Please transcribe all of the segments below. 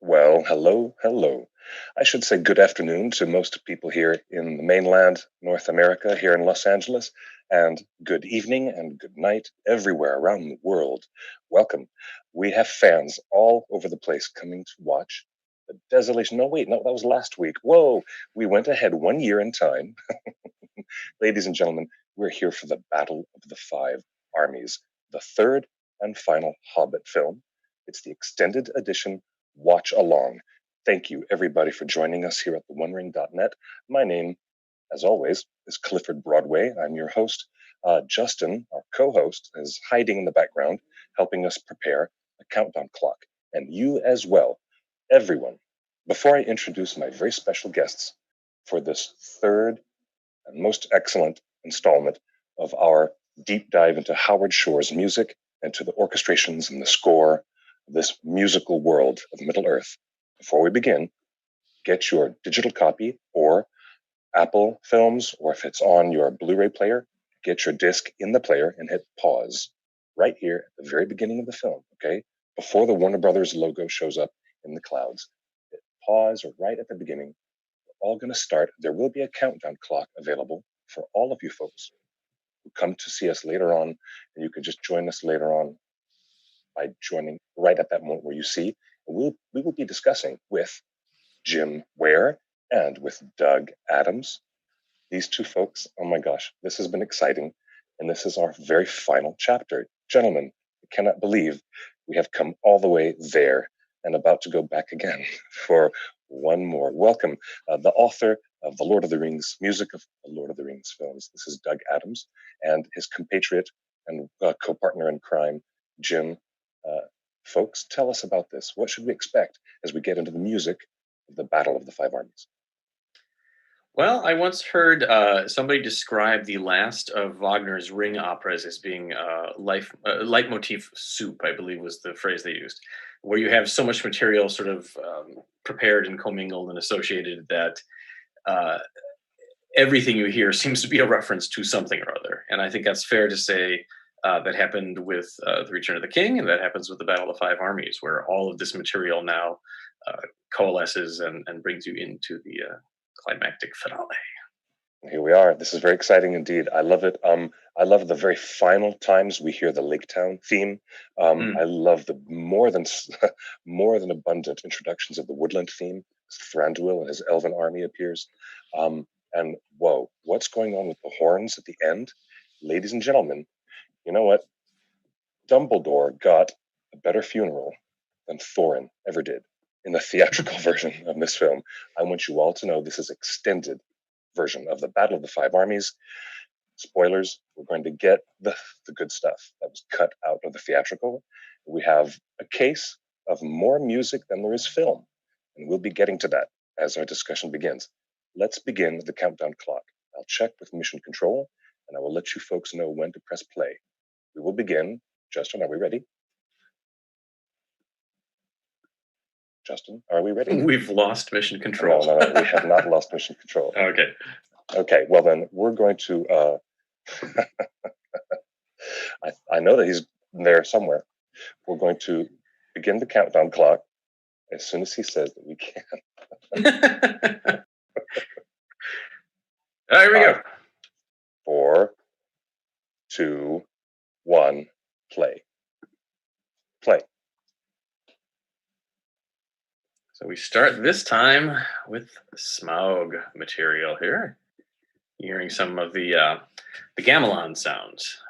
Well, hello, hello. I should say good afternoon to most people here in the mainland, North America, here in Los Angeles, and good evening and good night everywhere around the world. Welcome. We have fans all over the place coming to watch the Desolation. No, wait, no, that was last week. Whoa, we went ahead 1 year in time. Ladies and gentlemen, we're here for the Battle of the Five Armies, the third and final Hobbit film. It's the extended edition watch along. Thank you, everybody, for joining us here at theonering.net. My name, as always, is Clifford Broadway. I'm your host. Justin, our co-host, is hiding in the background, helping us prepare a countdown clock. And you as well, everyone. Before I introduce my very special guests for this third and most excellent installment of our deep dive into Howard Shore's music and to the orchestrations and the score of this musical world of Middle-earth. Before we begin, get your digital copy or Apple Films, or if it's on your Blu-ray player, get your disc in the player and hit pause right here at the very beginning of the film, okay? Before the Warner Brothers logo shows up in the clouds. Hit pause right at the beginning. We're all going to start. There will be a countdown clock available for all of you folks who come to see us later on, and you can just join us later on by joining right at that moment where you see. We will be discussing with Jim Ware and with Doug Adams. These two folks, oh my gosh, this has been exciting. And this is our very final chapter. Gentlemen, I cannot believe we have come all the way there and about to go back again for one more. Welcome, the author of the Lord of the Rings, music of the Lord of the Rings films. This is Doug Adams, and his compatriot and co-partner in crime, Jim. Folks, tell us about this. What should we expect as we get into the music of the Battle of the Five Armies? Well, I once heard somebody describe the last of Wagner's ring operas as being leitmotif soup, I believe was the phrase they used, where you have so much material sort of prepared and commingled and associated that everything you hear seems to be a reference to something or other. And I think that's fair to say that happened with The Return of the King, and that happens with the Battle of the Five Armies, where all of this material now coalesces and brings you into the climactic finale. Here we are. This is very exciting indeed. I love it. I love the very final times we hear the Lake Town theme. I love the more than more than abundant introductions of the Woodland theme. Thranduil and his elven army appears. And whoa, what's going on with the horns at the end? Ladies and gentlemen, you know what? Dumbledore got a better funeral than Thorin ever did in the theatrical version of this film. I want you all to know this is extended version of the Battle of the Five Armies. Spoilers, we're going to get the good stuff that was cut out of the theatrical. We have a case of more music than there is film, and we'll be getting to that as our discussion begins. Let's begin the countdown clock. I'll check with Mission Control, and I will let you folks know when to press play. We will begin. Justin, are we ready? Justin, are we ready? We've lost Mission Control. No, we have not lost Mission Control. Okay, well then we're going to, I know that he's there somewhere. We're going to begin the countdown clock as soon as he says that we can. Here we go. 4, 2, 1, play. Play. So we start this time with Smaug material here. You're hearing some of the gamelan sounds,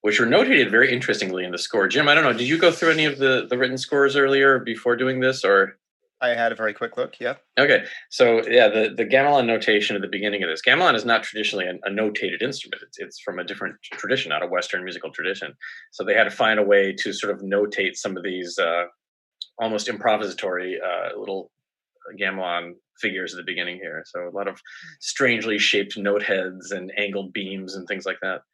which were notated very interestingly in the score. Jim, I don't know, did you go through any of the written scores earlier before doing this, or? I had a very quick look, yeah. Okay, so yeah, the gamelan notation at the beginning of this. Gamelan is not traditionally a notated instrument. It's from a different tradition, not a Western musical tradition. So they had to find a way to sort of notate some of these almost improvisatory little gamelan figures at the beginning here. So a lot of strangely shaped note heads and angled beams and things like that.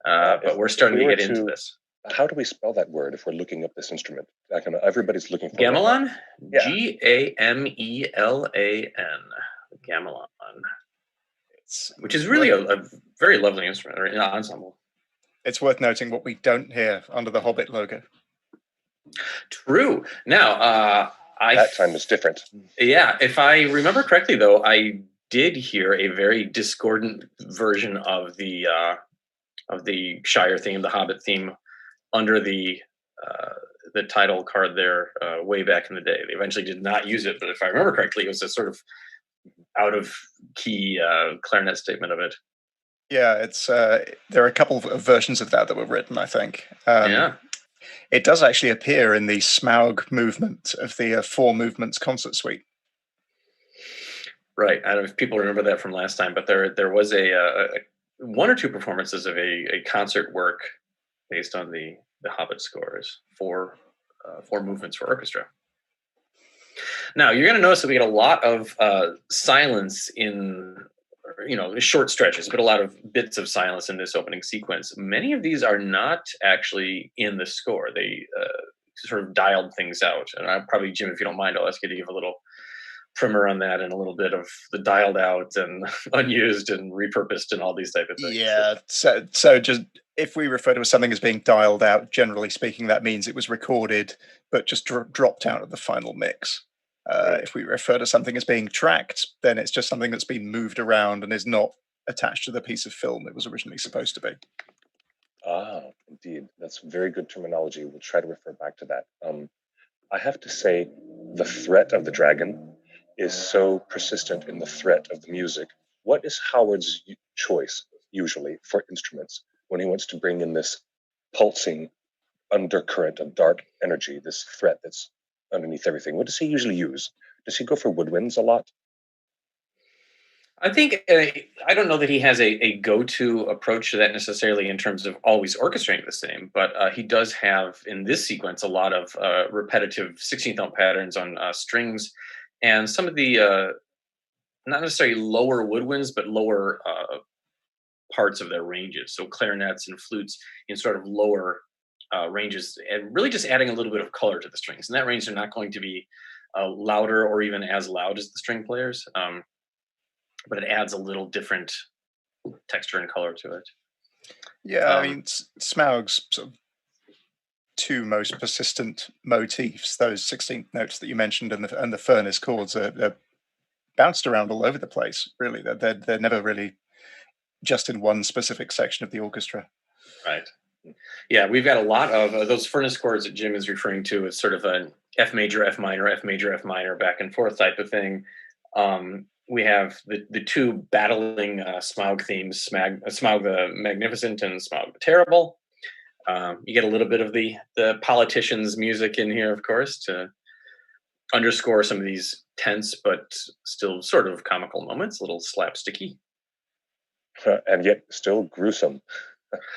But we're starting to get into this. How do we spell that word if we're looking up this instrument? Everybody's looking for gamelan. Yeah. Gamelan. Gamelan. Which is really a very lovely instrument or ensemble. It's worth noting what we don't hear under the Hobbit logo. True. Now, that time is different. Yeah, if I remember correctly, though, I did hear a very discordant version of the Shire theme, the Hobbit theme, under the title card there way back in the day. They eventually did not use it, but if I remember correctly, it was a sort of out of key clarinet statement of it. Yeah, it's there are a couple of versions of that were written, I think. Yeah. It does actually appear in the Smaug movement of the Four Movements concert suite. Right. I don't know if people remember that from last time, but there was a one or two performances of a concert work based on the Hobbit scores for four movements for orchestra. Now you're going to notice that we get a lot of silence in short stretches, but a lot of bits of silence in this opening sequence. Many of these are not actually in the score. They sort of dialed things out, and I probably, Jim, if you don't mind, I'll ask you to give a little primer on that and a little bit of the dialed out and unused and repurposed and all these type of things. Yeah, so just if we refer to something as being dialed out, generally speaking, that means it was recorded but just dropped out of the final mix. Right. If we refer to something as being tracked, then it's just something that's been moved around and is not attached to the piece of film it was originally supposed to be. Ah, indeed. That's very good terminology. We'll try to refer back to that. I have to say, the threat of the dragon is so persistent in the threat of the music. What is Howard's choice, usually, for instruments when he wants to bring in this pulsing undercurrent of dark energy, this threat that's underneath everything? What does he usually use? Does he go for woodwinds a lot? I think I don't know that he has a go-to approach to that necessarily in terms of always orchestrating the same, but he does have in this sequence a lot of repetitive 16th note patterns on strings, and some of the not necessarily lower woodwinds, but lower parts of their ranges. So clarinets and flutes in sort of lower ranges, and really just adding a little bit of color to the strings. And that range are not going to be louder or even as loud as the string players. But it adds a little different texture and color to it. Yeah, I mean, Smaug's sort of two most persistent motifs, those 16th notes that you mentioned, and the furnace chords, are bounced around all over the place. Really, they're never really just in one specific section of the orchestra. Right. Yeah, we've got a lot of those furnace chords that Jim is referring to. It's sort of an F major, F minor, F major, F minor, back and forth type of thing. We have the two battling Smaug themes, Smaug the Magnificent and Smaug the Terrible. You get a little bit of the politician's music in here, of course, to underscore some of these tense but still sort of comical moments, a little slapsticky. And yet still gruesome.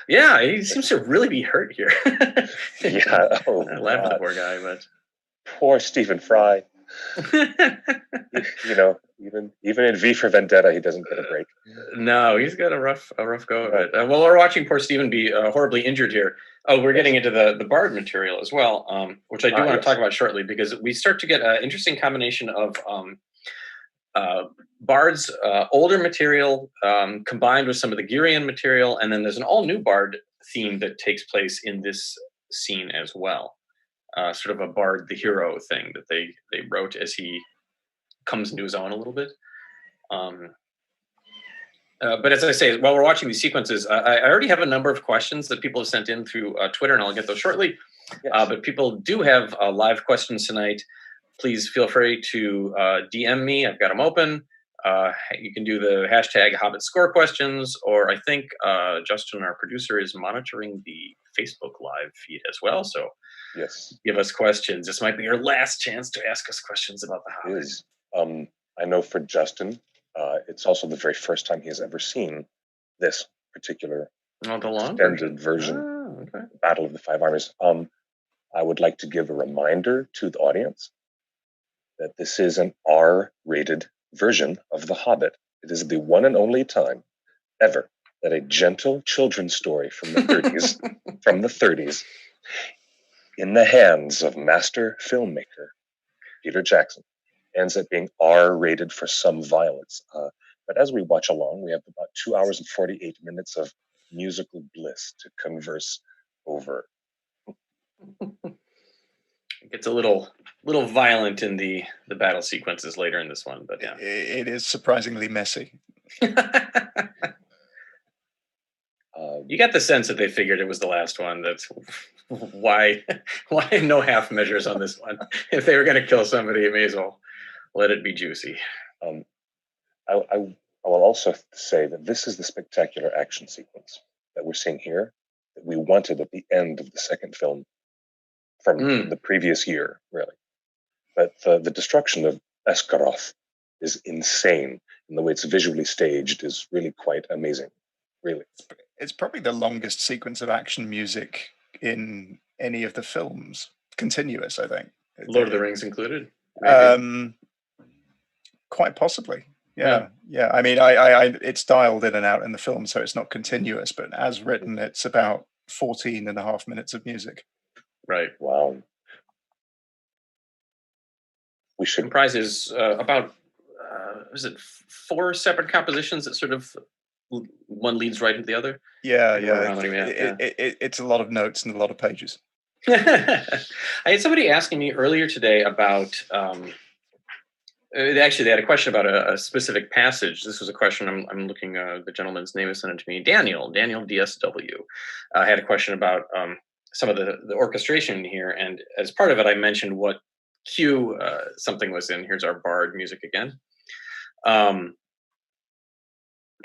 Yeah, he seems to really be hurt here. Yeah, I laugh at the poor guy, but poor Stephen Fry. Even in V for Vendetta, he doesn't get a break. No, he's got a rough go of it. Well, we're watching poor Stephen be horribly injured here. Oh, we're getting into the bard material as well, which I do want to talk about shortly, because we start to get an interesting combination of bard's older material combined with some of the Girian material, and then there's an all-new bard theme that takes place in this scene as well. Sort of a bard the hero thing that they wrote as he comes into his own a little bit. But as I say, while we're watching these sequences, I already have a number of questions that people have sent in through Twitter, and I'll get those shortly. Yes. But people do have live questions tonight. Please feel free to DM me. I've got them open. You can do the hashtag Hobbit Score questions, or I think Justin, our producer, is monitoring the Facebook live feed as well. So yes, give us questions. This might be your last chance to ask us questions about the Hobbit. I know for Justin, it's also the very first time he has ever seen this particular extended version, Battle of the Five Armies. I would like to give a reminder to the audience that this is an R-rated version of The Hobbit. It is the one and only time ever that a gentle children's story from the 30s, in the hands of master filmmaker Peter Jackson, ends up being R-rated for some violence. But as we watch along, we have about 2 hours and 48 minutes of musical bliss to converse over. It gets a little violent in the battle sequences later in this one, but yeah, it is surprisingly messy. You got the sense that they figured it was the last one. That's why no half measures on this one. If they were going to kill somebody, it may as well let it be juicy. I will also say that this is the spectacular action sequence that we're seeing here that we wanted at the end of the second film from the previous year, really. But the destruction of Esgaroth is insane, and the way it's visually staged is really quite amazing, really. It's probably the longest sequence of action music in any of the films, continuous, I think. Lord of the Rings included? Quite possibly. Yeah. I mean, I it's dialed in and out in the film, so it's not continuous, but as written, it's about 14 and a half minutes of music. Right. Wow. We should comprises about is it 4 separate compositions that sort of one leads right into the other? Yeah. It's a lot of notes and a lot of pages. I had somebody asking me earlier today about actually they had a question about a specific passage. This was a question I'm looking, the gentleman's name is sent it to me, Daniel DSW. I had a question about some of the orchestration here, and as part of it I mentioned what cue something was in. Here's our bard music again.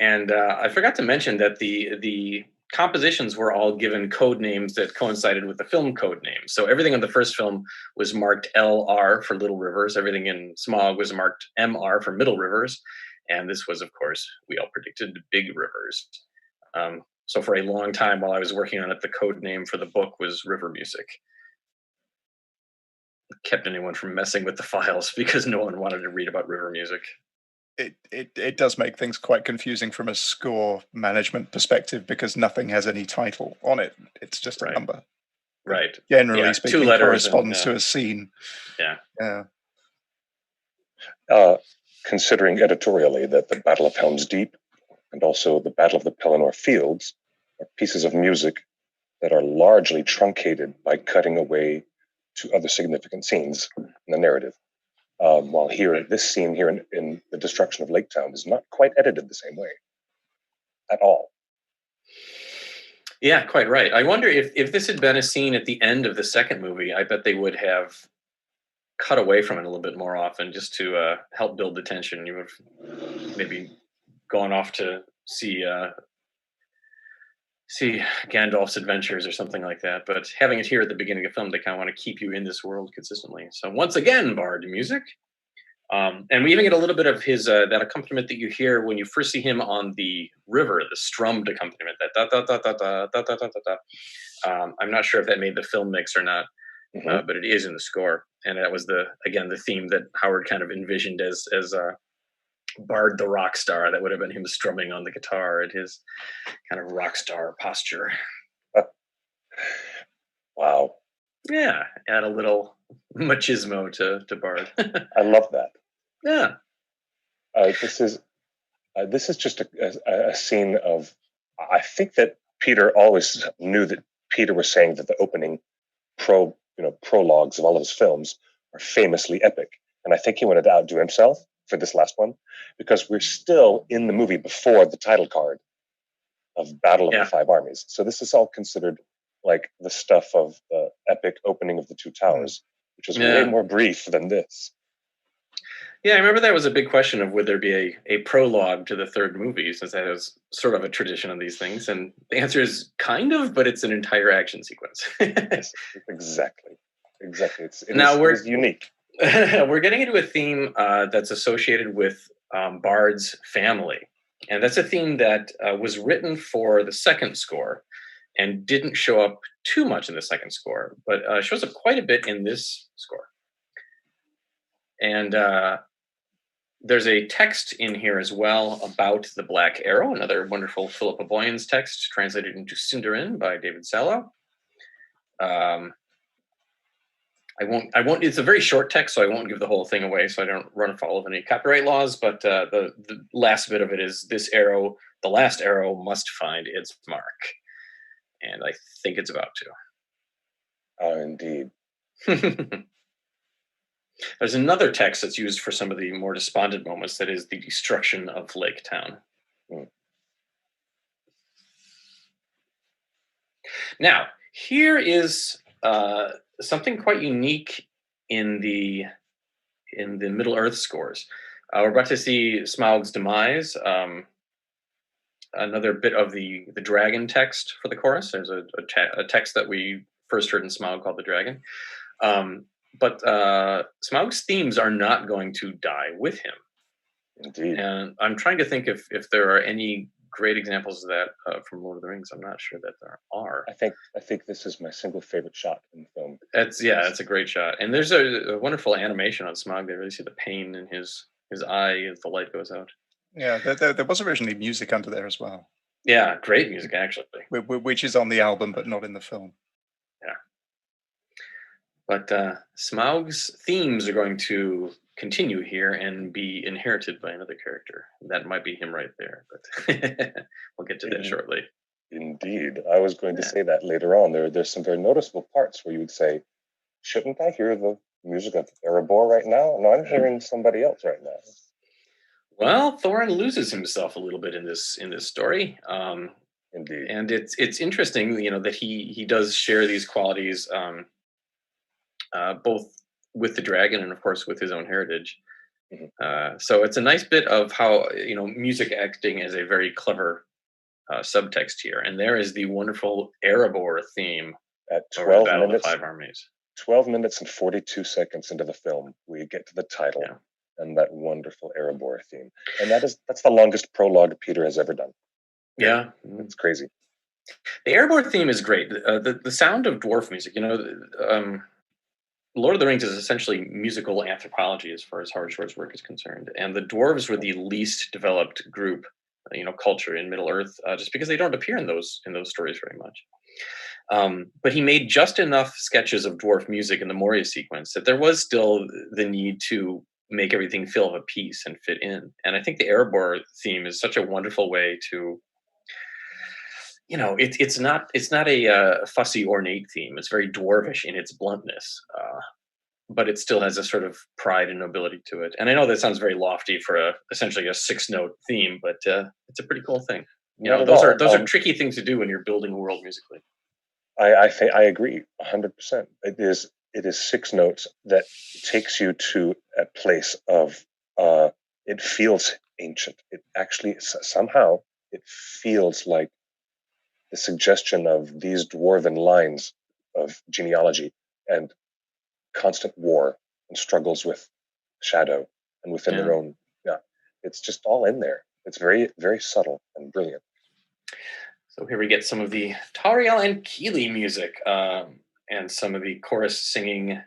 And I forgot to mention that the compositions were all given code names that coincided with the film code names. So everything in the first film was marked LR for Little Rivers. Everything in Smaug was marked MR for Middle Rivers. And this was, of course, we all predicted, Big Rivers. So for a long time while I was working on it, the code name for the book was River Music. Kept anyone from messing with the files because no one wanted to read about river music. It does make things quite confusing from a score management perspective because nothing has any title on it. It's just a number. Right. Generally speaking, 2 letters corresponds to a scene. Yeah. Considering editorially that the Battle of Helm's Deep and also the Battle of the Pelennor Fields are pieces of music that are largely truncated by cutting away to other significant scenes in the narrative. While here, this scene here in the destruction of Lake Town is not quite edited the same way at all. Yeah, quite right. I wonder if this had been a scene at the end of the second movie, I bet they would have cut away from it a little bit more often just to help build the tension. You would have maybe gone off to see Gandalf's adventures or something like that. But having it here at the beginning of the film, they kind of want to keep you in this world consistently. So once again, bard music. And we even get a little bit of his that accompaniment that you hear when you first see him on the river, the strummed accompaniment, that da da da da da da da da da da. I'm not sure if that made the film mix or not, but it is in the score. And that was the theme that Howard kind of envisioned as Bard the rock star. That would have been him strumming on the guitar at his kind of rock star posture. Wow. Yeah, add a little machismo to Bard. I love that. Yeah. This is just a scene of. I think that Peter always knew that Peter was saying that the opening prologues of all of his films are famously epic, and I think he wanted to outdo himself for this last one because we're still in the movie before the title card of Battle of the Five Armies. So this is all considered like the stuff of the epic opening of the Two Towers, which is way more brief than this. Yeah, I remember that was a big question of would there be a prologue to the third movie, since that is sort of a tradition of these things. And the answer is kind of, but it's an entire action sequence. Yes, exactly. It is unique. We're getting into a theme that's associated with Bard's family. And that's a theme that was written for the second score and didn't show up too much in the second score, but shows up quite a bit in this score. And there's a text in here as well about the Black Arrow, another wonderful Philippa Boyens text translated into Sindarin by David Sallow. I won't. It's a very short text, so I won't give the whole thing away, so I don't run afoul of any copyright laws. But the last bit of it is this arrow, the last arrow, must find its mark, and I think it's about to. Oh, indeed. There's another text that's used for some of the more despondent moments. That is the destruction of Lake Town. Mm. Now, here is something quite unique in the Middle Earth scores. We're about to see Smaug's demise. Another bit of the dragon text for the chorus. There's a text that we first heard in Smaug called the Dragon. But Smaug's themes are not going to die with him. Indeed. And I'm trying to think if there are any great examples of that from Lord of the Rings. I'm not sure that there are. I think this is my single favorite shot in the film. It's a great shot, and there's a wonderful animation on Smaug. They really see the pain in his eye as the light goes out. Yeah, there was originally music under there as well. Yeah, great music actually, which is on the album but not in the film. Yeah, but Smaug's themes are going to continue here and be inherited by another character. That might be him right there, but we'll get to that shortly. Indeed. I was going to say that later on. There's some very noticeable parts where you would say, shouldn't I hear the music of Arabor right now? No, I'm hearing somebody else right now. Well, Thorin loses himself a little bit in this story. Indeed. And it's interesting, that he does share these qualities both with the dragon and of course with his own heritage. Mm-hmm. So it's a nice bit of how music acting as a very clever subtext here. And there is the wonderful Arabor theme at 12 Battle minutes, of the Five Armies. 12 minutes and 42 seconds into the film, we get to the title and that wonderful Arabor theme. And that's the longest prologue Peter has ever done. Yeah. It's crazy. The Arabor theme is great. The sound of dwarf music, Lord of the Rings is essentially musical anthropology as far as Howard Shore's work is concerned. And the dwarves were the least developed group, culture in Middle Earth, just because they don't appear in those stories very much. But he made just enough sketches of dwarf music in the Moria sequence that there was still the need to make everything feel of a piece and fit in. And I think the Arabor theme is such a wonderful way to, it's not a fussy, ornate theme. It's very dwarvish in its bluntness, but it still has a sort of pride and nobility to it. And I know that sounds very lofty for essentially a 6-note theme, but it's a pretty cool thing. Those are tricky things to do when you're building a world musically. I agree 100%. It is 6 notes that takes you to a place of it feels ancient. It actually somehow it feels like the suggestion of these dwarven lines of genealogy and constant war and struggles with shadow and within their own. Yeah, it's just all in there. It's very, very subtle and brilliant. So here we get some of the Tauriel and Keeley music and some of the chorus singing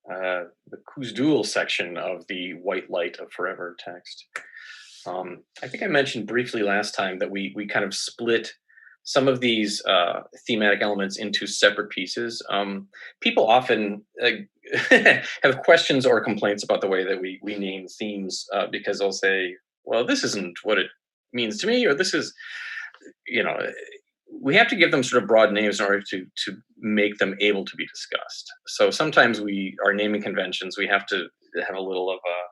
the Kuzdul section of the White Light of Forever text. I think I mentioned briefly last time that we kind of split some of these thematic elements into separate pieces. People often have questions or complaints about the way that we name themes because they'll say, well, this isn't what it means to me, or this is, we have to give them sort of broad names in order to make them able to be discussed. So sometimes our naming conventions, we have to have a little of a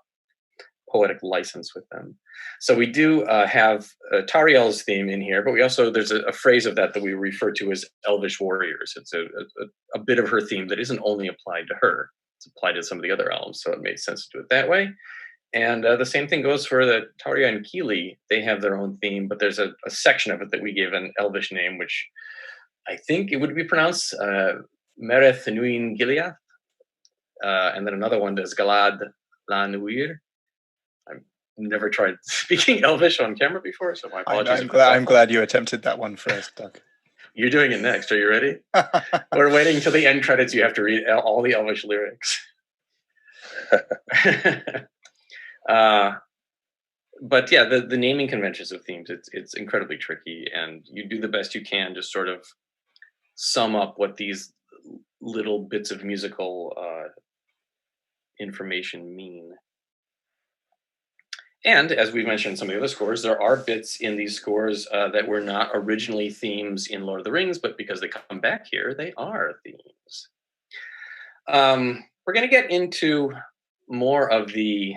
poetic license with them. So we do have Tauriel's theme in here, but we also, there's a phrase of that we refer to as Elvish warriors. It's a bit of her theme that isn't only applied to her. It's applied to some of the other elves, so it made sense to do it that way. And the same thing goes for the Tauriel and Keeley. They have their own theme, but there's a section of it that we give an Elvish name, which I think it would be pronounced Mereth Nuin Gilead. And then another one is Galad La Nuir. I've never tried speaking Elvish on camera before, so my apologies. I'm glad you attempted that one first, Doug. You're doing it next. Are you ready? We're waiting till the end credits. You have to read all the Elvish lyrics. But yeah, the naming conventions of themes, it's incredibly tricky, and you do the best you can to sort of sum up what these little bits of musical information mean. And as we mentioned in some of the other scores, there are bits in these scores that were not originally themes in Lord of the Rings, but because they come back here, they are themes. We're going to get into more of the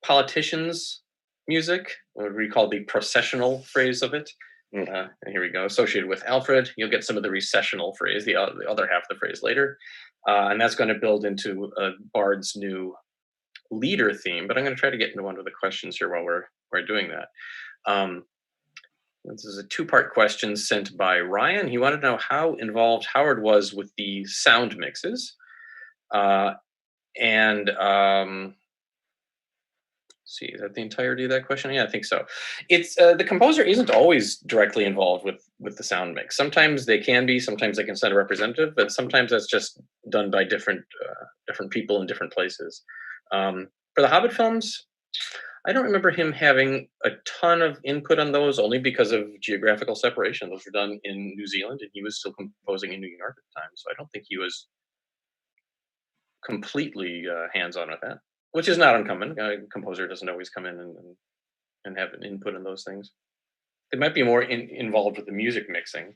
politicians' music, what we call the processional phrase of it. And here we go. Associated with Alfred, you'll get some of the recessional phrase, the other half of the phrase later. And that's going to build into Bard's new leader theme. But I'm going to try to get into one of the questions here while we're doing that. This is a two-part question sent by Ryan. He wanted to know how involved Howard was with the sound mixes. See, is that the entirety of that question? Yeah, I think so. It's the composer isn't always directly involved with the sound mix. Sometimes they can be, sometimes they can send a representative, but sometimes that's just done by different people in different places. For the Hobbit films, I don't remember him having a ton of input on those, only because of geographical separation. Those were done in New Zealand, and he was still composing in New York at the time. So I don't think he was completely hands-on with that, which is not uncommon. A composer doesn't always come in and have an input in those things. They might be more involved with the music mixing,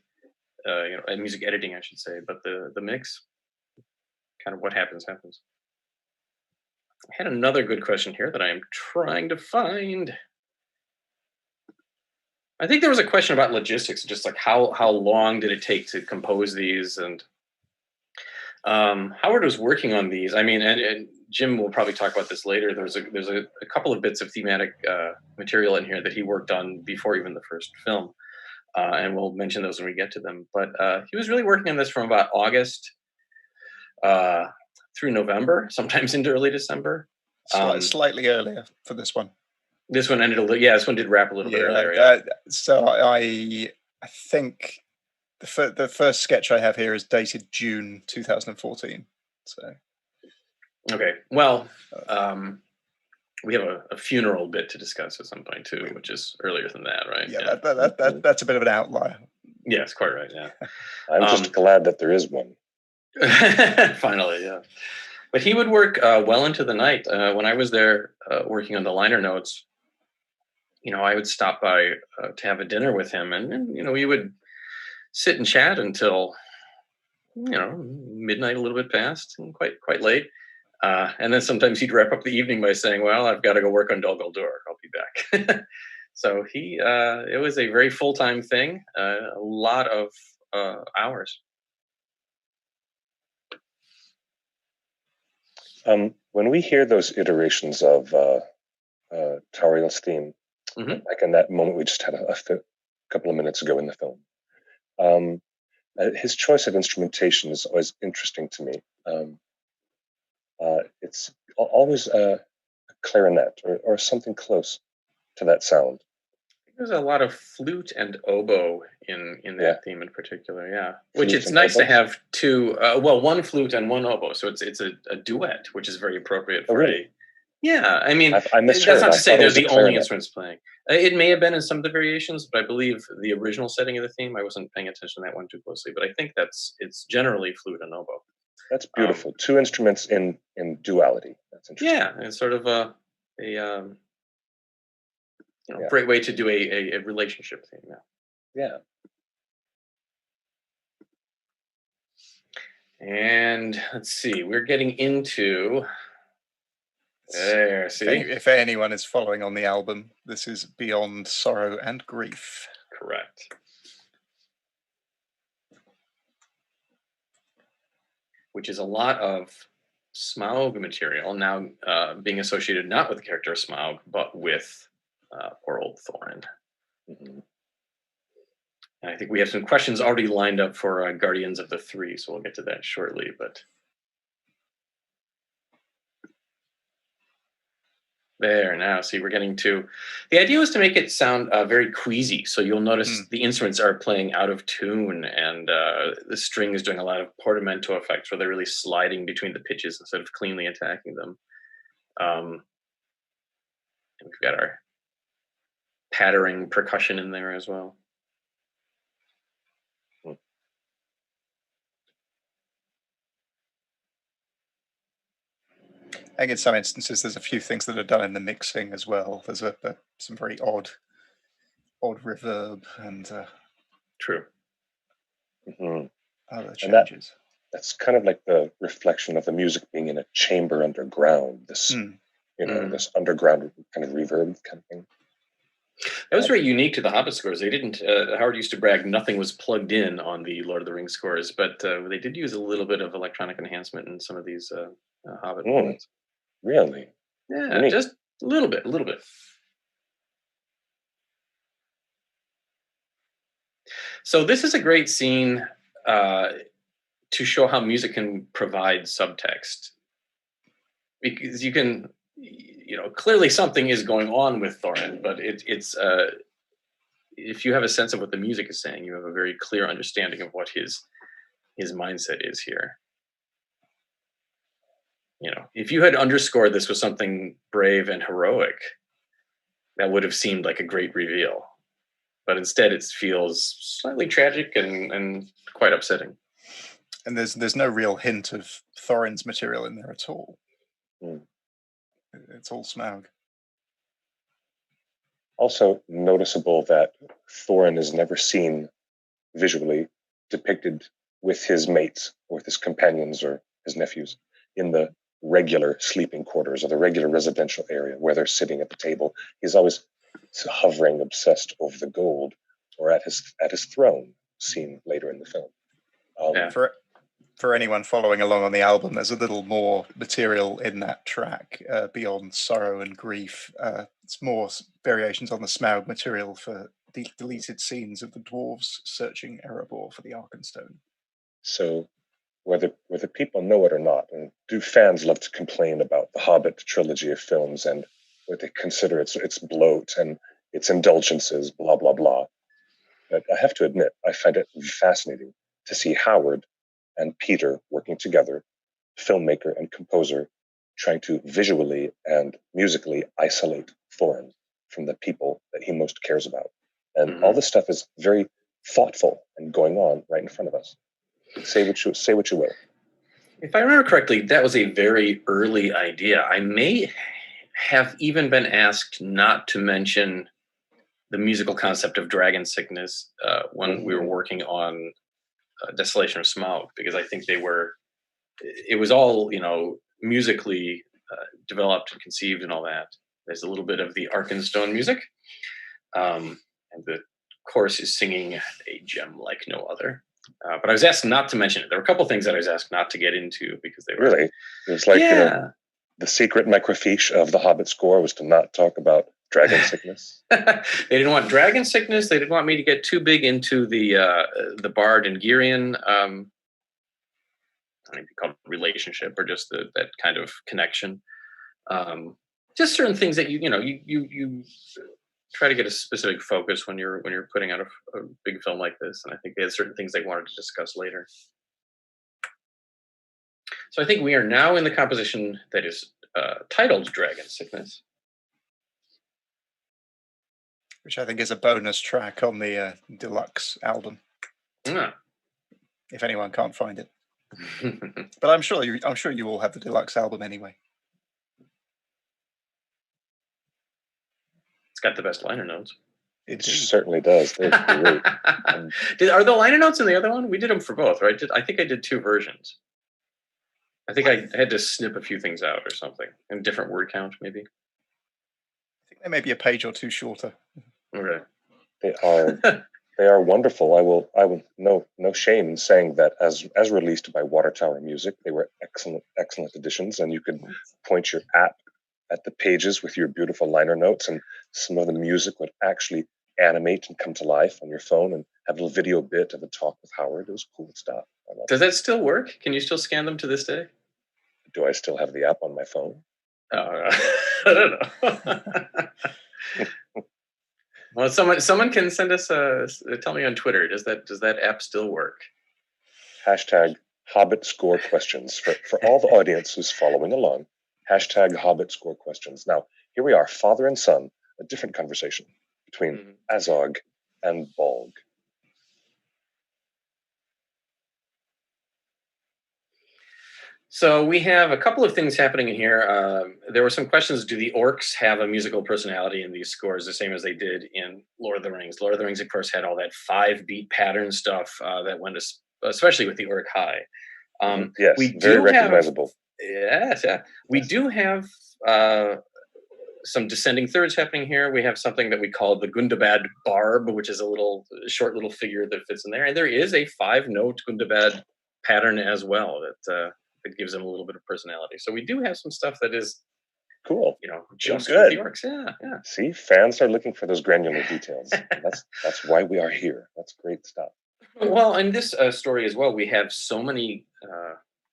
music editing, I should say, but the mix, kind of what happens. I had another good question here that I am trying to find. I think there was a question about logistics, just like how long did it take to compose these, and Howard was working on these. I mean, and Jim will probably talk about this later. There's a couple of bits of thematic material in here that he worked on before even the first film, and we'll mention those when we get to them. But he was really working on this from about August through November, sometimes into early December. Slightly earlier for this one. This one ended this one did wrap a little bit earlier. Yeah. So I think the first sketch I have here is dated June 2014. So okay, well, we have a funeral bit to discuss at some point too, which is earlier than that, right? Yeah. That's a bit of an outlier. Yes, quite right. Yeah, I'm just glad that there is one. Finally, yeah. But he would work well into the night. When I was there working on the liner notes, I would stop by to have a dinner with him, and we would sit and chat until midnight, a little bit past, and quite late. And then sometimes he'd wrap up the evening by saying, "Well, I've got to go work on Dol Guldur. I'll be back." So it was a very full-time thing, a lot of hours. When we hear those iterations of Tauriel's theme, like in that moment we just had a couple of minutes ago in the film, his choice of instrumentation is always interesting to me. It's always a clarinet or something close to that sound. There's a lot of flute and oboe in that theme in particular, yeah. Which it's nice to have two, one flute and one oboe, so it's a duet, which is very appropriate for yeah. I mean, I misheard. That's not to say they're the only instruments playing. It may have been in some of the variations, but I believe the original setting of the theme, I wasn't paying attention to that one too closely, but I think it's generally flute and oboe. That's beautiful. Two instruments in duality. That's interesting. Yeah, it's sort of a great way to do a relationship thing now. Yeah. And let's see, we're getting into there. See, if anyone is following on the album, this is Beyond Sorrow and Grief. Correct. Which is a lot of Smaug material now being associated not with the character of Smaug, but with poor old Thorin. And I think we have some questions already lined up for Guardians of the Three, so we'll get to that shortly. But there now, see, we're getting to the idea was to make it sound very queasy. So you'll notice the instruments are playing out of tune, and the string is doing a lot of portamento effects where they're really sliding between the pitches instead of cleanly attacking them. And we've got our pattering percussion in there as well. I think in some instances there's a few things that are done in the mixing as well. There's some very odd reverb and true. Other changes. That's kind of like the reflection of the music being in a chamber underground. This, this underground kind of reverb kind of thing. That was very unique to the Hobbit scores. They didn't. Howard used to brag nothing was plugged in on the Lord of the Rings scores, but they did use a little bit of electronic enhancement in some of these Hobbit moments. Really? Yeah, unique. Just a little bit. So this is a great scene to show how music can provide subtext, because you can, clearly something is going on with Thorin, but it's if you have a sense of what the music is saying, you have a very clear understanding of what his mindset is here. If you had underscored this with something brave and heroic, that would have seemed like a great reveal. But instead, it feels slightly tragic and quite upsetting. And there's no real hint of Thorin's material in there at all. It's all Smaug. Also noticeable that Thorin is never seen visually depicted with his mates or with his companions or his nephews in the regular sleeping quarters or the regular residential area where they're sitting at the table. He's always hovering, obsessed over the gold, or at his throne, seen later in the film. For anyone following along on the album, there's a little more material in that track beyond sorrow and grief. It's more variations on the Smaug material for the deleted scenes of the dwarves searching Arabor for the Arkenstone. So whether people know it or not, and do fans love to complain about the Hobbit trilogy of films and what they consider its bloat and its indulgences, blah, blah, blah. But I have to admit, I find it fascinating to see Howard and Peter working together, filmmaker and composer, trying to visually and musically isolate Thorin from the people that he most cares about. And all this stuff is very thoughtful and going on right in front of us. Say what you will. If I remember correctly, that was a very early idea. I may have even been asked not to mention the musical concept of dragon sickness when we were working on Desolation of Smaug, because I think it was all, musically developed and conceived and all that. There's a little bit of the Arkenstone music, and the chorus is singing a gem like no other. But I was asked not to mention it. There were a couple things that I was asked not to get into because they were really. It was like the secret microfiche of the Hobbit score was to not talk about dragon sickness. They didn't want dragon sickness. They didn't want me to get too big into the Bard and Girion. I don't know if you call it relationship or just that kind of connection. Just certain things that you try to get a specific focus when you're putting out a big film like this, and I think they had certain things they wanted to discuss later. So I think we are now in the composition that is titled Dragon Sickness, which I think is a bonus track on the deluxe album. If anyone can't find it, but I'm sure you all have the deluxe album anyway. It's got the best liner notes. It certainly does. They're great. Are the liner notes in the other one? We did them for both, right? I think I did two versions. I think I had to snip a few things out or something, and different word count, maybe. I think they may be a page or two shorter. Okay. They are wonderful. I will no shame in saying that as released by Water Tower Music, they were excellent additions, and you could point your app at the pages with your beautiful liner notes, and some of the music would actually animate and come to life on your phone and have a little video bit of a talk with Howard. It was cool stuff. Does that still work? Can you still scan them to this day? Do I still have the app on my phone? I don't know. Well, someone can send us tell me on Twitter. Does that app still work? Hashtag Hobbit score questions for all the audience who's following along. Hashtag Hobbit score questions. Now, here we are, father and son, a different conversation between Azog and Bolg. So we have a couple of things happening in here. There were some questions. Do the orcs have a musical personality in these scores, the same as they did in Lord of the Rings? Lord of the Rings, of course, had all that 5-beat pattern stuff that went, especially with the Uruk-hai. Yes, we very recognizable. Yes, yeah. We do have some descending thirds happening here. We have something that we call the Gundabad barb, which is a short little figure that fits in there. And there is a 5-note Gundabad pattern as well that gives him a little bit of personality. So we do have some stuff that is cool. Just good. with the orcs. Yeah. See, fans are looking for those granular details. That's why we are here. That's great stuff. Well, in this story as well, we have so many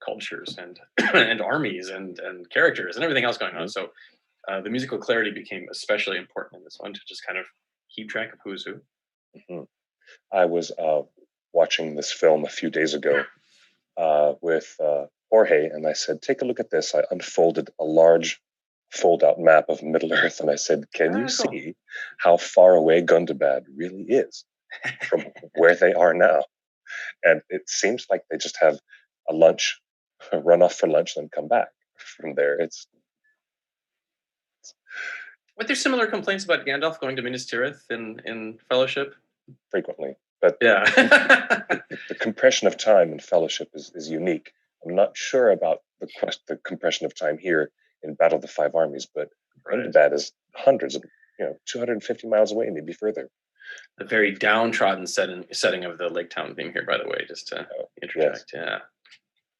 cultures and and armies and characters and everything else going on. So the musical clarity became especially important in this one to just kind of keep track of who's who. I was watching this film a few days ago with Jorge, and I said, take a look at this. I unfolded a large fold-out map of Middle-earth, and I said, can you see how far away Gundabad really is from where they are now? And it seems like they just have a run off for lunch, then come back from there. But there's similar complaints about Gandalf going to Minas Tirith in Fellowship. Frequently. But yeah, the compression of time in Fellowship is unique. I'm not sure about the compression of time here in Battle of the Five Armies, but Gundabad is hundreds of, 250 miles away, maybe further. The very downtrodden setting of the Lake Town theme here, by the way, just to interject. Yes.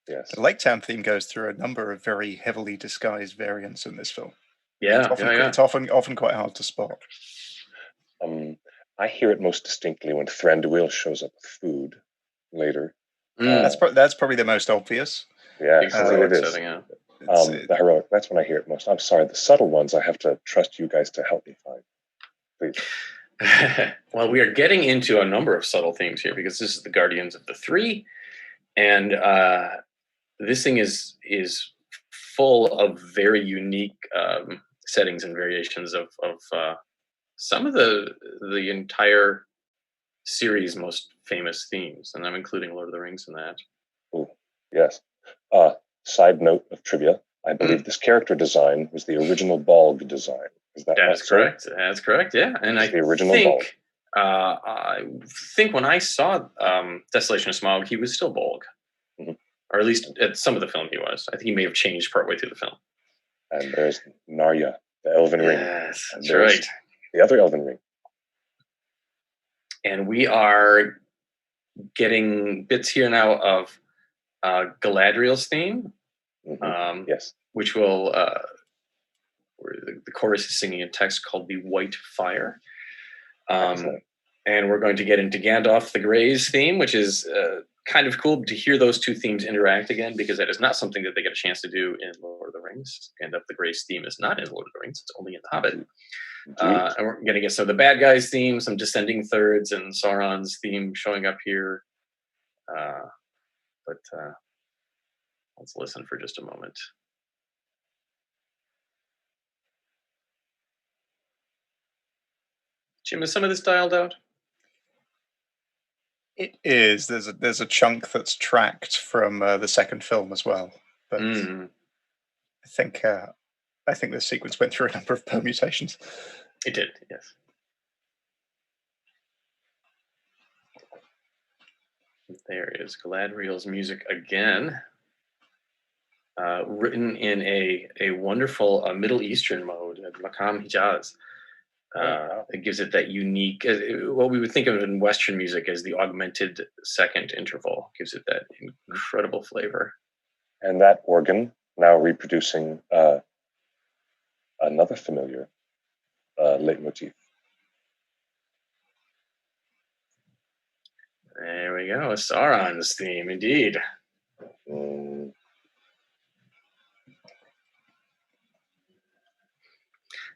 Yes. The Lake Town theme goes through a number of very heavily disguised variants in this film. Yeah, it's often quite hard to spot. I hear it most distinctly when Thranduil shows up with food later. That's probably the most obvious. Yeah, it is. The heroic. That's when I hear it most. I'm sorry, the subtle ones I have to trust you guys to help me find. Please. Well, we are getting into a number of subtle themes here because this is the Guardians of the Three, and this thing is full of very unique settings and variations of some of the entire series' most famous themes, and I'm including Lord of the Rings in that. Oh, yes. Side note of trivia: I believe this character design was the original Balg design. That is correct. That's correct. Yeah, and it's the original Balg. I think when I saw Desolation of Smaug, he was still Balg, or at least at some of the film he was. I think he may have changed partway through the film. And there's Narya, the Elven Ring. Yes, that's right. The other Elven Ring. And we are getting bits here now of Galadriel's theme. Yes. Which will, where the chorus is singing a text called The White Fire. And we're going to get into Gandalf the Grey's theme, which is kind of cool to hear those two themes interact again, because that is not something that they get a chance to do in Lord of the Rings. Gandalf the Grey's theme is not in Lord of the Rings, it's only in The Hobbit. And we're going to get some of the bad guys' theme, some descending thirds, and Sauron's theme showing up here. But let's listen for just a moment. Jim, is some of this dialed out? It is. There's a chunk that's tracked from the second film as well. But I think this sequence went through a number of permutations. It did, yes. There is Galadriel's music again, written in a wonderful Middle Eastern mode, Maqam Hijaz. It gives it that unique, what we would think of in Western music as the augmented second interval, gives it that incredible flavor. And that organ now reproducing another familiar leitmotif. There we go, Sauron's theme, indeed.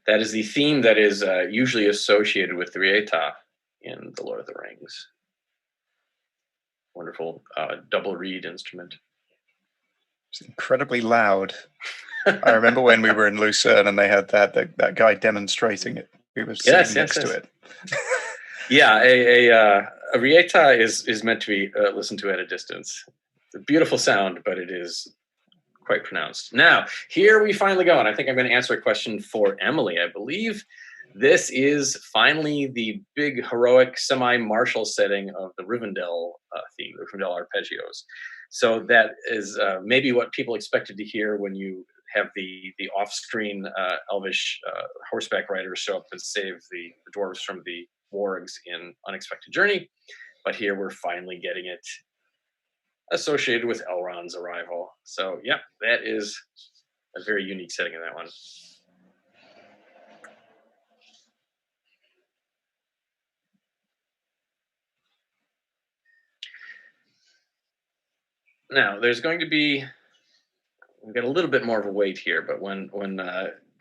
That is the theme that is usually associated with the Rieta in The Lord of the Rings. Wonderful double reed instrument. It's incredibly loud. I remember when we were in Lucerne and they had that guy demonstrating it. We were sitting next to it. Yeah, a Rieta is meant to be listened to at a distance. It's a beautiful sound, but it is quite pronounced. Now, here we finally go, and I think I'm going to answer a question for Emily. I believe this is finally the big, heroic, semi-martial setting of the Rivendell theme, the Rivendell arpeggios. So that is maybe what people expected to hear when you have the off-screen elvish horseback riders show up and save the dwarves from the wargs in Unexpected Journey. But here we're finally getting it associated with Elrond's arrival. So yeah, that is a very unique setting in that one. Now, there's going to be, we've got a little bit more of a wait here, but when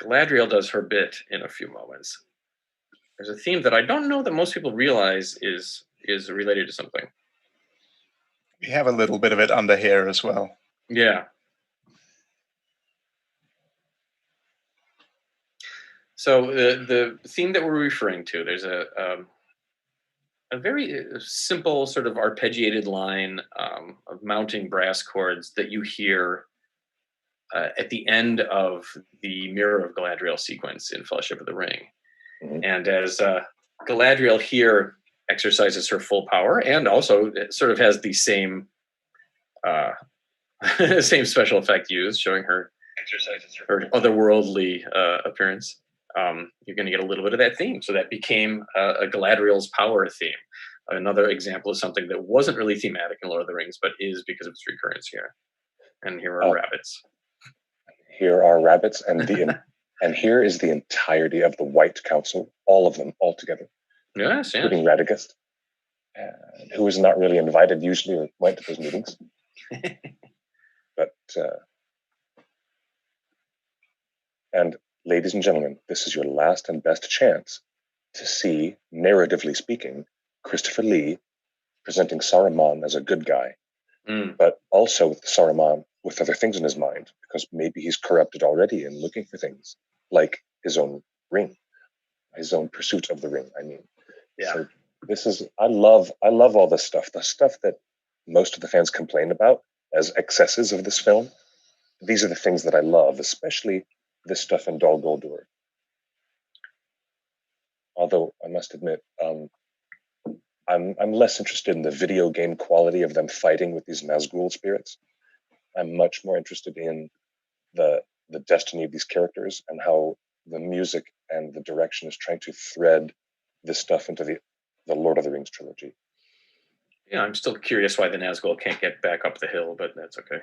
Galadriel does her bit in a few moments, there's a theme that I don't know that most people realize is related to something. We have a little bit of it under here as well. Yeah. So the theme that we're referring to, there's a very simple sort of arpeggiated line of mounting brass chords that you hear at the end of the Mirror of Galadriel sequence in Fellowship of the Ring. Mm-hmm. And as Galadriel here exercises her full power, and also it sort of has the same same special effect used, showing her otherworldly appearance. You're going to get a little bit of that theme. So that became a Galadriel's power theme. Another example of something that wasn't really thematic in Lord of the Rings, but is because of its recurrence here. And here are rabbits. Here are rabbits, and and here is the entirety of the White Council, all of them, all together. Yes, including Radagast, who was not really invited usually or went to those meetings. But and ladies and gentlemen, this is your last and best chance to see, narratively speaking, Christopher Lee presenting Saruman as a good guy, but also with Saruman with other things in his mind, because maybe he's corrupted already and looking for things like his own ring, his own pursuit of the ring. I mean, yeah. So this is I love all this stuff. The stuff that most of the fans complain about as excesses of this film. These are the things that I love, especially this stuff in Dol Guldur. Although I must admit, I'm less interested in the video game quality of them fighting with these Nazgul spirits. I'm much more interested in the destiny of these characters and how the music and the direction is trying to thread this stuff into the Lord of the Rings trilogy. Yeah, I'm still curious why the Nazgul can't get back up the hill, but that's okay.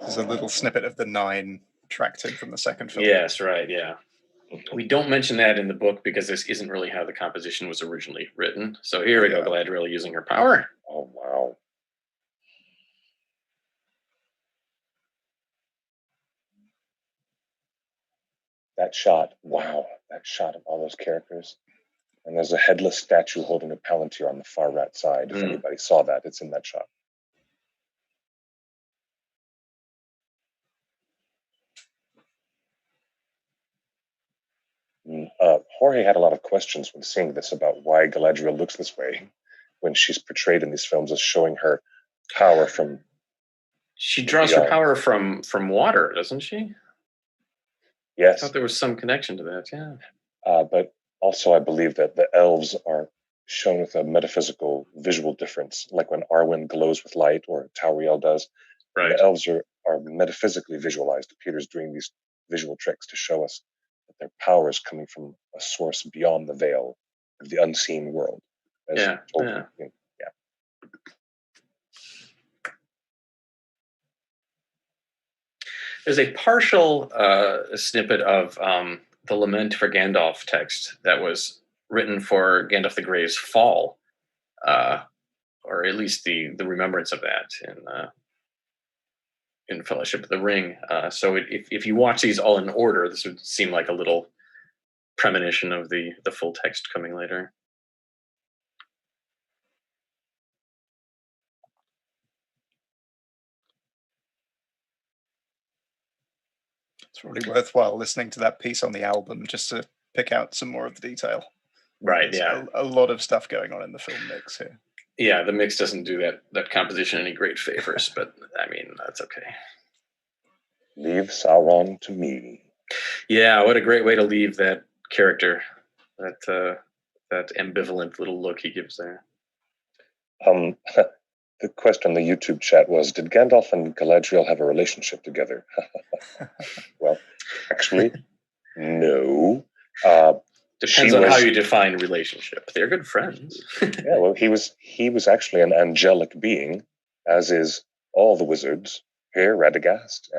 There's a little snippet of the 9 tracked in from the second film. Yes, right, yeah. We don't mention that in the book because this isn't really how the composition was originally written. So here we go, Galadriel using her power. Oh, wow. That shot, wow, that shot of all those characters. And there's a headless statue holding a palantir on the far right side. If anybody saw that, it's in that shot. Jorge had a lot of questions when seeing this about why Galadriel looks this way when she's portrayed in these films as showing her power from. She draws her power from water, doesn't she? Yes. I thought there was some connection to that, yeah. But also I believe that the elves are shown with a metaphysical visual difference, like when Arwen glows with light or Tauriel does. Right. The elves are metaphysically visualized. Peter's doing these visual tricks to show us that their power is coming from a source beyond the veil of the unseen world. Yeah. There's a partial snippet of the Lament for Gandalf text that was written for Gandalf the Grey's fall, or at least the remembrance of that in Fellowship of the Ring. So if you watch these all in order, this would seem like a little premonition of the full text coming later. It's really worthwhile listening to that piece on the album just to pick out some more of the detail. Right, There's a lot of stuff going on in the film mix here. Yeah, the mix doesn't do that composition any great favors, but I mean, that's okay. Leave Sauron to me. Yeah, what a great way to leave that character that ambivalent little look he gives there. The question in the YouTube chat was, did Gandalf and Galadriel have a relationship together? Well, actually, no. Depends on how you define relationship. They're good friends. Yeah, well, he was actually an angelic being, as is all the wizards here, Radagast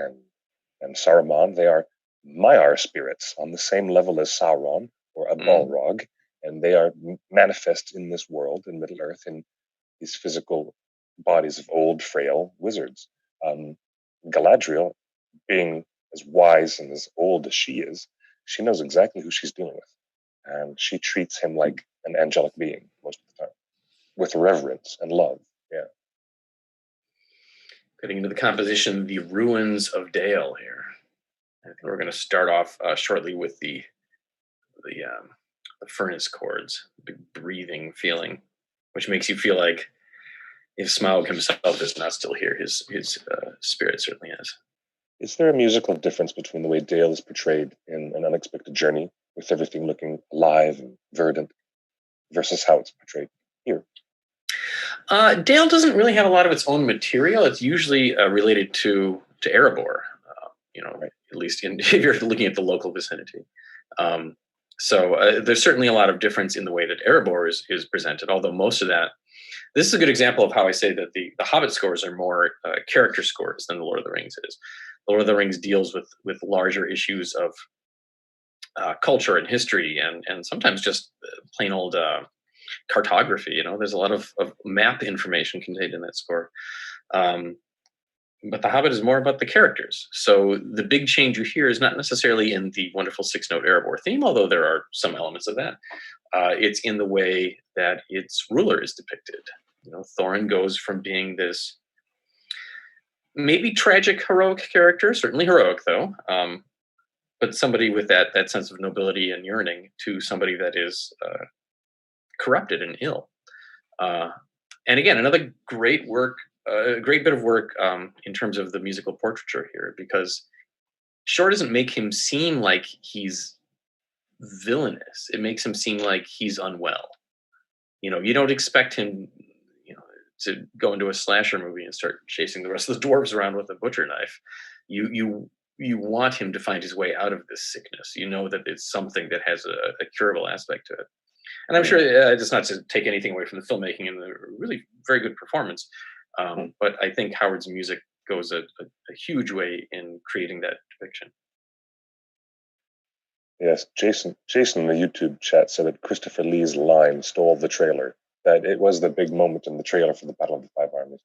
and Saruman. They are Maiar spirits on the same level as Sauron or a Balrog, and they are manifest in this world, in Middle Earth, in these physical bodies of old, frail wizards. Galadriel, being as wise and as old as she is, she knows exactly who she's dealing with. And she treats him like an angelic being most of the time, with reverence and love. Yeah. Getting into the composition, the ruins of Dale here. I think we're going to start off shortly with the furnace chords, big breathing feeling, which makes you feel like if Smaug himself is not still here, his spirit certainly is. Is there a musical difference between the way Dale is portrayed in An Unexpected Journey, with everything looking alive and verdant, versus how it's portrayed here? Dale doesn't really have a lot of its own material. It's usually related to Arabor, right. At least if you're looking at the local vicinity. So there's certainly a lot of difference in the way that Arabor is presented, although most of that, this is a good example of how I say that the Hobbit scores are more character scores than the Lord of the Rings is. The Lord of the Rings deals with larger issues of culture and history and sometimes just plain old cartography. There's a lot of map information contained in that score. But the Hobbit is more about the characters. So the big change you hear is not necessarily in the wonderful 6-note Arabor theme, although there are some elements of that. It's in the way that its ruler is depicted. Thorin goes from being this maybe tragic, heroic character, certainly heroic though, but somebody with that sense of nobility and yearning, to somebody that is corrupted and ill. And again, another great bit of work in terms of the musical portraiture here, because Shore doesn't make him seem like he's villainous. It makes him seem like he's unwell. You don't expect him, to go into a slasher movie and start chasing the rest of the dwarves around with a butcher knife. You want him to find his way out of this sickness. That it's something that has a curable aspect to it. And I'm sure, just not to take anything away from the filmmaking and the really very good performance, but I think Howard's music goes a huge way in creating that depiction. Yes, Jason in the YouTube chat said that Christopher Lee's line stole the trailer, that it was the big moment in the trailer for the Battle of the Five Armies.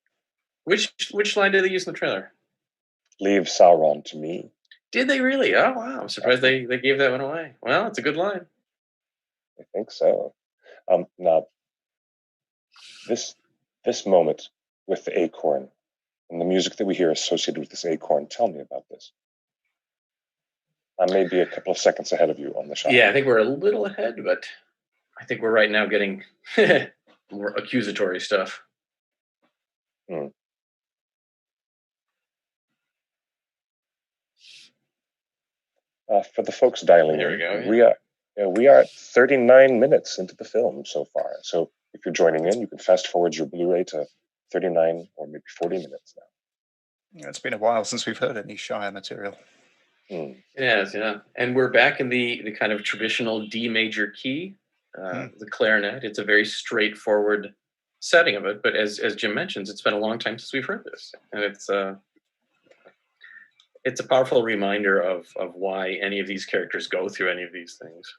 Which line did they use in the trailer? Leave Sauron to me. Did they really? Oh, wow. I'm surprised they gave that one away. Well, it's a good line. I think so. Now, this moment with the acorn and the music that we hear associated with this acorn, tell me about this. I may be a couple of seconds ahead of you on the shot. Yeah, I think we're a little ahead, but I think we're right now getting more accusatory stuff. For the folks dialing there in, we go. We are at 39 minutes into the film so far. So if you're joining in, you can fast forward your Blu-ray to 39 or maybe 40 minutes now. It's been a while since we've heard any Shire material. Yes, yeah. And we're back in the kind of traditional D major key, the clarinet. It's a very straightforward setting of it, but as Jim mentions, it's been a long time since we've heard this. And it's a powerful reminder of why any of these characters go through any of these things.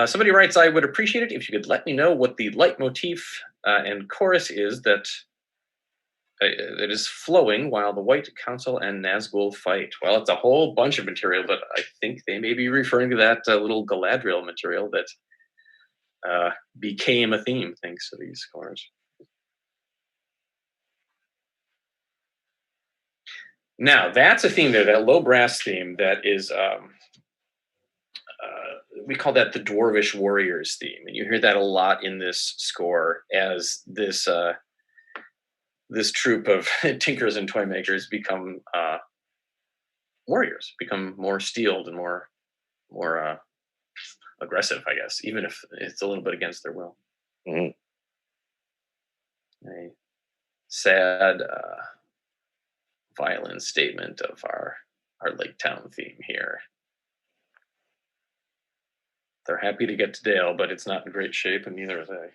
Somebody writes, I would appreciate it if you could let me know what the leitmotif and chorus is that is flowing while the White Council and Nazgul fight. Well, it's a whole bunch of material, but I think they may be referring to that little Galadriel material that became a theme thanks to these scores. Now, that's a theme there, that low brass theme that is, we call that the Dwarvish Warriors theme. And you hear that a lot in this score as this troupe of tinkers and toy makers become warriors, become more steeled and more aggressive, I guess, even if it's a little bit against their will. Mm-hmm. A sad violin statement of our Lake Town theme here. They're happy to get to Dale, but it's not in great shape, and neither are they.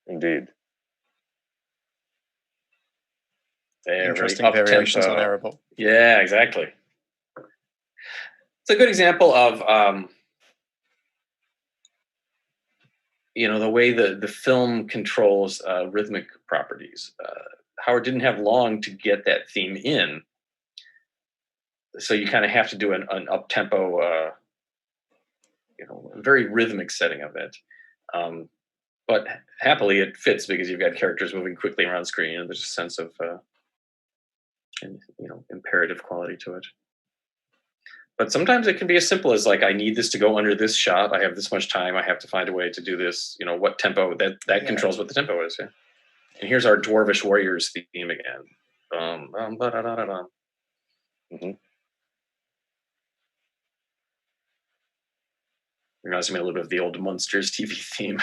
Indeed. Interesting variations on Arabor. Yeah, exactly. It's a good example of the way the film controls rhythmic properties. Howard didn't have long to get that theme in, so you kind of have to do an up-tempo, very rhythmic setting of it. But happily, it fits because you've got characters moving quickly around screen, and there's a sense of imperative quality to it. But sometimes it can be as simple as I need this to go under this shot. I have this much time. I have to find a way to do this. What tempo that controls what the tempo is. Yeah. And here's our Dwarvish Warriors theme again. Mm-hmm. Reminds me a little bit of the old Munsters TV theme.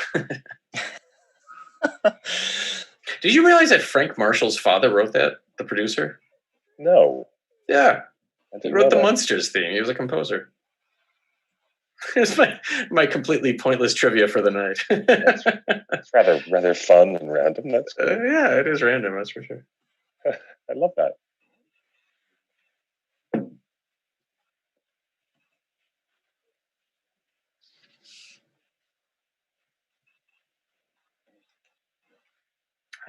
Did you realize that Frank Marshall's father wrote that? The producer? No. Yeah. He wrote the Munsters theme. He was a composer. It's my completely pointless trivia for the night. It's rather fun and random. That's good. Yeah, it is random. That's for sure. I love that.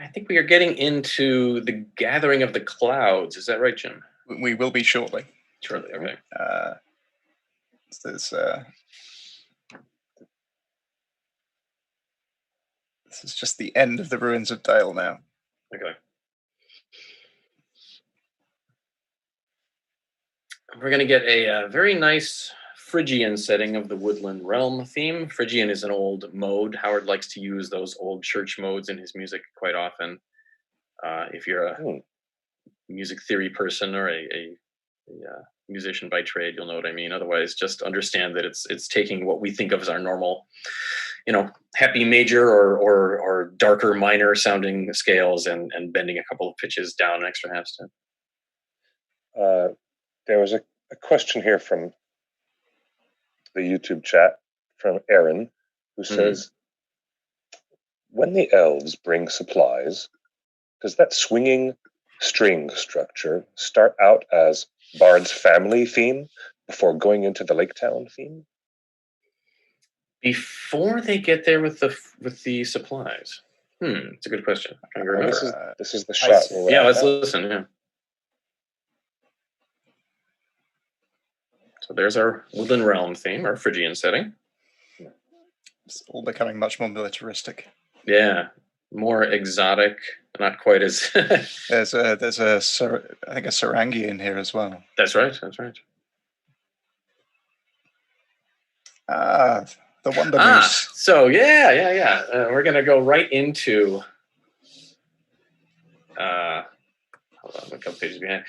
I think we are getting into the gathering of the clouds. Is that right, Jim? We will be shortly. Shortly, okay. This is just the end of the Ruins of Dale now. Okay. We're going to get a very nice Phrygian setting of the Woodland Realm theme. Phrygian is an old mode. Howard likes to use those old church modes in his music quite often. If you're a music theory person or a musician by trade, you'll know what I mean. Otherwise, just understand that it's taking what we think of as our normal, happy major or darker minor sounding scales and bending a couple of pitches down an extra half step. There was a question here from the YouTube chat from Aaron, who says, when the elves bring supplies, does that swinging string structure start out as Bard's family theme before going into the Lake Town theme? Before they get there with the supplies. It's a good question. I remember. This is the shot. Let's listen. Yeah. So there's our Woodland Realm theme, our Phrygian setting. It's all becoming much more militaristic. Yeah, more exotic, not quite as. There's a I think a Sarangi in here as well. That's right. The Wonder Moose. So yeah. We're gonna go right into. Hold on, a couple pages behind.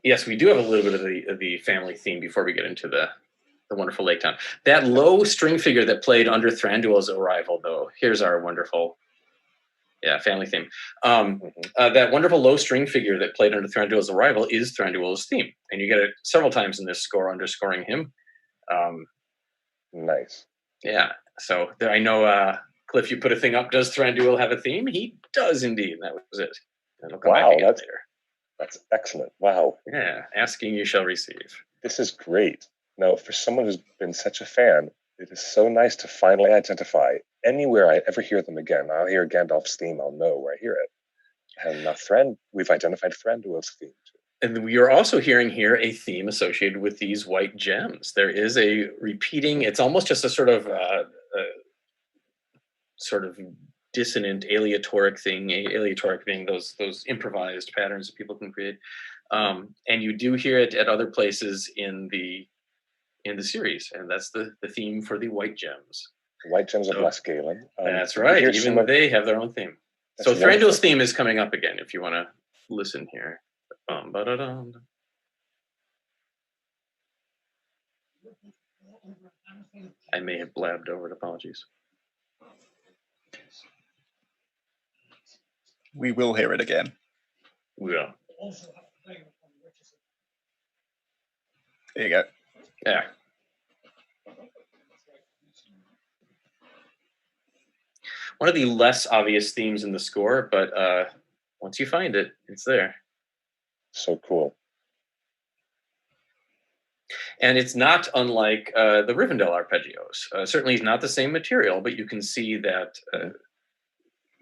Yes, we do have a little bit of the family theme before we get into the wonderful Lake Town. That low string figure that played under Thranduil's arrival, though. Here's our wonderful, family theme. That wonderful low string figure that played under Thranduil's arrival is Thranduil's theme, and you get it several times in this score, underscoring him. Nice. Yeah. So I know, Cliff, you put a thing up. Does Thranduil have a theme? He does indeed. And that was it. And it'll come back again later. That's excellent. Wow. Yeah. Asking you shall receive. This is great. Now, for someone who's been such a fan, it is so nice to finally identify anywhere I ever hear them again. I'll hear Gandalf's theme. I'll know where I hear it. And we've identified Thranduil's theme too. And we are also hearing here a theme associated with these white gems. There is a repeating. It's almost just a sort of dissonant aleatoric thing. Aleatoric being those improvised patterns that people can create. And you do hear it at other places in the series, and that's the theme for the white gems. White Gems of Lascalen. That's right. Even they have their own theme. So Thranduil's theme is coming up again if you want to listen here. I may have blabbed over it. Apologies. We will hear it again. We will. There you go. Yeah. One of the less obvious themes in the score, but once you find it, it's there. So cool. And it's not unlike the Rivendell arpeggios. Certainly it's not the same material, but you can see that,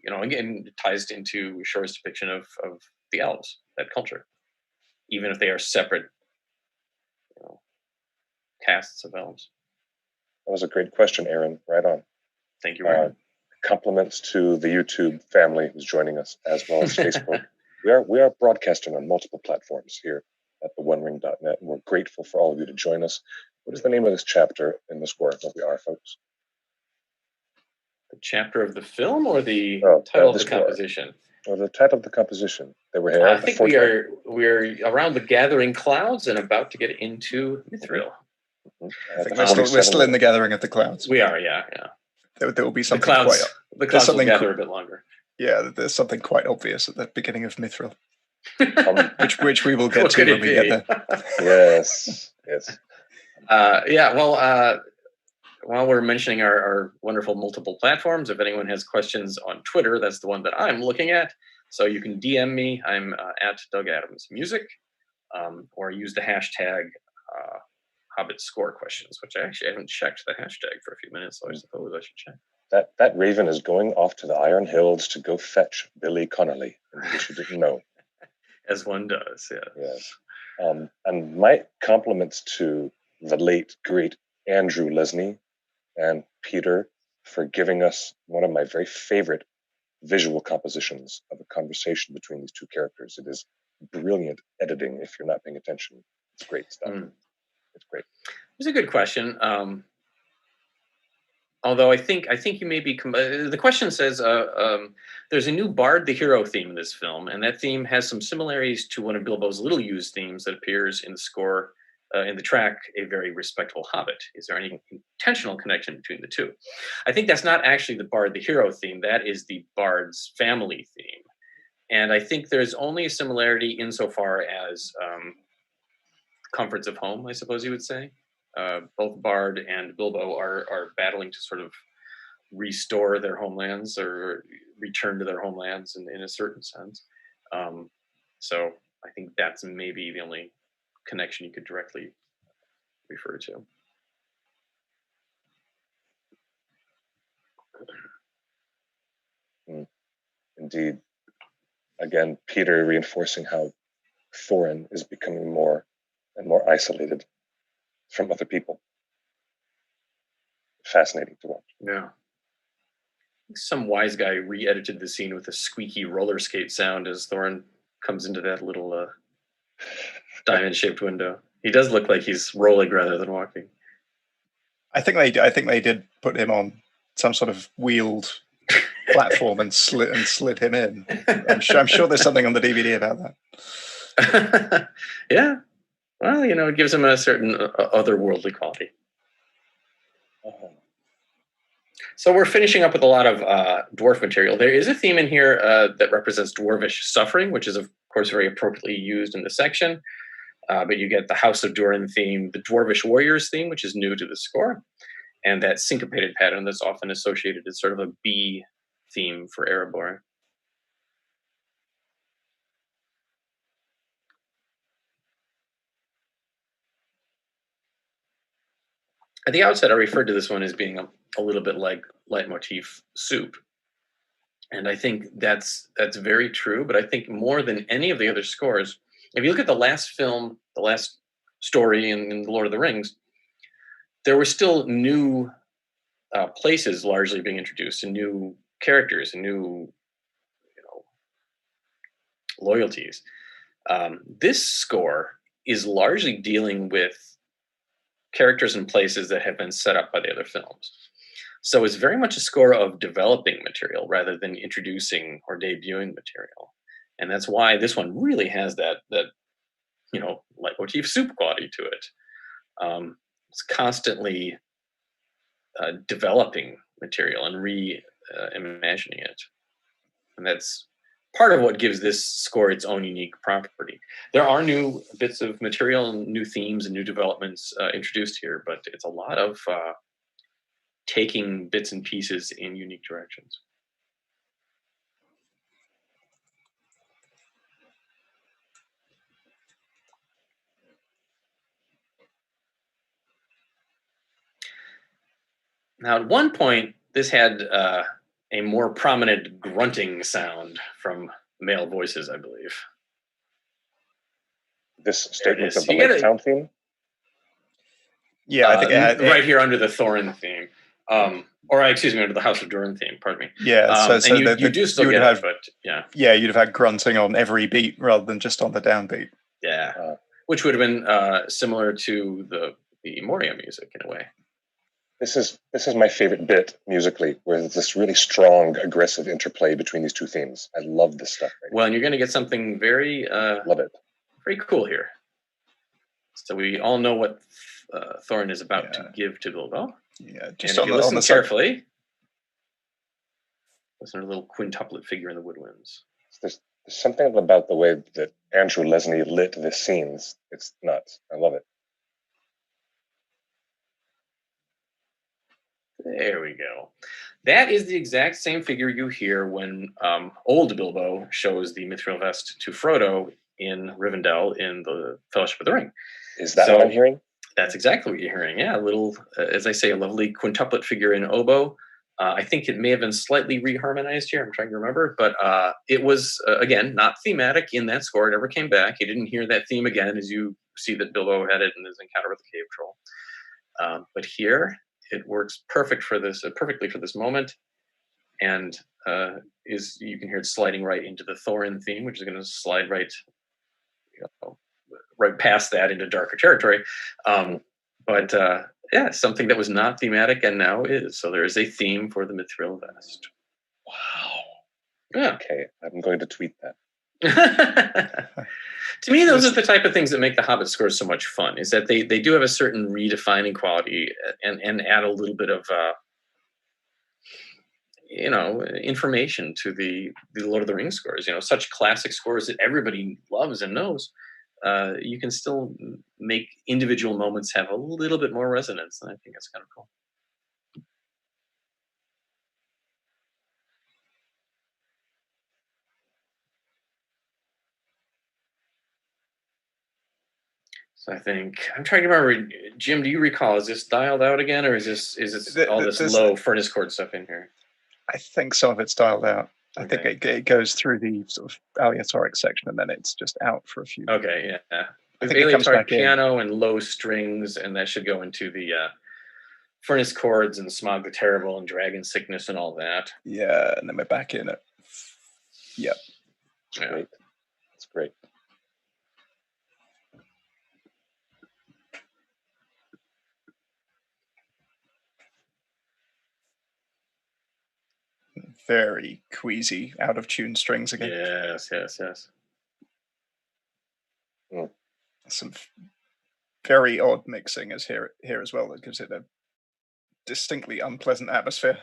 again, it ties into Shore's depiction of the elves, that culture, even if they are separate casts of elves. That was a great question, Aaron. Right on. Thank you, Aaron. Compliments to the YouTube family who's joining us, as well as Facebook. We are broadcasting on multiple platforms here at theonering.net, and we're grateful for all of you to join us. What is the name of this chapter in the score that we are, folks? The chapter of the film or the title of the composition? Or the title of the composition. That we're here. I think we are around the gathering clouds and about to get into Mithril. I think we're still in the gathering of the clouds. We are, yeah. There will be something the clouds will gather a bit longer. Yeah, there's something quite obvious at the beginning of Mithril, which we will get to when we get there. Yes. While we're mentioning our wonderful multiple platforms, if anyone has questions on Twitter, that's the one that I'm looking at. So you can DM me. I'm at Doug Adams Music, or use the hashtag Hobbit score questions, which I actually haven't checked the hashtag for a few minutes, so I suppose I should check. That raven is going off to the Iron Hills to go fetch Billy Connolly, in case you didn't know. As one does, yeah. Yes. And my compliments to the late, great Andrew Lesney and Peter for giving us one of my very favorite visual compositions of a conversation between these two characters. It is brilliant editing if you're not paying attention. It's great stuff. It's great. It's a good question. Although I think you may be. The question says there's a new Bard the Hero theme in this film, and that theme has some similarities to one of Bilbo's little used themes that appears in the score in the track "A Very Respectable Hobbit." Is there any intentional connection between the two? I think that's not actually the Bard the Hero theme. That is the Bard's family theme, and I think there's only a similarity insofar as comforts of home, I suppose you would say. Both Bard and Bilbo are battling to sort of restore their homelands or return to their homelands in a certain sense. So I think that's maybe the only connection you could directly refer to. Indeed. Again, Peter reinforcing how Thorin is becoming more and more isolated from other people. Fascinating to watch. Yeah. Some wise guy re-edited the scene with a squeaky roller skate sound as Thorin comes into that little diamond-shaped window. He does look like he's rolling rather than walking. I think they did put him on some sort of wheeled platform and slid him in. I'm sure there's something on the DVD about that. Yeah. Well, it gives him a certain otherworldly quality. So we're finishing up with a lot of dwarf material. There is a theme in here that represents dwarvish suffering, which is, of course, very appropriately used in the section. But you get the House of Durin theme, the Dwarvish Warriors theme, which is new to the score, and that syncopated pattern that's often associated as sort of a B theme for Arabor. At the outset, I referred to this one as being a little bit like leitmotif soup. And I think that's very true, but I think more than any of the other scores, if you look at the last film, the last story in The Lord of the Rings, there were still new places largely being introduced, and new characters, and new loyalties. This score is largely dealing with characters and places that have been set up by the other films. So it's very much a score of developing material rather than introducing or debuting material. And that's why this one really has that leitmotif soup quality to it. it's constantly developing material and reimagining it. And that's part of what gives this score its own unique property. There are new bits of material and new themes and new developments introduced here, but it's a lot of taking bits and pieces in unique directions. Now, at one point, this had a more prominent grunting sound from male voices, I believe. This statement of the Lake Town theme? Yeah, I think it had, right here under the Thorin theme. Or excuse me, under the House of Durin theme, pardon me. Yeah, so you do still get it, but yeah. Yeah, you'd have had grunting on every beat rather than just on the downbeat. Yeah, which would have been similar to the Moria music in a way. This is my favorite bit musically, where there's this really strong, aggressive interplay between these two themes. I love this stuff. Right, well, and you're going to get something very love it, very cool here. So we all know what Thorin is about to give to Bilbo. Yeah, just if you listen carefully, listen to a little quintuplet figure in the woodwinds. There's something about the way that Andrew Lesnie lit this scene. It's nuts. I love it. There we go. That is the exact same figure you hear when old Bilbo shows the mithril vest to Frodo in Rivendell in the Fellowship of the Ring. Is that what I'm hearing? That's exactly what you're hearing. Yeah, a little, as I say, a lovely quintuplet figure in oboe. I think it may have been slightly reharmonized here. I'm trying to remember, but it was, again, not thematic in that score. It never came back. You didn't hear that theme again as you see that Bilbo had it in his encounter with the cave troll. But here, it works perfectly for this moment, and you can hear it sliding right into the Thorin theme, which is going to slide right past that into darker territory. But yeah, something that was not thematic and now is. So there is a theme for the mithril vest. Wow. Yeah. Okay, I'm going to tweet that. To me, those are the type of things that make the Hobbit scores so much fun, is that they do have a certain redefining quality and add a little bit of information to the Lord of the Rings scores. Such classic scores that everybody loves and knows. You can still make individual moments have a little bit more resonance, and I think that's kind of cool. So I think I'm trying to remember. Jim, do you recall? Is this dialed out again, or is this all this low furnace chord stuff in here? I think some of it's dialed out. Okay. I think it goes through the sort of aleatoric section, and then it's just out for a few. Okay, yeah. I think it comes back piano and low strings, and that should go into the furnace chords and Smaug the Terrible and Dragon Sickness and all that. Yeah, and then we're back in it. Yep. Yeah. Great. That's great. Very queasy, out of tune strings again. Yes. Mm. Some very odd mixing is here as well that gives it a distinctly unpleasant atmosphere.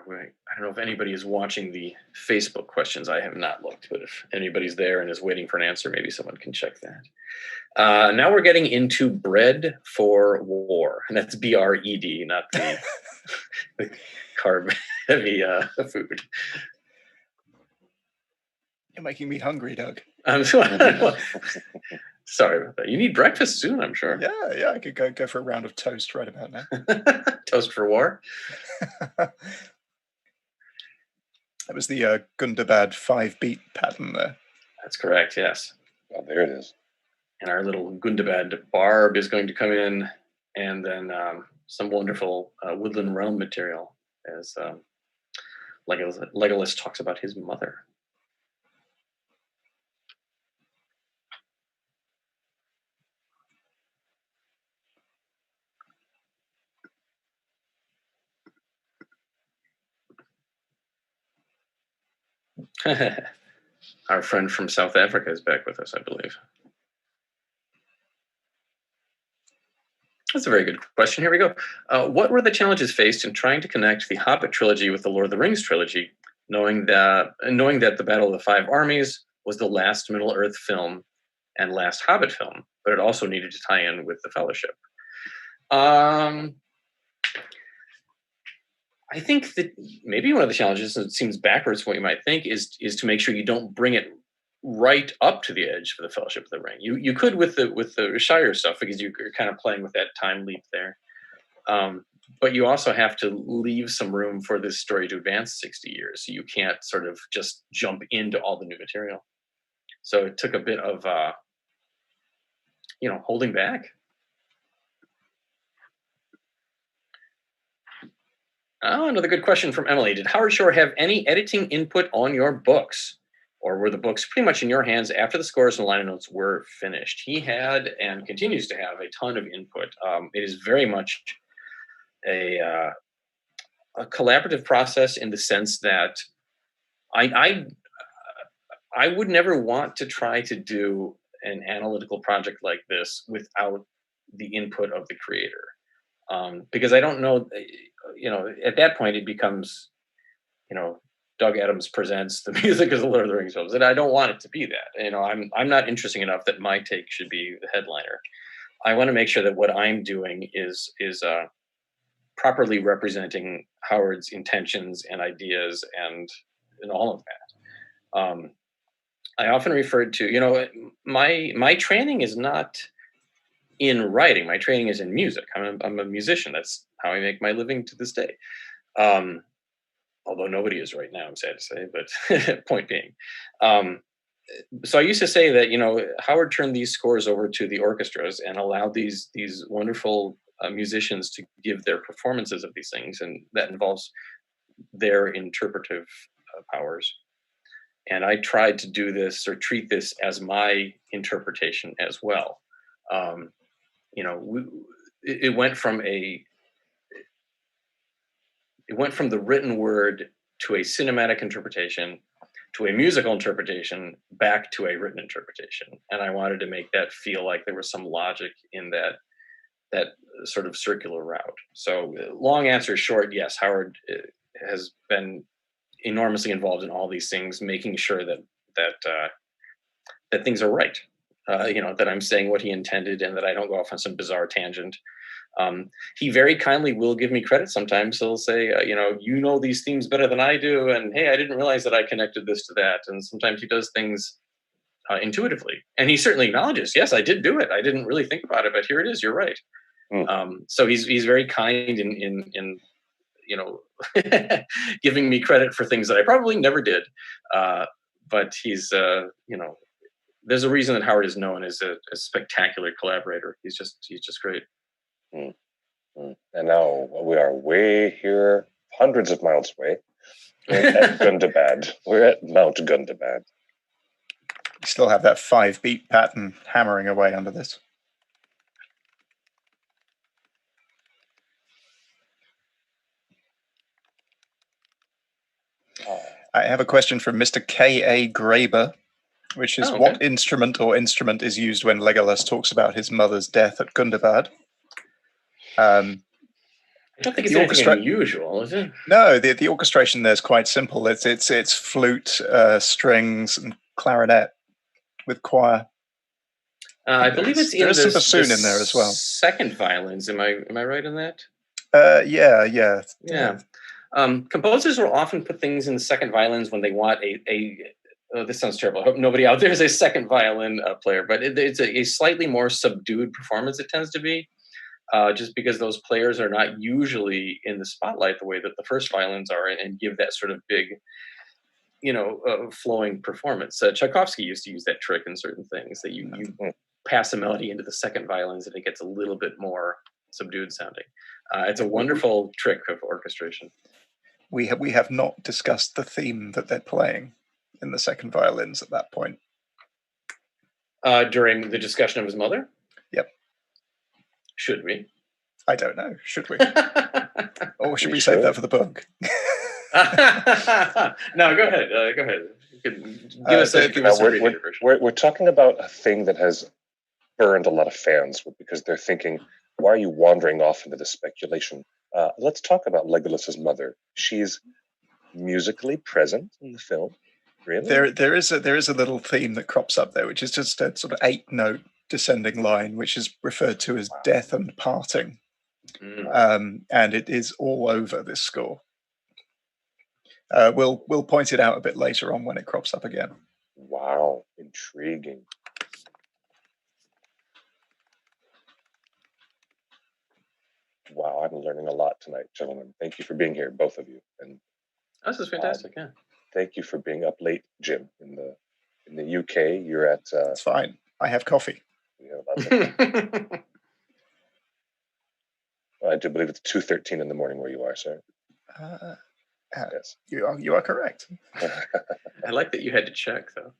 I don't know if anybody is watching the Facebook questions. I have not looked, but if anybody's there and is waiting for an answer, maybe someone can check that. Now we're getting into bread for war, and that's BRED, not the carb-heavy food. You're making me hungry, Doug. I'm sorry about that. You need breakfast soon, I'm sure. Yeah. I could go for a round of toast right about now. Toast for war? That was the Gundabad 5-beat pattern there. That's correct, yes. Oh, there it is. And our little Gundabad barb is going to come in, and then some wonderful woodland realm material as Legolas talks about his mother. Our friend from South Africa is back with us, I believe. That's a very good question. Here we go. What were the challenges faced in trying to connect the Hobbit trilogy with the Lord of the Rings trilogy, knowing that the Battle of the Five Armies was the last Middle-earth film and last Hobbit film, but it also needed to tie in with the Fellowship? I think that maybe one of the challenges, and it seems backwards from what you might think, is to make sure you don't bring it right up to the edge for the Fellowship of the Ring. You could with the Shire stuff, because you're kind of playing with that time leap there. But you also have to leave some room for this story to advance 60 years. So you can't sort of just jump into all the new material. So it took a bit of holding back. Oh, another good question from Emily. Did Howard Shore have any editing input on your books? Or were the books pretty much in your hands after the scores and liner notes were finished? He had and continues to have a ton of input. It is very much a collaborative process in the sense that I would never want to try to do an analytical project like this without the input of the creator. Because I don't know, at that point it becomes, Doug Adams presents the music as the Lord of the Rings films, and I don't want it to be that. I'm not interesting enough that my take should be the headliner. I want to make sure that what I'm doing is properly representing Howard's intentions and ideas and all of that. I often referred to, my training is not in writing. My training is in music. I'm a musician. That's how I make my living to this day. Although nobody is right now, I'm sad to say, but point being. So I used to say that, Howard turned these scores over to the orchestras and allowed these wonderful musicians to give their performances of these things, and that involves their interpretive powers. And I tried to do this or treat this as my interpretation as well. It went from the written word to a cinematic interpretation, to a musical interpretation, back to a written interpretation. And I wanted to make that feel like there was some logic in that sort of circular route. So long answer short, yes, Howard has been enormously involved in all these things, making sure that things are right. That I'm saying what he intended and that I don't go off on some bizarre tangent. He very kindly will give me credit sometimes. He'll say, these themes better than I do. And hey, I didn't realize that I connected this to that. And sometimes he does things intuitively. And he certainly acknowledges, yes, I did do it. I didn't really think about it, but here it is. You're right. So he's very kind in giving me credit for things that I probably never did. But he's, there's a reason that Howard is known as a spectacular collaborator. He's just great. And now we are way here, hundreds of miles away. We're at Gundabad. We're at Mount Gundabad. You still have that 5-beat pattern hammering away under this. I have a question from Mr. K.A. Graber, which is what instrument is used when Legolas talks about his mother's death at Gundabad? I don't think it's anything unusual, is it? No, the orchestration there is quite simple. It's flute, strings, and clarinet with choir. I believe it's there's some bassoon in there as well. Second violins. Am I right in that? Yeah. Composers will often put things in the second violins when they want this sounds terrible. I hope nobody out there is a second violin player, but it's a slightly more subdued performance. It tends to be. Just because those players are not usually in the spotlight the way that the first violins are, and give that sort of big, flowing performance. Tchaikovsky used to use that trick in certain things, that you pass a melody into the second violins and it gets a little bit more subdued sounding. It's a wonderful trick of orchestration. We have not discussed the theme that they're playing in the second violins at that point. During the discussion of his mother? Yep. Should we? I don't know. Should we? Or should we save that for the book? No, go ahead. Go ahead. Give us a abbreviated version. We're talking about a thing that has burned a lot of fans because they're thinking, why are you wandering off into this speculation? Let's talk about Legolas's mother. She's musically present in the film. Really? There is a little theme that crops up there, which is just a sort of 8-note descending line, which is referred to as death and parting. And it is all over this score. We'll point it out a bit later on when it crops up again. Wow, intriguing. Wow, I'm learning a lot tonight, gentlemen. Thank you for being here, both of you. And this is fantastic. Yeah. Thank you for being up late, Jim. In the UK, you're at. It's fine. I have coffee. I do believe it's 2:13 in the morning where you are, sir. Yes, you are correct. I like that you had to check, though.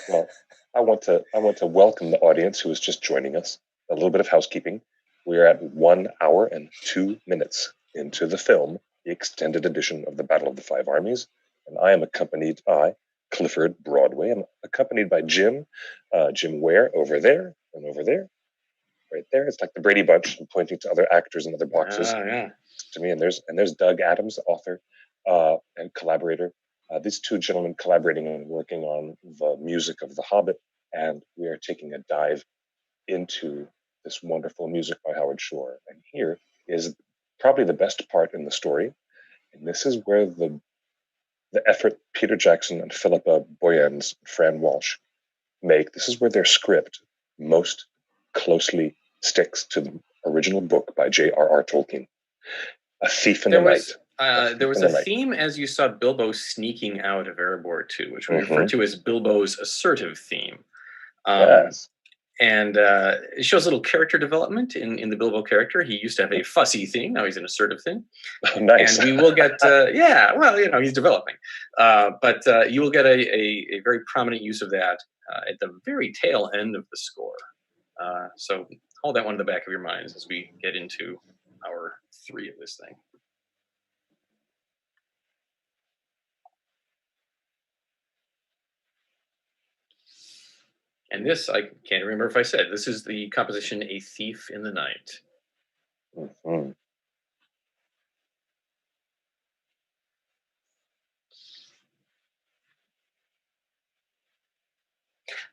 Well, I want to welcome the audience who is just joining us. A little bit of housekeeping. We are at 1 hour and 2 minutes into the film, the extended edition of the Battle of the Five Armies, and I am accompanied by Clifford Broadway. I'm accompanied by Jim Ware over there and over there, right there. It's like the Brady Bunch. I'm pointing to other actors in other boxes to me, and there's Doug Adams, the author and collaborator. These two gentlemen collaborating and working on the music of The Hobbit, and we are taking a dive into this wonderful music by Howard Shore. And here is probably the best part in the story, and this is where the effort Peter Jackson and Philippa Boyens, Fran Walsh make. This is where their script most closely sticks to the original book by J.R.R. Tolkien, A Thief in the Night. There was a theme as you saw Bilbo sneaking out of Arabor 2, which we refer to as Bilbo's assertive theme. Yes. And it shows a little character development in the Bilbo character. He used to have a fussy thing. Now he's an assertive thing. Oh, nice. And we will get, he's developing. But you will get a very prominent use of that at the very tail end of the score. So hold that one in the back of your minds as we get into hour 3 of this thing. And this, I can't remember if I said, this is the composition A Thief in the Night. Mm-hmm.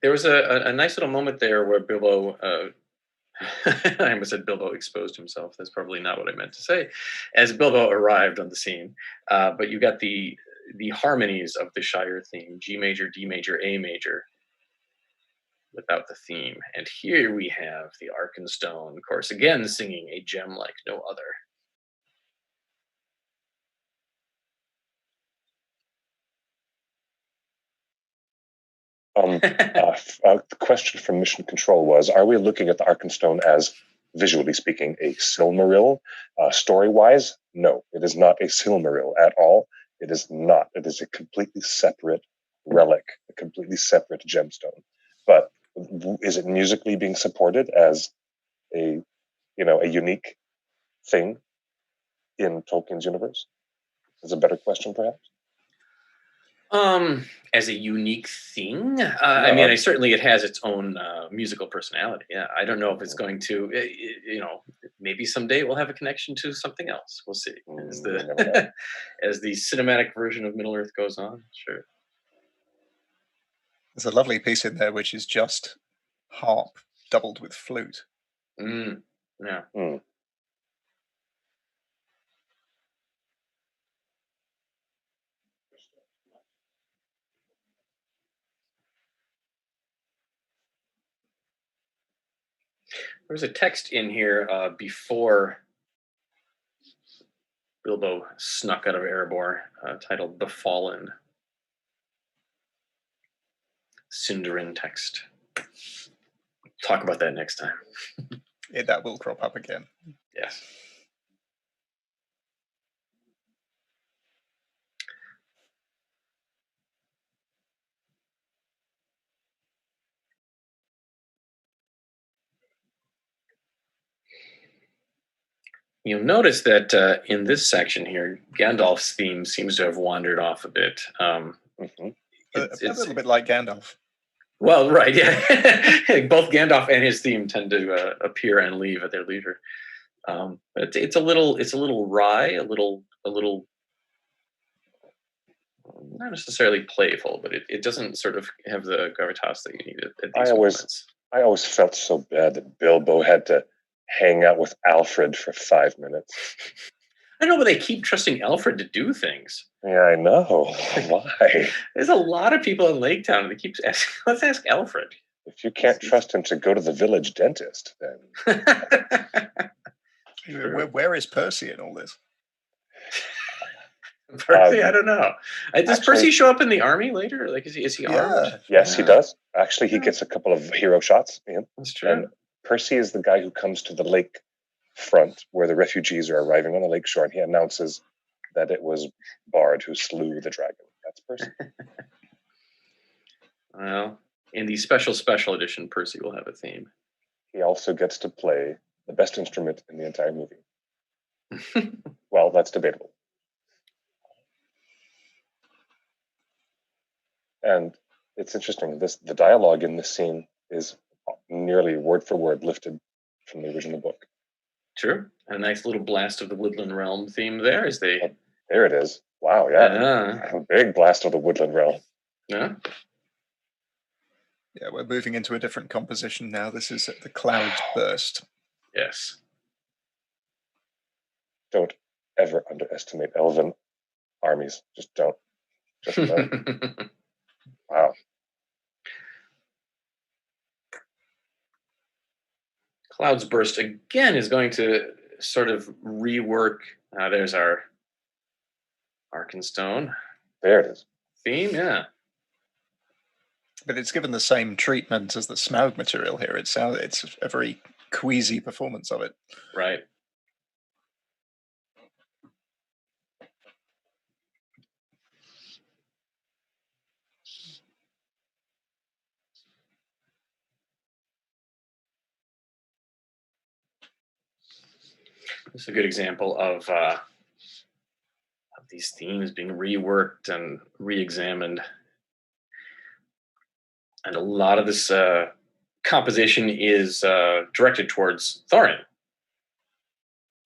There was a nice little moment there where Bilbo, I almost said Bilbo exposed himself. That's probably not what I meant to say, as Bilbo arrived on the scene. But you got the harmonies of the Shire theme, G major, D major, A major, without the theme. And here we have the Arkenstone, of course, again singing a gem like no other. A question from Mission Control was, are we looking at the Arkenstone as, visually speaking, a Silmaril? Story-wise, no, it is not a Silmaril at all. It is not. It is a completely separate relic, a completely separate gemstone. But is it musically being supported as a unique thing in Tolkien's universe? Is a better question, perhaps? As a unique thing, I mean, certainly it has its own musical personality. Yeah, I don't know if it's going to, maybe someday we'll have a connection to something else. We'll see as the as the cinematic version of Middle Earth goes on. Sure. There's a lovely piece in there which is just harp doubled with flute. Yeah. There was a text in here before Bilbo snuck out of Arabor titled Befallen. Sindarin text. Talk about that next time. That will crop up again. Yes. You'll notice that in this section here, Gandalf's theme seems to have wandered off a bit. a little bit like Gandalf. Well, right, yeah. Both Gandalf and his theme tend to appear and leave at their leisure. It's a little wry, a little not necessarily playful, but it doesn't sort of have the gravitas that you need at these moments. I always felt so bad that Bilbo had to hang out with Alfred for 5 minutes. I know, but they keep trusting Alfred to do things. Yeah, I know. Why? There's a lot of people in Lake Town, and they keep asking, let's ask Alfred. If you can't trust him to go to the village dentist, then... Where is Percy in all this? Percy, I don't know. Does Percy show up in the army later? Like, is he armed? Yes, he does. Actually, he gets a couple of hero shots. Yeah. That's true. And Percy is the guy who comes to the lake front where the refugees are arriving on the lake shore, and he announces that it was Bard who slew the dragon. That's Percy. Well, in the special edition, Percy will have a theme. He also gets to play the best instrument in the entire movie. Well, that's debatable. And it's interesting. The dialogue in this scene is nearly word for word lifted from the original book. True. A nice little blast of the Woodland Realm theme there as they... There it is. Wow, yeah. A big blast of the Woodland Realm. Yeah. Yeah, we're moving into a different composition now. This is the Clouds Burst. Yes. Don't ever underestimate elven armies. Just don't. Just don't. Wow. Clouds Burst again is going to sort of rework. There's our Arkenstone. There it is. Theme, yeah. But it's given the same treatment as the Smaug material here. It's a very queasy performance of it. Right. This is a good example of these themes being reworked and re-examined. And a lot of this composition is directed towards Thorin,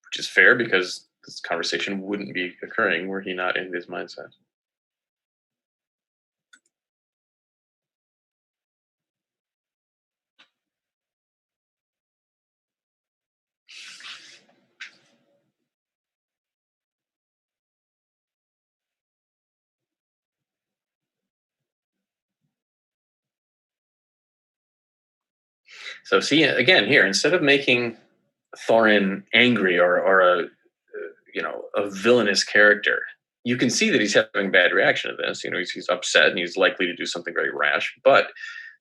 which is fair because this conversation wouldn't be occurring were he not in his mindset. So see, again, here, instead of making Thorin angry or a villainous character, you can see that he's having a bad reaction to this. He's upset and he's likely to do something very rash, but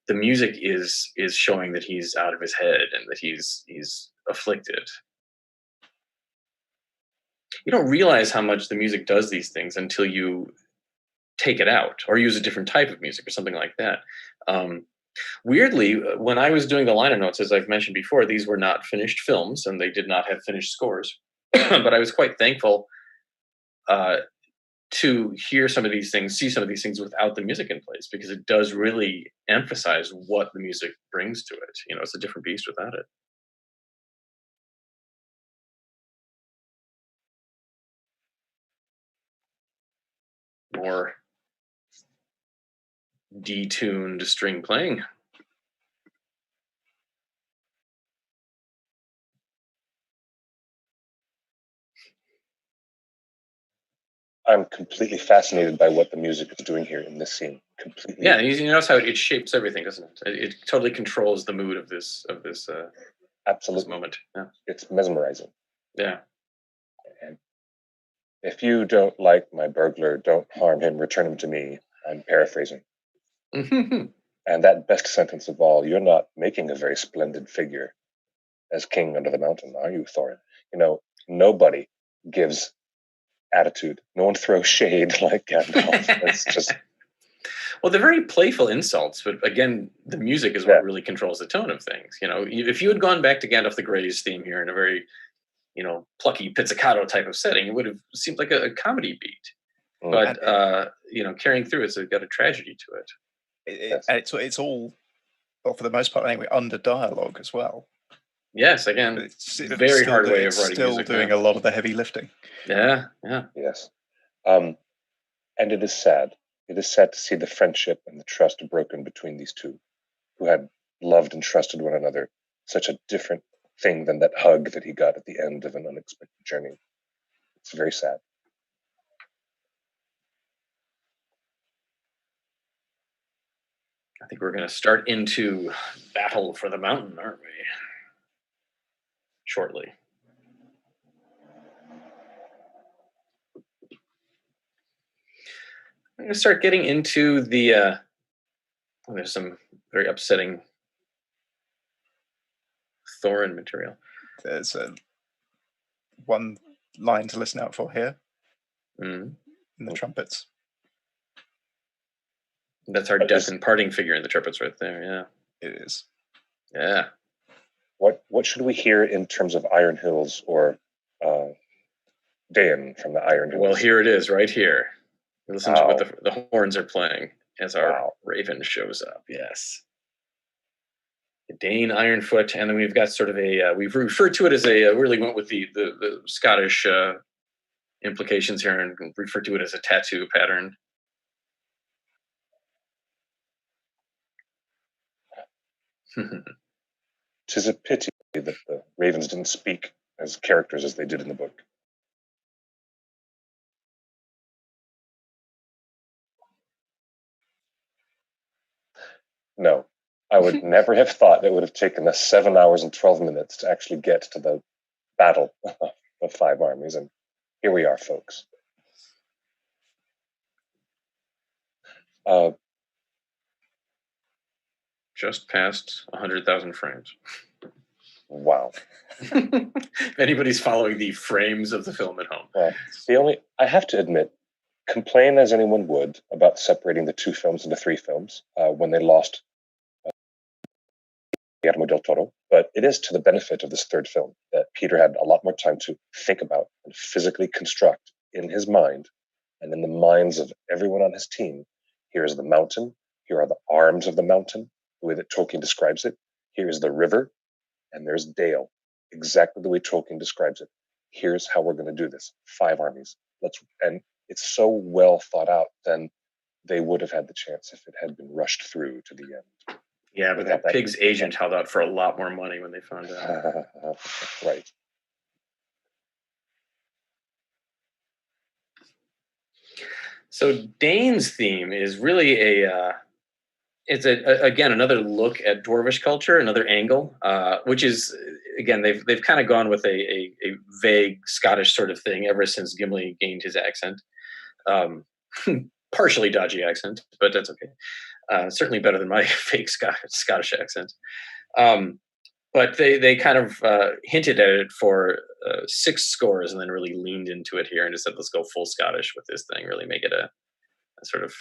the music is showing that he's out of his head and that he's afflicted. You don't realize how much the music does these things until you take it out or use a different type of music or something like that. Weirdly, when I was doing the liner notes, as I've mentioned before, these were not finished films and they did not have finished scores. But I was quite thankful to hear some of these things, see some of these things without the music in place, because it does really emphasize what the music brings to it. It's a different beast without it. More detuned string playing. I'm completely fascinated by what the music is doing here in this scene. Completely. Yeah, you notice how it shapes everything, doesn't it? It totally controls the mood of this Absolutely. This moment. Yeah. It's mesmerizing. Yeah. And if you don't like my burglar, don't harm him, return him to me. I'm paraphrasing. And that best sentence of all, you're not making a very splendid figure as king under the mountain, are you, Thorin? Nobody gives attitude. No one throws shade like Gandalf. It's just... Well, they're very playful insults, but again, the music is what really controls the tone of things. If you had gone back to Gandalf the Grey's theme here in a very, plucky pizzicato type of setting, it would have seemed like a comedy beat. but carrying through, it's got a tragedy to it. And it's all, well, for the most part anyway, under dialogue as well. Yes, again, it's very hard way of writing still music. Doing a lot of the heavy lifting. Yeah. Yes. And it is sad. It is sad to see the friendship and the trust broken between these two, who had loved and trusted one another. Such a different thing than that hug that he got at the end of an unexpected journey. It's very sad. I think we're going to start into battle for the mountain, aren't we? Shortly. I'm going to start getting into the. There's some very upsetting Thorin material. There's one line to listen out for here in the trumpets. That's our death and parting figure in the trumpets right there. Yeah, it is. Yeah. What should we hear in terms of Iron Hills or Dain from the Iron Hills? Well, here it is, right here. Listen to what the horns are playing as our raven shows up. Yes. Dain, Ironfoot, and then we've got sort of we've referred to it as really went with the Scottish implications here and referred to it as a tattoo pattern. 'Tis a pity that the ravens didn't speak as characters as they did in the book. No, I would never have thought it would have taken us 7 hours and 12 minutes to actually get to the battle of 5 armies, and here we are, folks. Just past 100,000 frames. Wow. If anybody's following the frames of the film at home. Well, I have to admit, complain as anyone would about separating the 2 films into 3 films when they lost Guillermo del Toro, but it is to the benefit of this 3rd film that Peter had a lot more time to think about and physically construct in his mind and in the minds of everyone on his team. Here is the mountain. Here are the arms of the mountain, the way that Tolkien describes it. Here is the river, and there's Dale, exactly the way Tolkien describes it. Here's how we're going to do this. 5 armies. And it's so well thought out, then they would have had the chance if it had been rushed through to the end. Yeah, but that pig's agent held out for a lot more money when they found out. Right. So Dane's theme is really again another look at dwarvish culture, another angle, which is again they've kind of gone with a vague Scottish sort of thing ever since Gimli gained his accent, partially dodgy accent, but that's okay. Certainly better than my fake Scottish accent. But they kind of hinted at it for 6 scores and then really leaned into it here and just said, let's go full Scottish with this thing, really make it a sort of,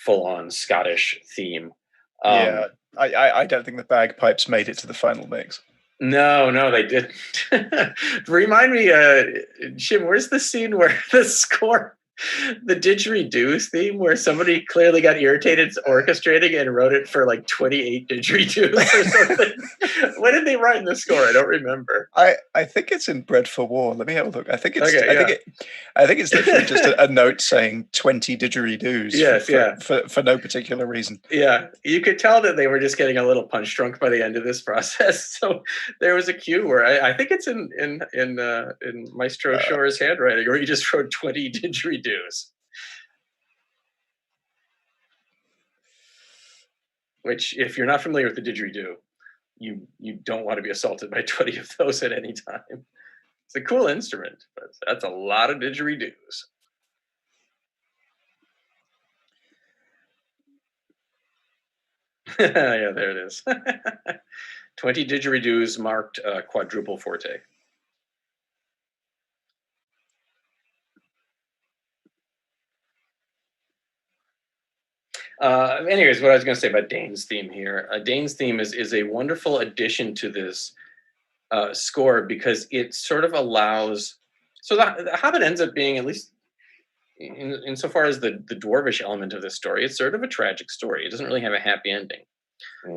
full-on Scottish theme. I don't think the bagpipes made it to the final mix. No, they didn't. Remind me, Jim, where's the scene where the score... the didgeridoos theme where somebody clearly got irritated orchestrating and wrote it for like 28 didgeridoos or something. When did they write in the score? I don't remember. I think it's in Bread for War. Let me have a look. I think it's I think it's literally just a note saying 20 didgeridoos. Yes, for no particular reason. Yeah, you could tell that they were just getting a little punch drunk by the end of this process. So there was a cue where I think it's in Maestro Shore's handwriting where he just wrote 20 didgeridoos. Which, if you're not familiar with the didgeridoo, you don't want to be assaulted by 20 of those at any time. It's a cool instrument, but that's a lot of didgeridoos. Yeah, there it is. 20 didgeridoos marked quadruple forte. Anyways, what I was going to say about Dane's theme here. Dane's theme is a wonderful addition to this score because it sort of allows So the Hobbit ends up being, at least insofar as the dwarvish element of this story, it's sort of a tragic story. It doesn't really have a happy ending,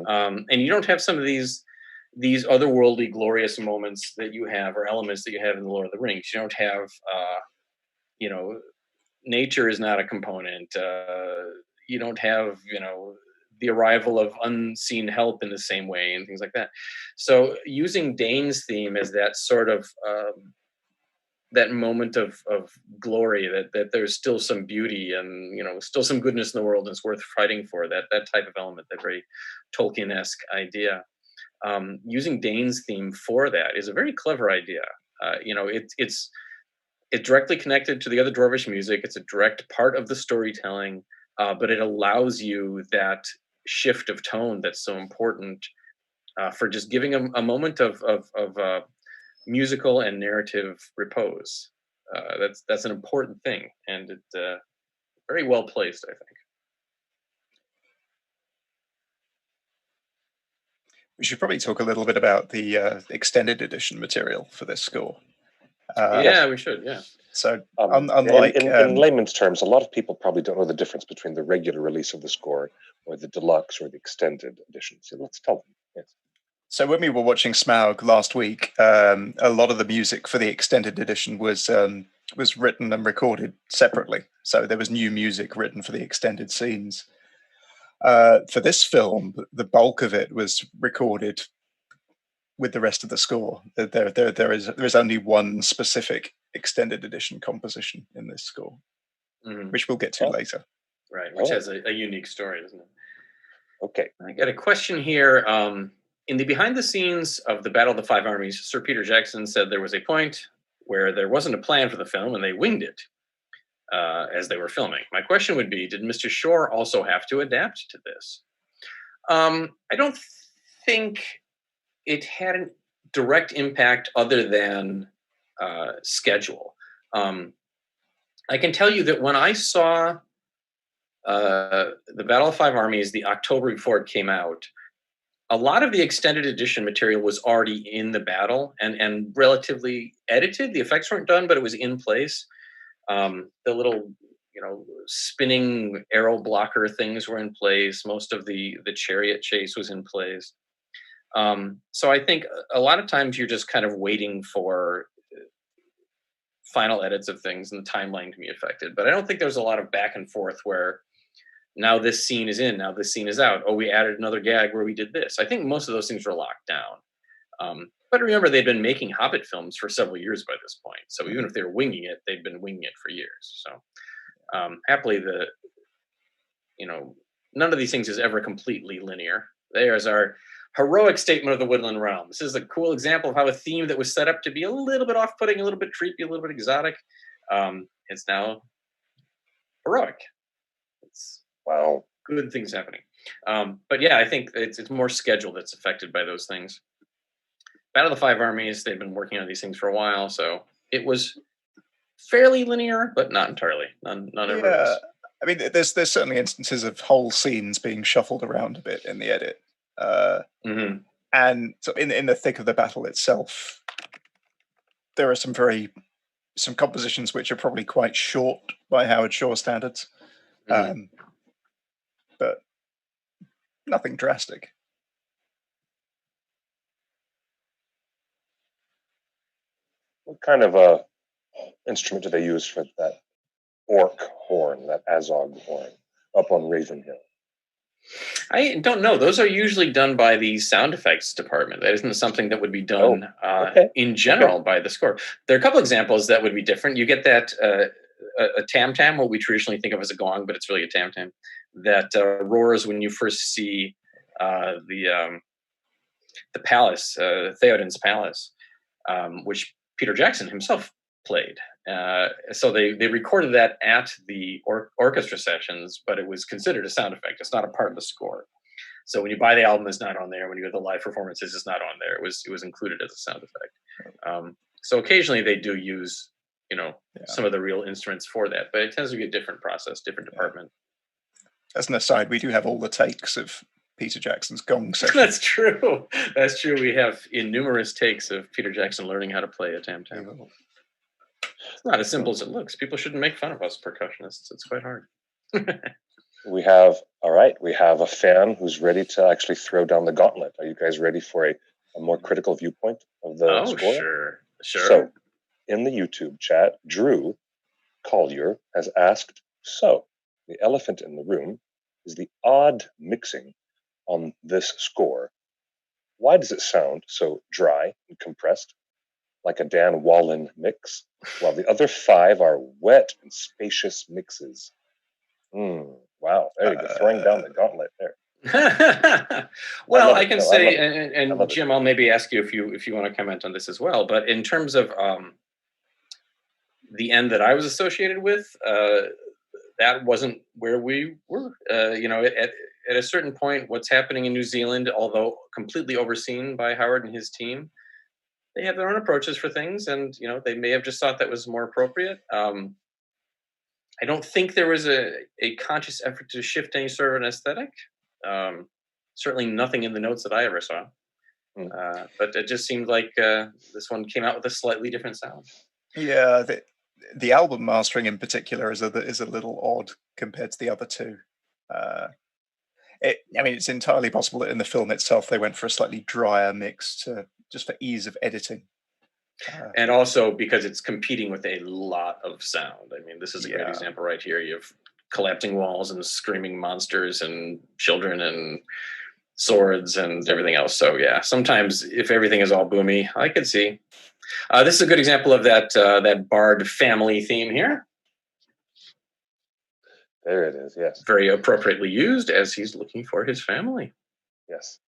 and you don't have some of these otherworldly glorious moments that you have, or elements that you have in the Lord of the Rings. You don't have, you know, nature is not a component. You don't have, the arrival of unseen help in the same way, and things like that. So using Dane's theme as that sort of that moment of glory, that there's still some beauty and still some goodness in the world, and it's worth fighting for, that type of element, that very Tolkien-esque idea. Using Dane's theme for that is a very clever idea. It's directly connected to the other dwarvish music. It's a direct part of the storytelling, but it allows you that shift of tone that's so important, for just giving a moment of musical and narrative repose. That's an important thing, and it very well placed, I think. We should probably talk a little bit about the extended edition material for this score. Yeah, we should. Yeah. So, unlike in layman's terms, a lot of people probably don't know the difference between the regular release of the score or the deluxe or the extended edition. So let's tell them. Yes. So when we were watching Smaug last week, a lot of the music for the extended edition was written and recorded separately. So there was new music written for the extended scenes. For this film, the bulk of it was recorded with the rest of the score. There is only one specific extended edition composition in this score, which we'll get to later. Right, which has a unique story, doesn't it? Okay. I got a question here. In the behind the scenes of the Battle of the Five Armies, Sir Peter Jackson said there was a point where there wasn't a plan for the film and they winged it as they were filming. My question would be, did Mr. Shore also have to adapt to this? I don't think it had a direct impact other than schedule. I can tell you that when I saw the Battle of Five Armies the October before it came out, a lot of the extended edition material was already in the battle and relatively edited. The effects weren't done, but it was in place. The little, spinning arrow blocker things were in place. Most of the chariot chase was in place. So I think a lot of times you're just kind of waiting for final edits of things and the timeline to be affected. But I don't think there's a lot of back and forth where now this scene is in, now this scene is out. Oh, we added another gag where we did this. I think most of those things were locked down. But remember, they'd been making Hobbit films for several years by this point. So even if they were winging it, they'd been winging it for years. So happily, none of these things is ever completely linear. There's our heroic statement of the Woodland Realm. This is a cool example of how a theme that was set up to be a little bit off-putting, a little bit creepy, a little bit exotic, it's now heroic. It's wow, good things happening. But yeah, I think it's more schedule that's affected by those things. Battle of the Five Armies, they've been working on these things for a while, so it was fairly linear, but not entirely. None ever is. I mean, there's certainly instances of whole scenes being shuffled around a bit in the edit. And so in the thick of the battle itself, there are some compositions which are probably quite short by Howard Shore standards, but nothing drastic. What kind of instrument do they use for that orc horn, that Azog horn, up on Raven Hill? I don't know. Those are usually done by the sound effects department. That isn't something that would be done in general by the score. There are a couple examples that would be different. You get that a tam-tam, what we traditionally think of as a gong, but it's really a tam-tam, that roars when you first see the palace, Theoden's palace, which Peter Jackson himself played. So they recorded that at the orchestra sessions, but it was considered a sound effect. It's not a part of the score. So when you buy the album, it's not on there. When you go to the live performances, it's not on there. It was included as a sound effect. So occasionally they do use, some of the real instruments for that, but it tends to be a different process, different department. As an aside, we do have all the takes of Peter Jackson's gong session. That's true. That's true. We have numerous takes of Peter Jackson learning how to play a tam-tam. not as simple as it looks. People shouldn't make fun of us percussionists. It's quite hard. We have a fan who's ready to actually throw down the gauntlet. Are you guys ready for a more critical viewpoint of the score? Sure. So, in the YouTube chat, Drew Collier has asked, so the elephant in the room is the odd mixing on this score. Why does it sound so dry and compressed, like a Dan Wallen mix, while the other 5 are wet and spacious mixes? Wow, there you go, throwing down the gauntlet there. Well, I can say, and Jim, I'll maybe ask you if you want to comment on this as well. But in terms of the end that I was associated with, that wasn't where we were. At a certain point, what's happening in New Zealand, although completely overseen by Howard and his team, they have their own approaches for things, and they may have just thought that was more appropriate. I don't think there was a conscious effort to shift any sort of an aesthetic. Certainly nothing in the notes that I ever saw. But it just seemed like this one came out with a slightly different sound. Yeah, the album mastering in particular is a little odd compared to the other two. It's entirely possible that in the film itself they went for a slightly drier mix just for ease of editing. And also because it's competing with a lot of sound. I mean, this is a great example right here. You have collapsing walls and screaming monsters and children and swords and everything else. So yeah, sometimes if everything is all boomy, I could see. This is a good example of that bard family theme here. There it is, yes. Very appropriately used as he's looking for his family. Yes.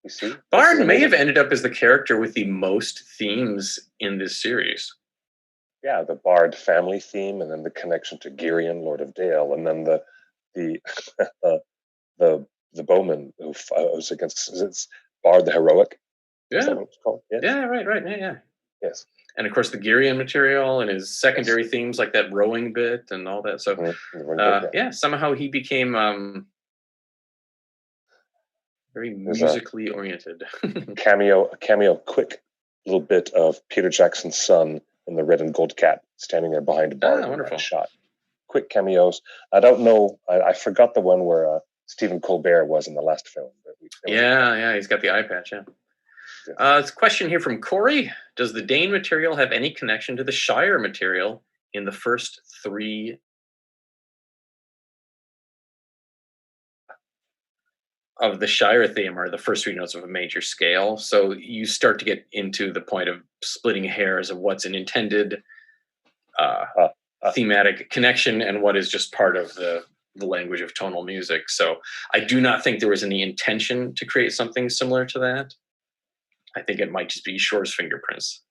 You see? Bard may have ended up as the character with the most themes in this series. Yeah, the Bard family theme, and then the connection to Girion, Lord of Dale, and then the bowman who was against it's Bard the Heroic. Yeah. Is that what it's called? Yes. Yeah, right. Yeah. Yes. And of course the Girion material and his secondary themes like that rowing bit and all that. So somehow he became very musically oriented. cameo, quick little bit of Peter Jackson's son in the red and gold cap standing there behind Bard in that shot. Quick cameos. I don't know. I forgot the one where Stephen Colbert was in the last film. He's got the eye patch. Yeah. It's a question here from Corey. Does the Dane material have any connection to the Shire material in the first 3 of the Shire theme, or the first 3 notes of a major scale? So you start to get into the point of splitting hairs of what's an intended thematic connection and what is just part of the language of tonal music. So I do not think there was any intention to create something similar to that. I think it might just be Shore's fingerprints.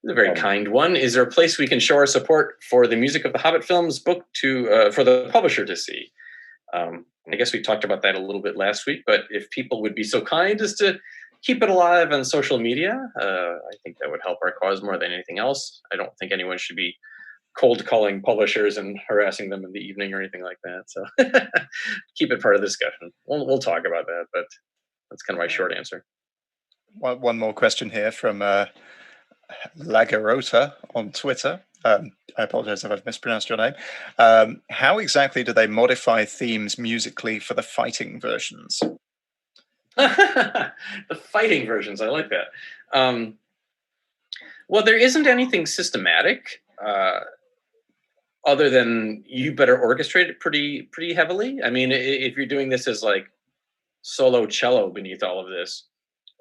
The very kind one. Is there a place we can show our support for the music of the Hobbit films book for the publisher to see? I guess we talked about that a little bit last week, but if people would be so kind as to keep it alive on social media, I think that would help our cause more than anything else. I don't think anyone should be cold calling publishers and harassing them in the evening or anything like that. So keep it part of the discussion. We'll talk about that, but that's kind of my short answer. One more question here from Lagarota on Twitter. I apologize if I've mispronounced your name. How exactly do they modify themes musically for the fighting versions? The fighting versions, I like that. Well, there isn't anything systematic other than you better orchestrate it pretty heavily. I mean, if you're doing this as like solo cello beneath all of this,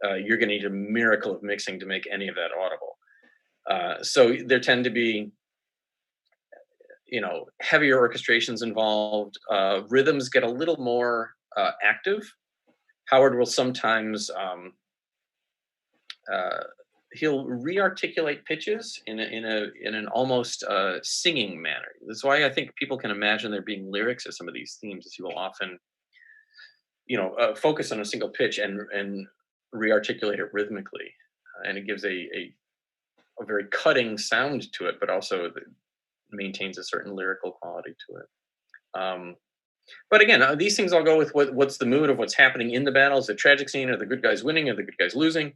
you're going to need a miracle of mixing to make any of that audible. So there tend to be, heavier orchestrations involved. Rhythms get a little more active. Howard will sometimes he'll rearticulate pitches in an almost singing manner. That's why I think people can imagine there being lyrics to some of these themes, as he will often, focus on a single pitch and rearticulate it rhythmically, and it gives a very cutting sound to it, but also maintains a certain lyrical quality to it. But again, these things all go with what's the mood of what's happening in the battle. Is it a tragic scene? Are the good guys winning? Are the good guys losing?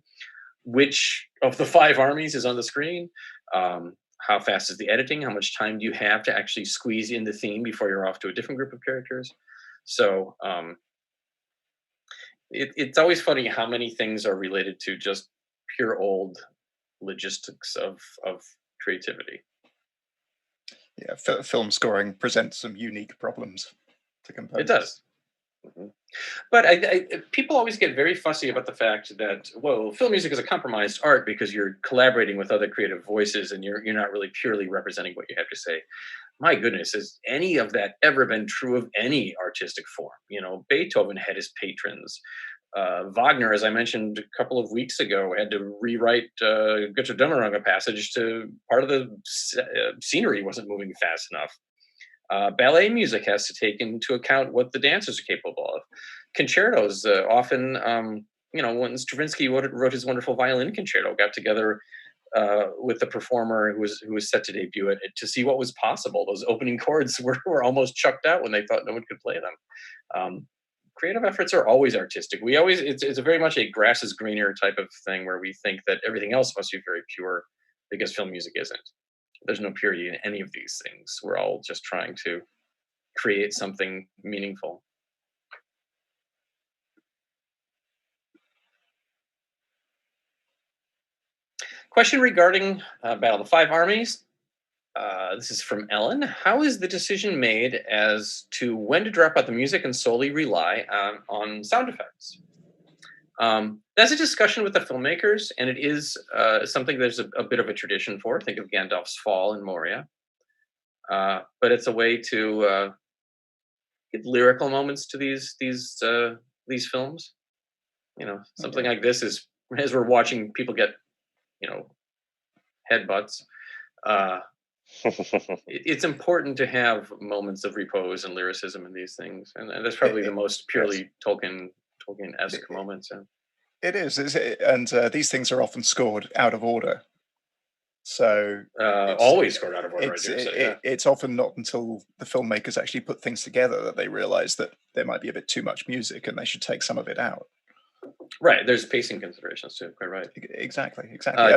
which of the 5 armies is on the screen, how fast is the editing, how much time do you have to actually squeeze in the theme before you're off to a different group of characters. So it's always funny how many things are related to just pure old logistics of creativity. Yeah, film scoring presents some unique problems to composers. It does. Mm-hmm. But people always get very fussy about the fact that, well, film music is a compromised art because you're collaborating with other creative voices and you're not really purely representing what you have to say. My goodness, has any of that ever been true of any artistic form? You know, Beethoven had his patrons. Wagner, as I mentioned a couple of weeks ago, had to rewrite Götterdämmerung passage to part of the scenery wasn't moving fast enough. Ballet music has to take into account what the dancers are capable of. Concertos often, when Stravinsky wrote his wonderful violin concerto, got together with the performer who was set to debut it to see what was possible. Those opening chords were almost chucked out when they thought no one could play them. Creative efforts are always artistic. It's a very much a grass is greener type of thing where we think that everything else must be very pure because film music isn't. There's no purity in any of these things. We're all just trying to create something meaningful. Question regarding Battle of the 5 Armies. This is from Ellen. How is the decision made as to when to drop out the music and solely rely on sound effects? That's a discussion with the filmmakers, and it is something there's a bit of a tradition for. Think of Gandalf's fall in Moria. But it's a way to give lyrical moments to these films. You know, something like this is as we're watching people get, headbutts. It's important to have moments of repose and lyricism in these things, and that's probably the most purely Tolkien-esque moments. It is, and these things are often scored out of order. So always scored out of order. It's often not until the filmmakers actually put things together that they realize that there might be a bit too much music and they should take some of it out. Right, there's pacing considerations too. Quite right. Exactly.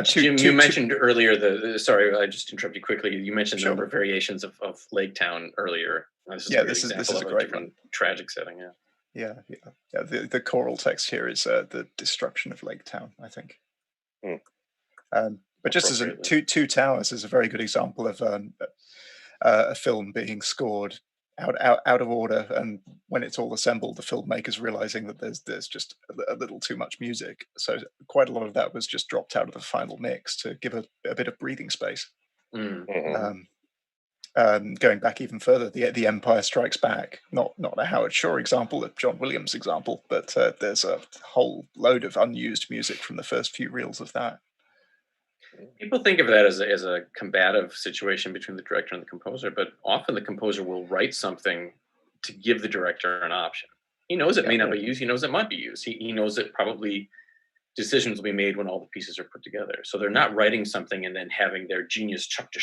Jim, you mentioned earlier sorry, I just interrupted you quickly. You mentioned the number of variations of Lake Town earlier. This is a great one. Tragic setting. Yeah. The choral text here is the destruction of Lake Town, I think. But just as Two Towers is a very good example of a film being scored out of order, and when it's all assembled, the filmmakers realizing that there's just a little too much music. So quite a lot of that was just dropped out of the final mix to give a bit of breathing space. Mm-hmm. Going back even further, the Empire Strikes Back, not a Howard Shore example, a John Williams example, but there's a whole load of unused music from the first few reels of that. People think of that as a combative situation between the director and the composer, but often the composer will write something to give the director an option. He knows it may not be used. He knows it might be used. He knows that probably decisions will be made when all the pieces are put together. So they're not writing something and then having their genius chucked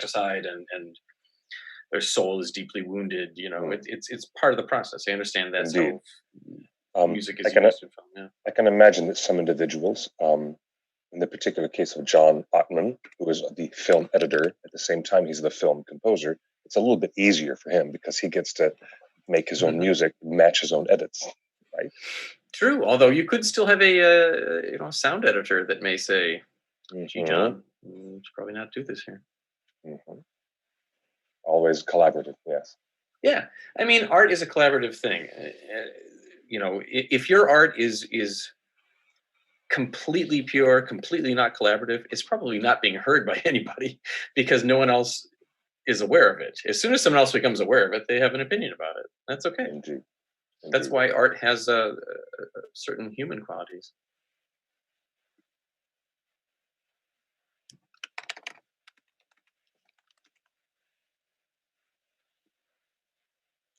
aside and their soul is deeply wounded. It's part of the process. I understand that. Indeed. So music is used in film. Yeah. I can imagine that some individuals, in the particular case of John Ottman, who was the film editor at the same time he's the film composer, it's a little bit easier for him because he gets to make his own music, match his own edits, right? True, although you could still have a sound editor that may say, "Gee, John, you should probably not do this here." Mm-hmm. Always collaborative, yes. Yeah, I mean, art is a collaborative thing. If your art is completely pure, completely not collaborative, it's probably not being heard by anybody because no one else is aware of it. As soon as someone else becomes aware of it, they have an opinion about it. That's okay. Indeed. That's why art has certain human qualities.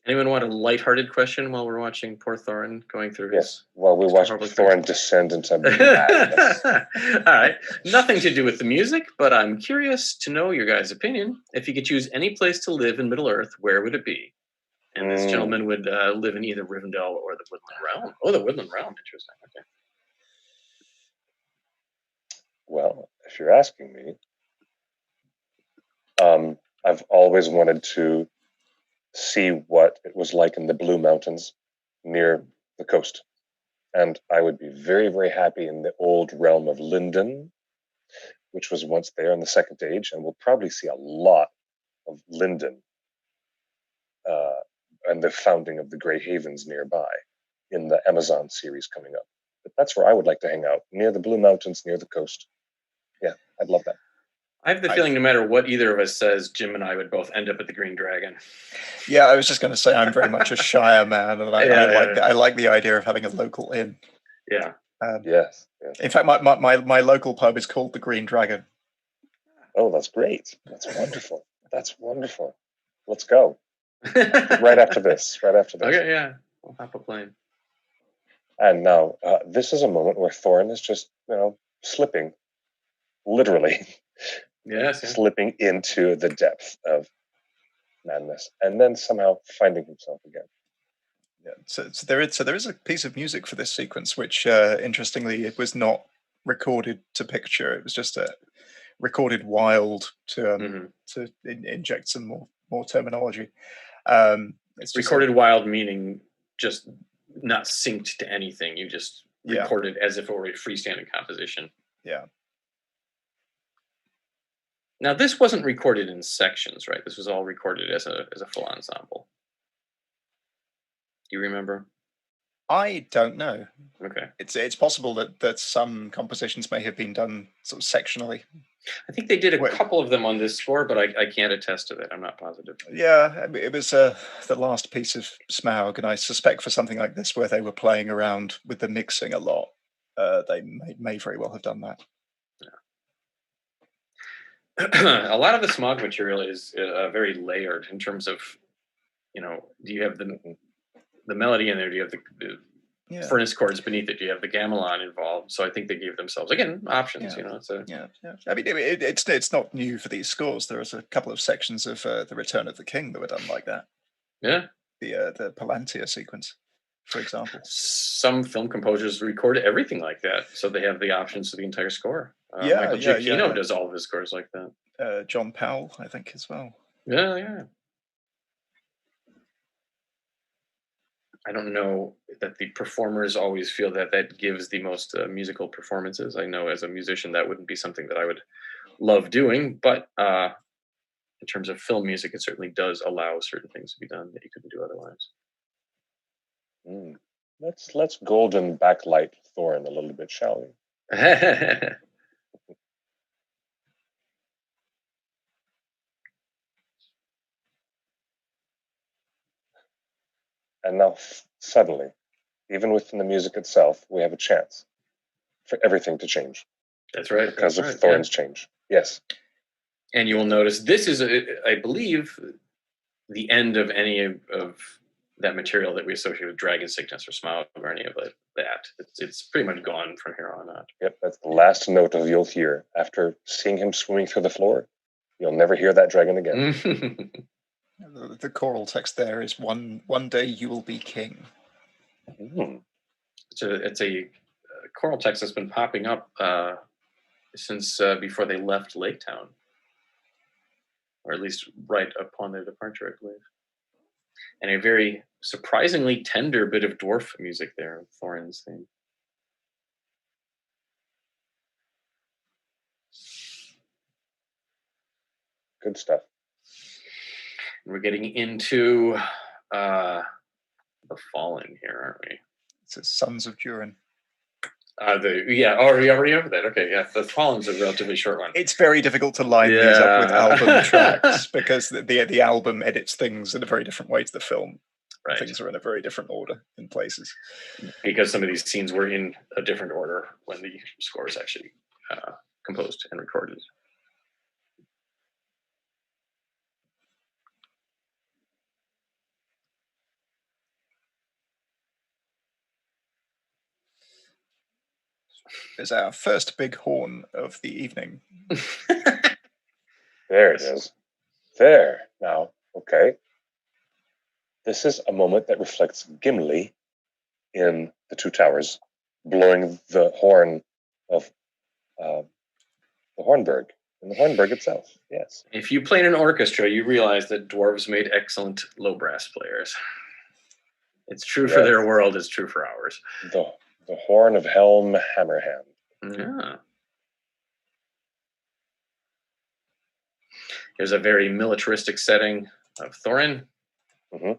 Anyone want a lighthearted question while we're watching poor Thorin going through his... while we watch Thorin descend into madness. All right. Nothing to do with the music, but I'm curious to know your guys' opinion. If you could choose any place to live in Middle-earth, where would it be? And this gentleman would live in either Rivendell or the Woodland Realm. Oh, the Woodland Realm. Interesting. Okay. if you're asking me, I've always wanted to see what it was like in the Blue Mountains near the coast. And I would be very, very happy in the old realm of Lindon, which was once there in the Second Age, and we'll probably see a lot of Lindon and the founding of the Grey Havens nearby in the Amazon series coming up. But that's where I would like to hang out, near the Blue Mountains, near the coast. Yeah, I'd love that. I have the feeling no matter what either of us says, Jim and I would both end up at the Green Dragon. Yeah, I was just going to say I'm very much a Shire man, and I like the idea of having a local inn. Yeah. Yes. In fact, my local pub is called the Green Dragon. Oh, that's great. That's wonderful. That's wonderful. Let's go. Right after this. Okay, yeah. We'll hop a plane. And now, this is a moment where Thorin is just, slipping, literally. Yes. Slipping into the depth of madness, and then somehow finding himself again. Yeah. So there is a piece of music for this sequence, which interestingly it was not recorded to picture. It was just recorded wild to inject some more terminology. It's recorded wild, meaning just not synced to anything. You just recorded as if it were a freestanding composition. Yeah. Now, this wasn't recorded in sections, right? This was all recorded as a full ensemble. Do you remember? I don't know. Okay. It's possible that some compositions may have been done sort of sectionally. I think they did a couple of them on this score, but I can't attest to that. I'm not positive. Yeah, it was the last piece of Smaug, and I suspect for something like this where they were playing around with the mixing a lot, they may very well have done that. A lot of the Smaug material is very layered in terms of, do you have the melody in there? Do you have the furnace chords beneath it? Do you have the gamelan involved? So I think they gave themselves, again, options. Yeah. I mean, it's not new for these scores. There was a couple of sections of The Return of the King that were done like that. Yeah. The Palantir sequence, for example. Some film composers record everything like that, so they have the options to the entire score. Michael Giacchino does all of his scores like that. John Powell, I think, as well. Yeah. I don't know that the performers always feel that gives the most musical performances. I know as a musician that wouldn't be something that I would love doing, but in terms of film music, it certainly does allow certain things to be done that you couldn't do otherwise. Let's golden backlight Thorin a little bit, shall we? And now, suddenly, even within the music itself, we have a chance for everything to change. That's right. Because of Thorin's change. Yes. And you will notice this is, I believe, the end of any of that material that we associate with Dragon Sickness or Smaug or any of that. It's pretty much gone from here on out. Yep, that's the last note of you'll hear. After seeing him swimming through the floor, you'll never hear that dragon again. The choral text there is one day you will be king. It's a choral text that's been popping up since before they left Lake Town, or at least right upon their departure, I believe. And a very surprisingly tender bit of dwarf music there, Thorin's theme. Good stuff. We're getting into the Fallen here, aren't we? It's Sons of Durin. Already over that. Okay, yeah, the Fallen's a relatively short one. It's very difficult to line these up with album tracks because the album edits things in a very different way to the film. Right. Things are in a very different order in places. Because some of these scenes were in a different order when the score is actually composed and recorded. Is our first big horn of the evening. There it is. There. Now, okay. This is a moment that reflects Gimli in The Two Towers, blowing the horn of The Hornburg. In the Hornburg itself, yes. If you played an orchestra, you realize that dwarves made excellent low brass players. It's true for their world, it's true for ours. The Horn of Helm Hammerhand. Yeah. There's a very militaristic setting of Thorin. Mm-hmm.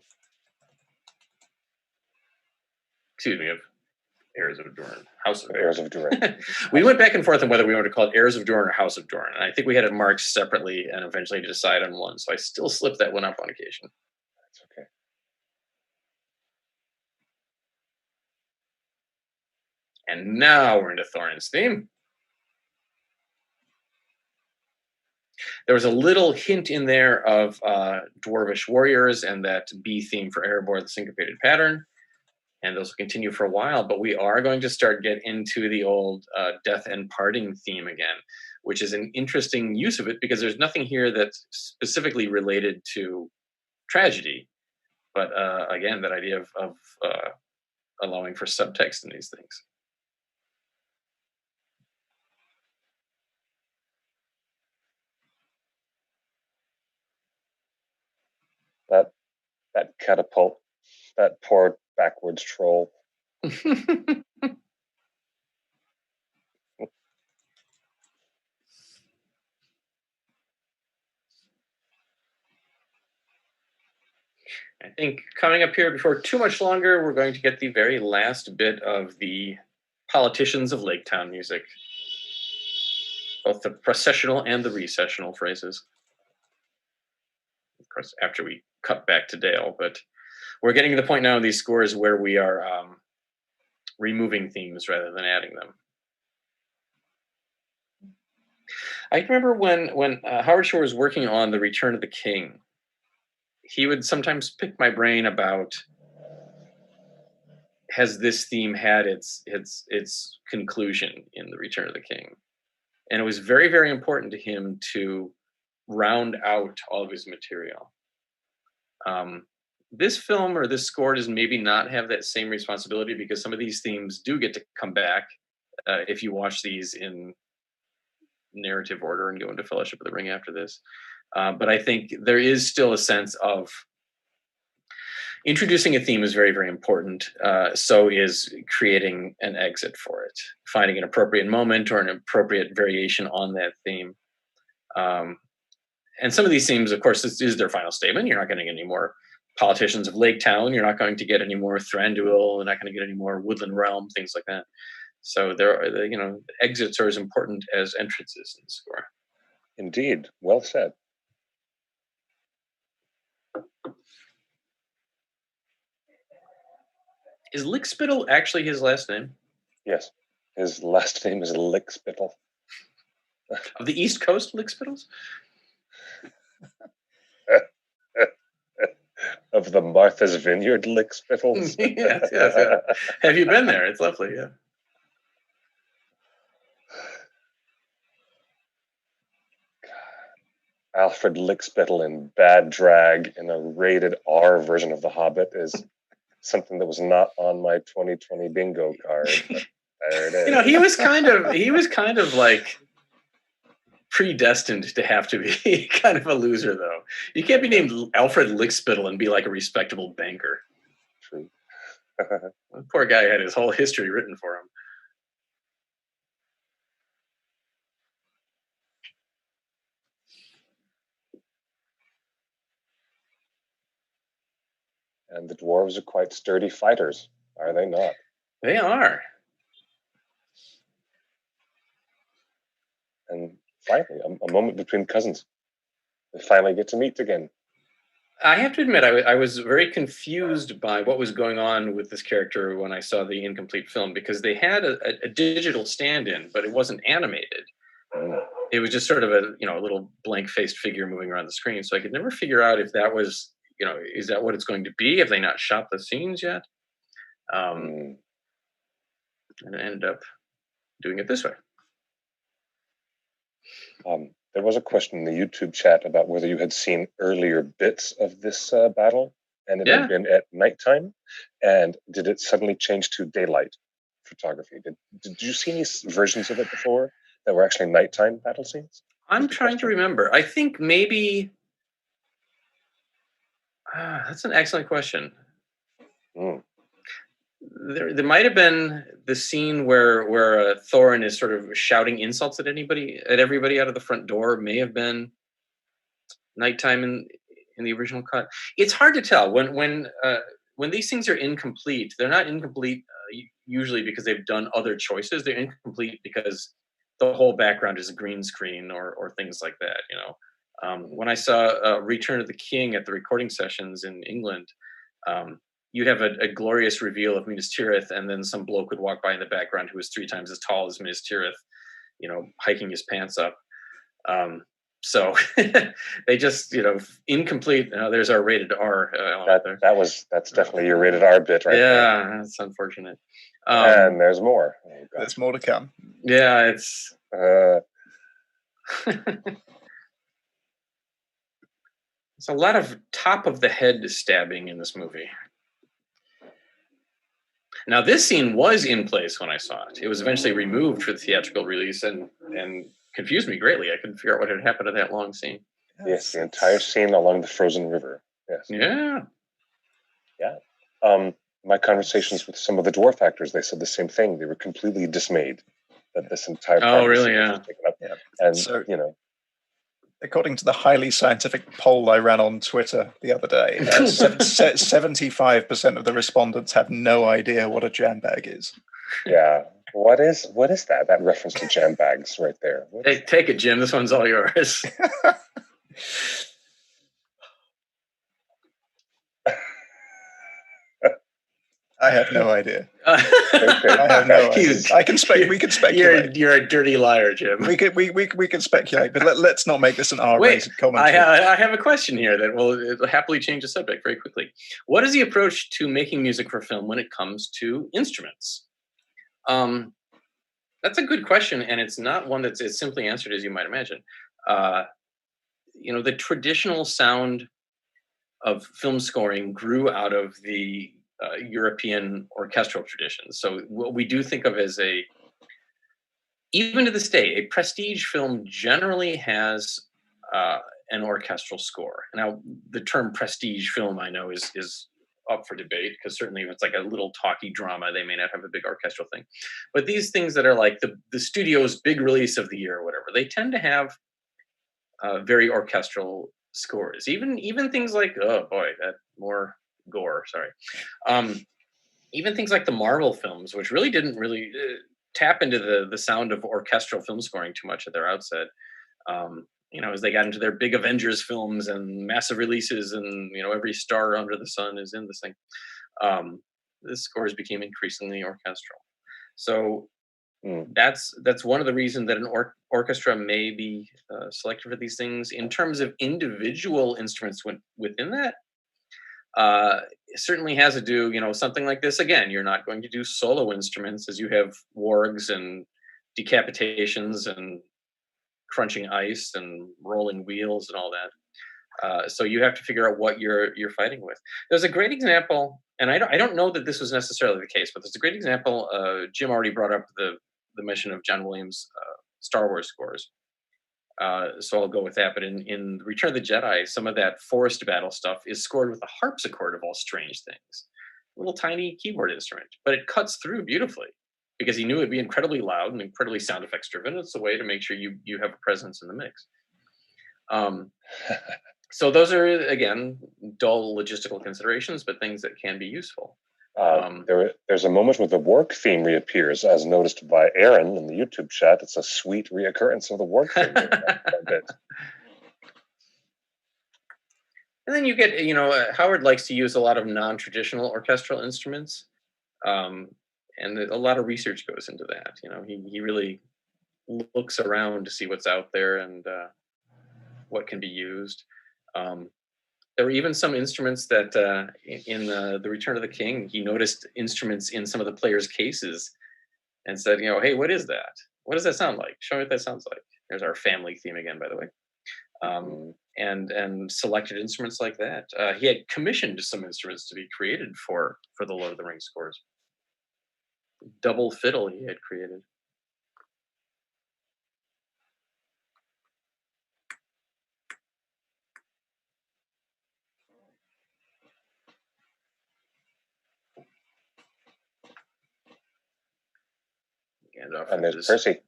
Excuse me, of Heirs of Durin. House of Heirs of Durin. We went back and forth on whether we wanted to call it Heirs of Durin or House of Durin. And I think we had it marked separately and eventually decide on one. So I still slip that one up on occasion. That's okay. And now we're into Thorin's theme. There was a little hint in there of dwarvish warriors and that B theme for Arabor, the syncopated pattern. And those will continue for a while, but we are going to start get into the old death and parting theme again, which is an interesting use of it because there's nothing here that's specifically related to tragedy. But again, that idea of allowing for subtext in these things. That catapult, that poor backwards troll. I think coming up here before too much longer, we're going to get the very last bit of the Politicians of Lake Town music. Both the processional and the recessional phrases. Of course, after we cut back to Dale, but we're getting to the point now in these scores where we are removing themes rather than adding them. I remember when Howard Shore was working on The Return of the King, he would sometimes pick my brain about, has this theme had its conclusion in The Return of the King? And it was very, very important to him to round out all of his material. This film or this score does maybe not have that same responsibility because some of these themes do get to come back if you watch these in narrative order and go into Fellowship of the Ring after this. But I think there is still a sense of introducing a theme is very, very important. So is creating an exit for it, finding an appropriate moment or an appropriate variation on that theme. And some of these themes, of course, this is their final statement. You're not going to get any more Politicians of Lake Town. You're not going to get any more Thranduil. You're not going to get any more Woodland Realm, things like that. So there are, exits are as important as entrances in the score. Indeed. Well said. Is Lickspittle actually his last name? Yes. His last name is Lickspittle. Of the East Coast Lickspittles? Of the Martha's Vineyard Lickspittles. yes. Have you been there? It's lovely, yeah. Alfred Lickspittle in bad drag in a rated R version of The Hobbit is something that was not on my 2020 bingo card. But there it is. He was kind of like predestined to have to be kind of a loser, though. You can't be named Alfred Lickspittle and be like a respectable banker. True. The poor guy had his whole history written for him. And the dwarves are quite sturdy fighters, are they not? They are. And finally, a moment between cousins. They finally get to meet again. I have to admit, I was very confused by what was going on with this character when I saw the incomplete film, because they had a digital stand-in, but it wasn't animated. It was just sort of a little blank-faced figure moving around the screen. So I could never figure out if that was, is that what it's going to be? Have they not shot the scenes yet? And I ended up doing it this way. There was a question in the YouTube chat about whether you had seen earlier bits of this battle, and it had been at nighttime, and did it suddenly change to daylight photography? Did you see any versions of it before? that were actually nighttime battle scenes? I'm trying to remember. I think maybe. That's an excellent question. There might have been the scene where Thorin is sort of shouting insults at everybody out of the front door. May have been nighttime in the original cut. It's hard to tell when these things are incomplete. They're not incomplete usually because they've done other choices. They're incomplete because the whole background is a green screen or things like that. When I saw Return of the King at the recording sessions in England, you'd have a glorious reveal of Minas Tirith, and then some bloke would walk by in the background who was 3 times as tall as Minas Tirith, hiking his pants up. So they just, incomplete. There's our rated R element there. That's definitely your rated R bit right there. Yeah, that's unfortunate. And there's more. Oh, there's more to come. Yeah, it's... There's a lot of top-of-the-head stabbing in this movie. Now, this scene was in place when I saw it. It was eventually removed for the theatrical release and confused me greatly. I couldn't figure out what had happened to that long scene. Yes, the entire scene along the frozen river. Yes. Yeah. Yeah. My conversations with some of the dwarf actors, they said the same thing. They were completely dismayed that this entire part really? was taken up. Yeah. And, so, according to the highly scientific poll I ran on Twitter the other day, 75% of the respondents have no idea what a jam bag is. Yeah. What is that? That reference to jam bags right there. Hey, take it, Jim. This one's all yours. I have no idea. I have no idea. We can speculate. You're a dirty liar, Jim. We can speculate, but let's not make this an R-rated commentary. I have a question here that will happily change the subject very quickly. What is the approach to making music for film when it comes to instruments? That's a good question, and it's not one that's as simply answered as you might imagine. The traditional sound of film scoring grew out of the European orchestral tradition. So what we do think of as even to this day, a prestige film generally has an orchestral score. Now, the term prestige film, I know, is up for debate, because certainly if it's like a little talky drama, they may not have a big orchestral thing. But these things that are like the studio's big release of the year or whatever, they tend to have very orchestral scores. Even things like, oh boy, that more gore, sorry. Even things like the Marvel films, which really didn't tap into the sound of orchestral film scoring too much at their outset. As they got into their big Avengers films and massive releases, and every star under the sun is in this thing, the scores became increasingly orchestral. So that's one of the reasons that an orchestra may be selected for these things. In terms of individual instruments within that, it certainly has to do, something like this. Again, you're not going to do solo instruments, as you have wargs and decapitations and crunching ice and rolling wheels and all that. So you have to figure out what you're fighting with. There's a great example, and I don't know that this was necessarily the case, but there's a great example. Jim already brought up the mention of John Williams' Star Wars scores. So I'll go with that. But in Return of the Jedi, some of that forest battle stuff is scored with a harpsichord of all strange things. A little tiny keyboard instrument. But it cuts through beautifully, because he knew it'd be incredibly loud and incredibly sound effects driven. It's a way to make sure you have a presence in the mix. So those are, again, dull logistical considerations, but things that can be useful. There's a moment where the warg theme reappears, as noticed by Aaron in the YouTube chat. It's a sweet reoccurrence of the warg theme. And then you get, Howard likes to use a lot of non-traditional orchestral instruments. And a lot of research goes into that. He really looks around to see what's out there and what can be used. There were even some instruments that in the Return of the King, he noticed instruments in some of the players' cases and said, hey, what is that? What does that sound like? Show me what that sounds like. There's our family theme again, by the way. And selected instruments like that. He had commissioned some instruments to be created for the Lord of the Rings scores. Double fiddle he had created. And there's Percy.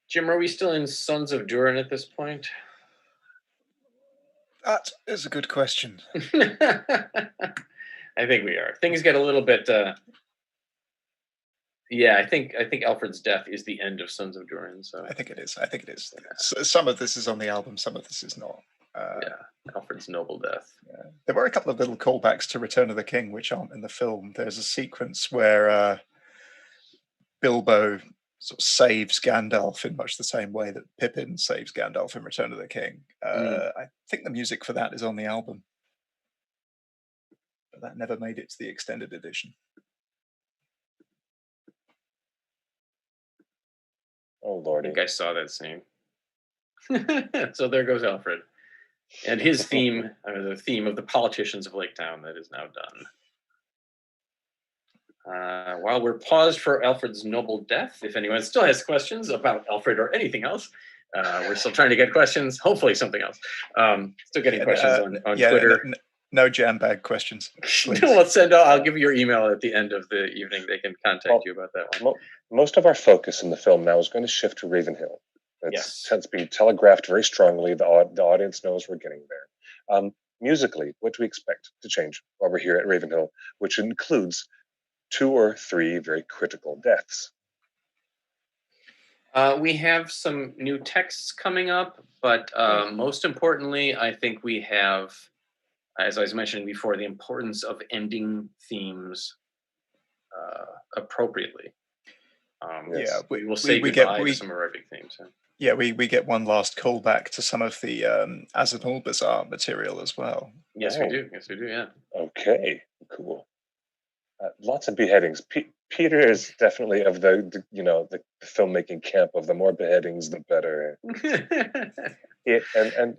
Jim, are we still in Sons of Durin at this point? That is a good question. I think we are. Things get a little bit. Yeah, I think Alfred's death is the end of Sons of Durin. So I think it is. Yeah. Some of this is on the album, some of this is not. Alfred's noble death. Yeah. There were a couple of little callbacks to Return of the King, which aren't in the film. There's a sequence where Bilbo sort of saves Gandalf in much the same way that Pippin saves Gandalf in Return of the King. I think the music for that is on the album, but that never made it to the extended edition. Oh Lordy! I think I saw that scene. So there goes Alfred, and his theme, the theme of the politicians of Lake Town, that is now done. While we're paused for Alfred's noble death, if anyone still has questions about Alfred or anything else, we're still trying to get questions. Hopefully something else. Still getting questions on Twitter. No jam bag questions. I'll give you your email at the end of the evening. They can contact you about that one. Most of our focus in the film now is going to shift to Ravenhill. It's being telegraphed very strongly. The audience knows we're getting there. Musically, what do we expect to change while we're here at Ravenhill, which includes 2 or 3 very critical deaths? We have some new texts coming up, but most importantly, I think we have, as I was mentioning before, the importance of ending themes appropriately. We will say goodbye to some of our big themes. Yeah, we get one last callback to some of the Azanul Bazaar material as well. Yes, we do. Yes, we do. Yeah. Okay. Cool. Lots of beheadings. Peter is definitely of the filmmaking camp of the more beheadings, the better. And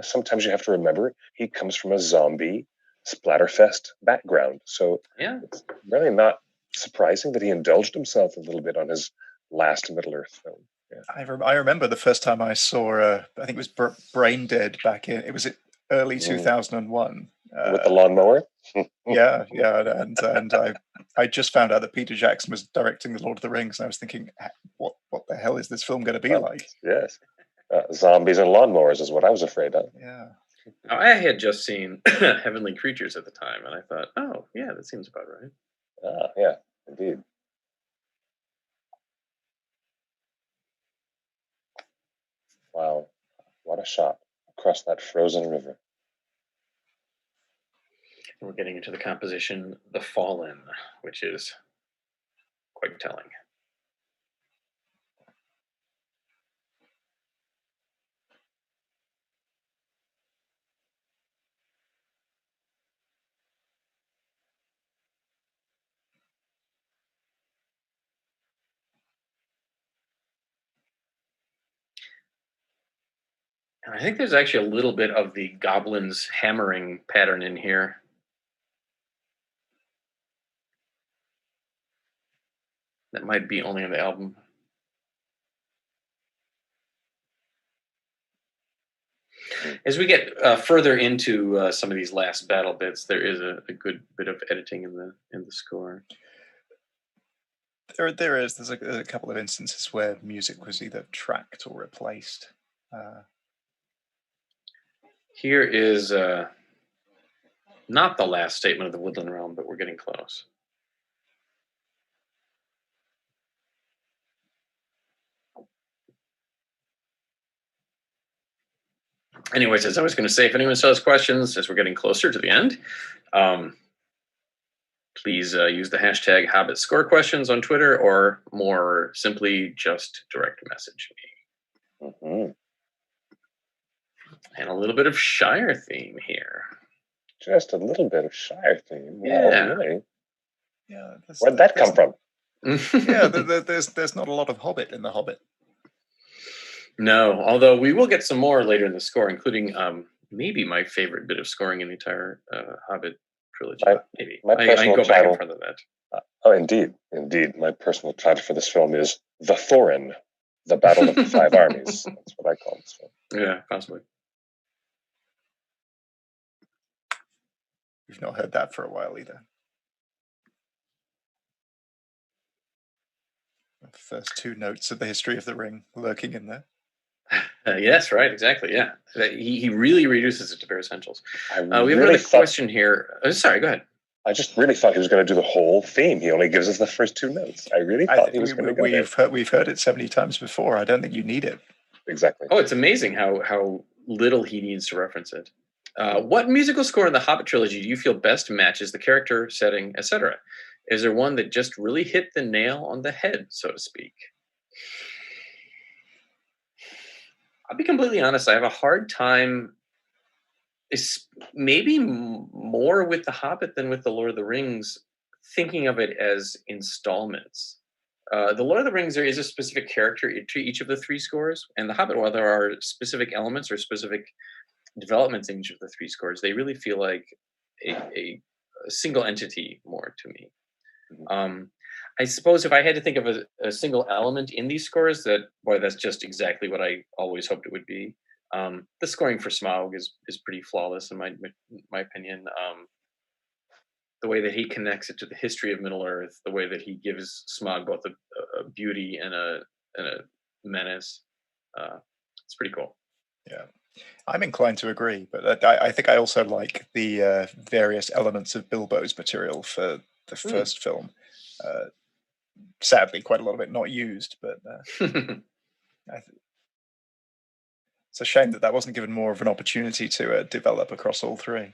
sometimes you have to remember he comes from a zombie splatterfest background, so it's really not surprising that he indulged himself a little bit on his last Middle Earth film. Yeah. I remember the first time I saw, I think it was Brain Dead back in, it was early 2001. With the lawnmower? Yeah, and I just found out that Peter Jackson was directing The Lord of the Rings, and I was thinking, what the hell is this film going to be like? Yes. Zombies and lawnmowers is what I was afraid of. Yeah. Now, I had just seen Heavenly Creatures at the time, and I thought, oh, yeah, that seems about right. Yeah, indeed. Wow, what a shot across that frozen river. And we're getting into the composition, The Fallen, which is quite telling. And I think there's actually a little bit of the goblins hammering pattern in here. That might be only on the album. As we get further into some of these last battle bits, there is a good bit of editing in the score. There's a couple of instances where music was either tracked or replaced. Here is not the last statement of the Woodland Realm, but we're getting close. Anyways, as I was going to say, if anyone still has questions as we're getting closer to the end, please use the hashtag Hobbit Score Questions on Twitter, or more simply, just direct message me. Mm-hmm. And a little bit of Shire theme here. Just a little bit of Shire theme. Yeah. Wow, really? Yeah. Where'd that come from? Yeah, there's not a lot of Hobbit in The Hobbit. No, although we will get some more later in the score, including maybe my favorite bit of scoring in the entire Hobbit trilogy. Maybe my I personal go back title, and further than that. Oh, indeed. My personal title for this film is The Thorin, The Battle of the Five Armies. That's what I call this film. Yeah, possibly. We've not heard that for a while either. The first two notes of the history of the ring lurking in there. Yes, right, exactly. Yeah, he really reduces it to bare essentials. We have really another question here. Sorry, go ahead. I just really thought he was going to do the whole theme. He only gives us the first two notes. I really thought he was going to go there. We've heard it 70 times before. I don't think you need it. Exactly. Oh, it's amazing how little he needs to reference it. What musical score in the Hobbit trilogy do you feel best matches the character, setting, etc.? Is there one that just really hit the nail on the head, so to speak? I'll be completely honest. I have a hard time. It's maybe more with the Hobbit than with the Lord of the Rings, thinking of it as installments. The Lord of the Rings, there is a specific character to each of the three scores, and the Hobbit, while there are specific elements or specific developments in each of the three scores, they really feel like a single entity more to me. I suppose if I had to think of a single element in these scores, that's just exactly what I always hoped it would be. The scoring for Smaug is pretty flawless in my opinion. The way that he connects it to the history of Middle Earth, the way that he gives Smaug both a beauty and a menace, it's pretty cool. Yeah, I'm inclined to agree, but I think I also like the various elements of Bilbo's material for the first film. Sadly, quite a lot of it not used, but it's a shame that wasn't given more of an opportunity to develop across all three.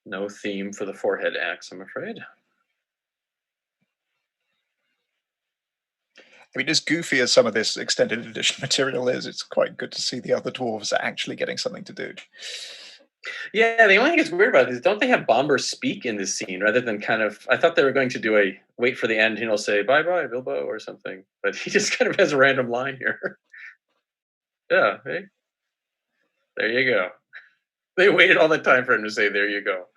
No theme for the forehead axe, I'm afraid. I mean, as goofy as some of this extended edition material is, it's quite good to see the other dwarves actually getting something to do. Yeah, the only thing that's weird about it is, don't they have Bomber speak in this scene rather than kind of? I thought they were going to do a wait for the end, and he'll say "bye bye Bilbo" or something, but he just kind of has a random line here. Yeah, hey, there you go. They waited all that time for him to say, "There you go."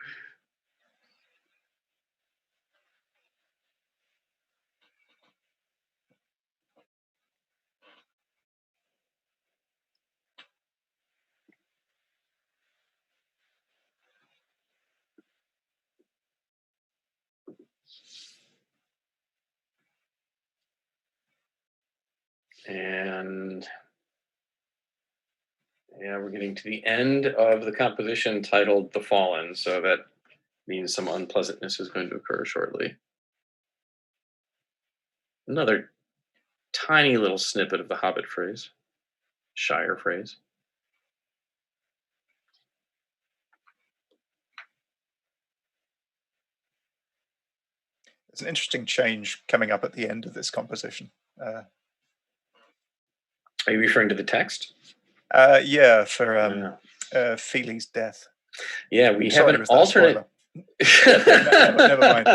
And yeah, we're getting to the end of the composition titled "The Fallen," so that means some unpleasantness is going to occur shortly. Another tiny little snippet of the Hobbit phrase, Shire phrase. There's an interesting change coming up at the end of this composition. Are you referring to the text? Yeah, for Feely's death. Yeah, we have an alternate. Never mind.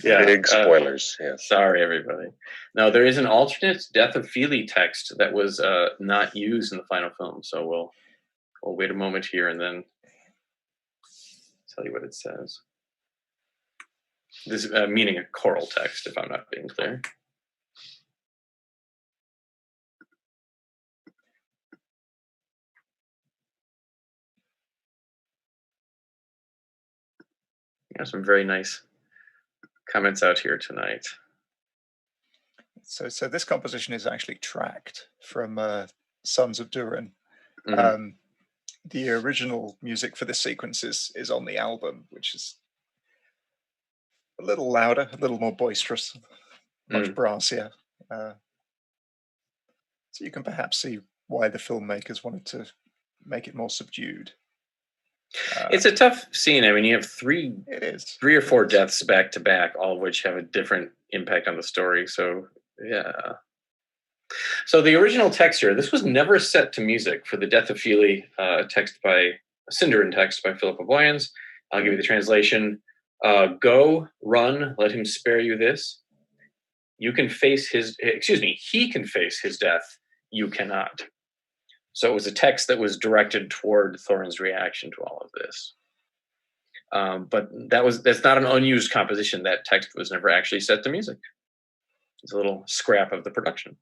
Yeah, big spoilers. Yeah. Sorry, everybody. No, there is an alternate Death of Feely text that was not used in the final film. So we'll wait a moment here and then tell you what it says. This meaning a choral text, if I'm not being clear. Some very nice comments out here tonight. So this composition is actually tracked from Sons of Durin. Mm-hmm. The original music for this sequence is on the album, which is a little louder, a little more boisterous, much brassier. So you can perhaps see why the filmmakers wanted to make it more subdued. It's a tough scene. I mean, you have three or four deaths back to back, all of which have a different impact on the story. So, yeah. So the original text here, this was never set to music for the Death of Feely, Sindarin text by Philip of Boyens. I'll give you the translation. Go, run, let him spare you this. He can face his death you cannot. So it was a text that was directed toward Thorin's reaction to all of this. But that's not an unused composition. That text was never actually set to music. It's a little scrap of the production.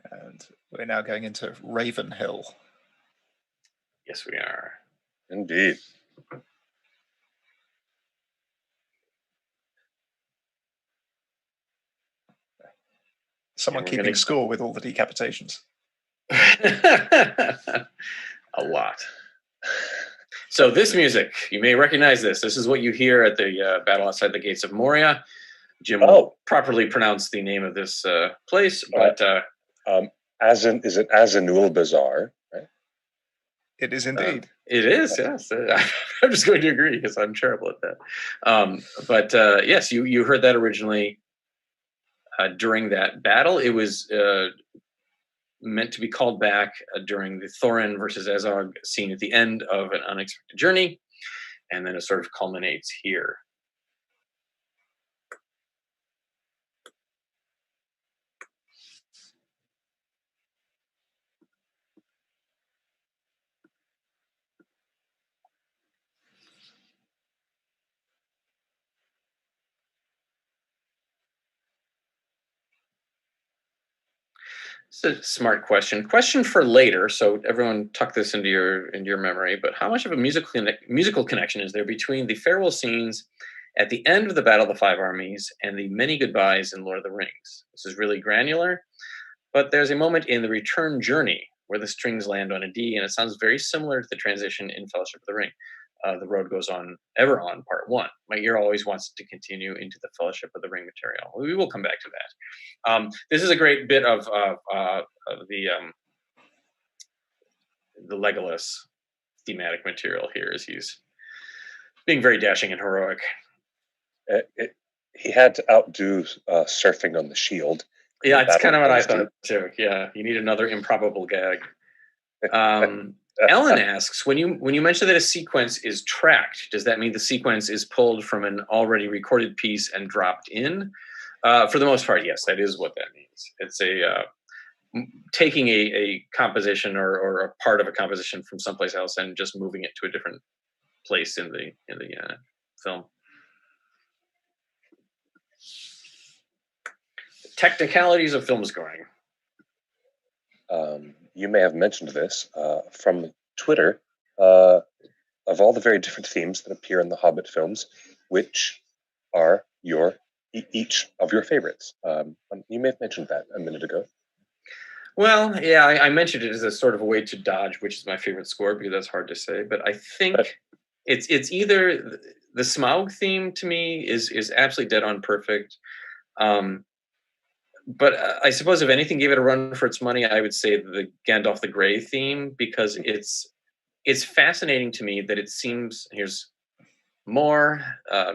And we're now going into Ravenhill. Yes, we are. Indeed. Someone keeping score with all the decapitations. A lot. So this music, you may recognize this. This is what you hear at the battle outside the gates of Moria. Jim will properly pronounce the name of this place, but is it Azanul Bazaar? Right? It is indeed. It is, yes. I'm just going to agree because I'm terrible at that. But yes, you heard that originally during that battle. It was meant to be called back during the Thorin versus Azog scene at the end of An Unexpected Journey, and then it sort of culminates here. It's a smart question. Question for later. So everyone tuck this into your memory. But how much of a musical connection is there between the farewell scenes at the end of the Battle of the Five Armies and the many goodbyes in Lord of the Rings? This is really granular, but there's a moment in the Return Journey where the strings land on a D, and it sounds very similar to the transition in Fellowship of the Ring. The road goes on, ever on, part 1. My ear always wants to continue into the Fellowship of the Ring material. We will come back to that. This is a great bit of the Legolas thematic material here, as he's being very dashing and heroic. He had to outdo surfing on the shield. Yeah, it's kind of what I thought too. Yeah, you need another improbable gag. Ellen asks, when you mention that a sequence is tracked, does that mean the sequence is pulled from an already recorded piece and dropped in? For the most part, yes, that is what that means. It's taking a composition or a part of a composition from someplace else and just moving it to a different place in the film. Technicalities of film scoring. You may have mentioned this from Twitter. Of all the very different themes that appear in the Hobbit films, which are each of your favorites? You may have mentioned that a minute ago. Well, yeah, I mentioned it as a sort of a way to dodge which is my favorite score, because that's hard to say. But I think it's either the Smaug theme to me is absolutely dead on perfect. But I suppose if anything gave it a run for its money, I would say the Gandalf the Grey theme, because it's fascinating to me that it seems, here's more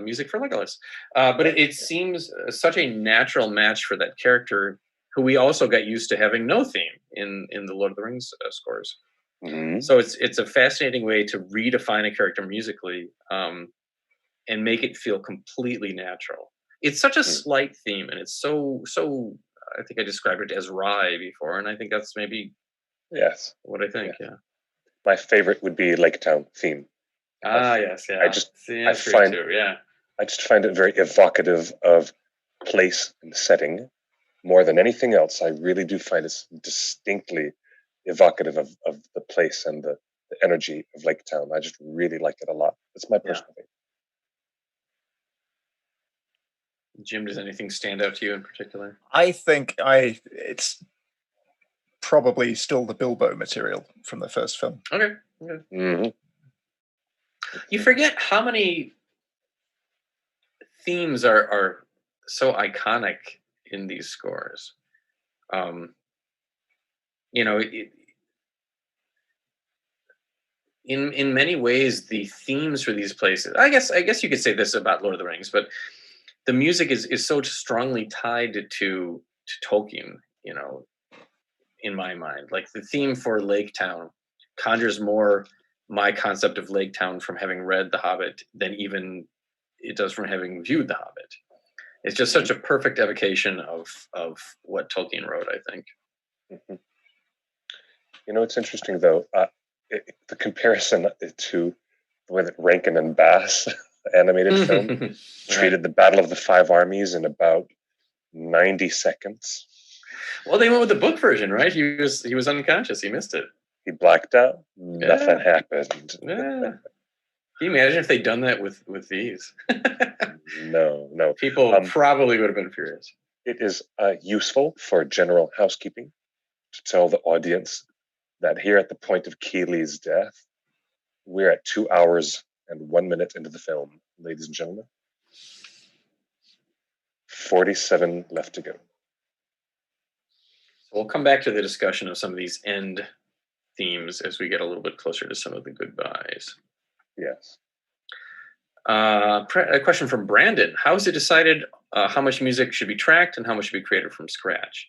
music for Legolas, but it seems such a natural match for that character, who we also got used to having no theme in the Lord of the Rings scores. Mm-hmm. So it's a fascinating way to redefine a character musically and make it feel completely natural. It's such a slight theme, and it's so. I think I described it as wry before, and I think that's maybe what I think. Yeah, my favorite would be Lake Town theme. Yes, yeah. I just find it very evocative of place and setting more than anything else. I really do find it distinctly evocative of the place and the energy of Lake Town. I just really like it a lot. It's my personal favorite. Jim, does anything stand out to you in particular? I think it's probably still the Bilbo material from the first film. Okay. Mm-hmm. You forget how many themes are so iconic in these scores. In many ways, the themes for these places, I guess you could say this about Lord of the Rings, but the music is so strongly tied to Tolkien, in my mind. Like the theme for Lake Town conjures more my concept of Lake Town from having read The Hobbit than even it does from having viewed The Hobbit. It's just such a perfect evocation of what Tolkien wrote, I think. Mm-hmm. It's interesting, though, the comparison to the way that Rankin and Bass, the animated film, treated the Battle of the Five Armies in about 90 seconds. Well, they went with the book version, right? He was unconscious. He missed it. He blacked out. Nothing happened. Yeah. Can you imagine if they'd done that with these? No. People probably would have been furious. It is useful for general housekeeping to tell the audience that here at the point of Keeley's death, we're at 2 hours and 1 minute into the film, ladies and gentlemen. 47 left to go. So we'll come back to the discussion of some of these end themes as we get a little bit closer to some of the goodbyes. Yes. A question from Brandon. How is it decided how much music should be tracked and how much should be created from scratch?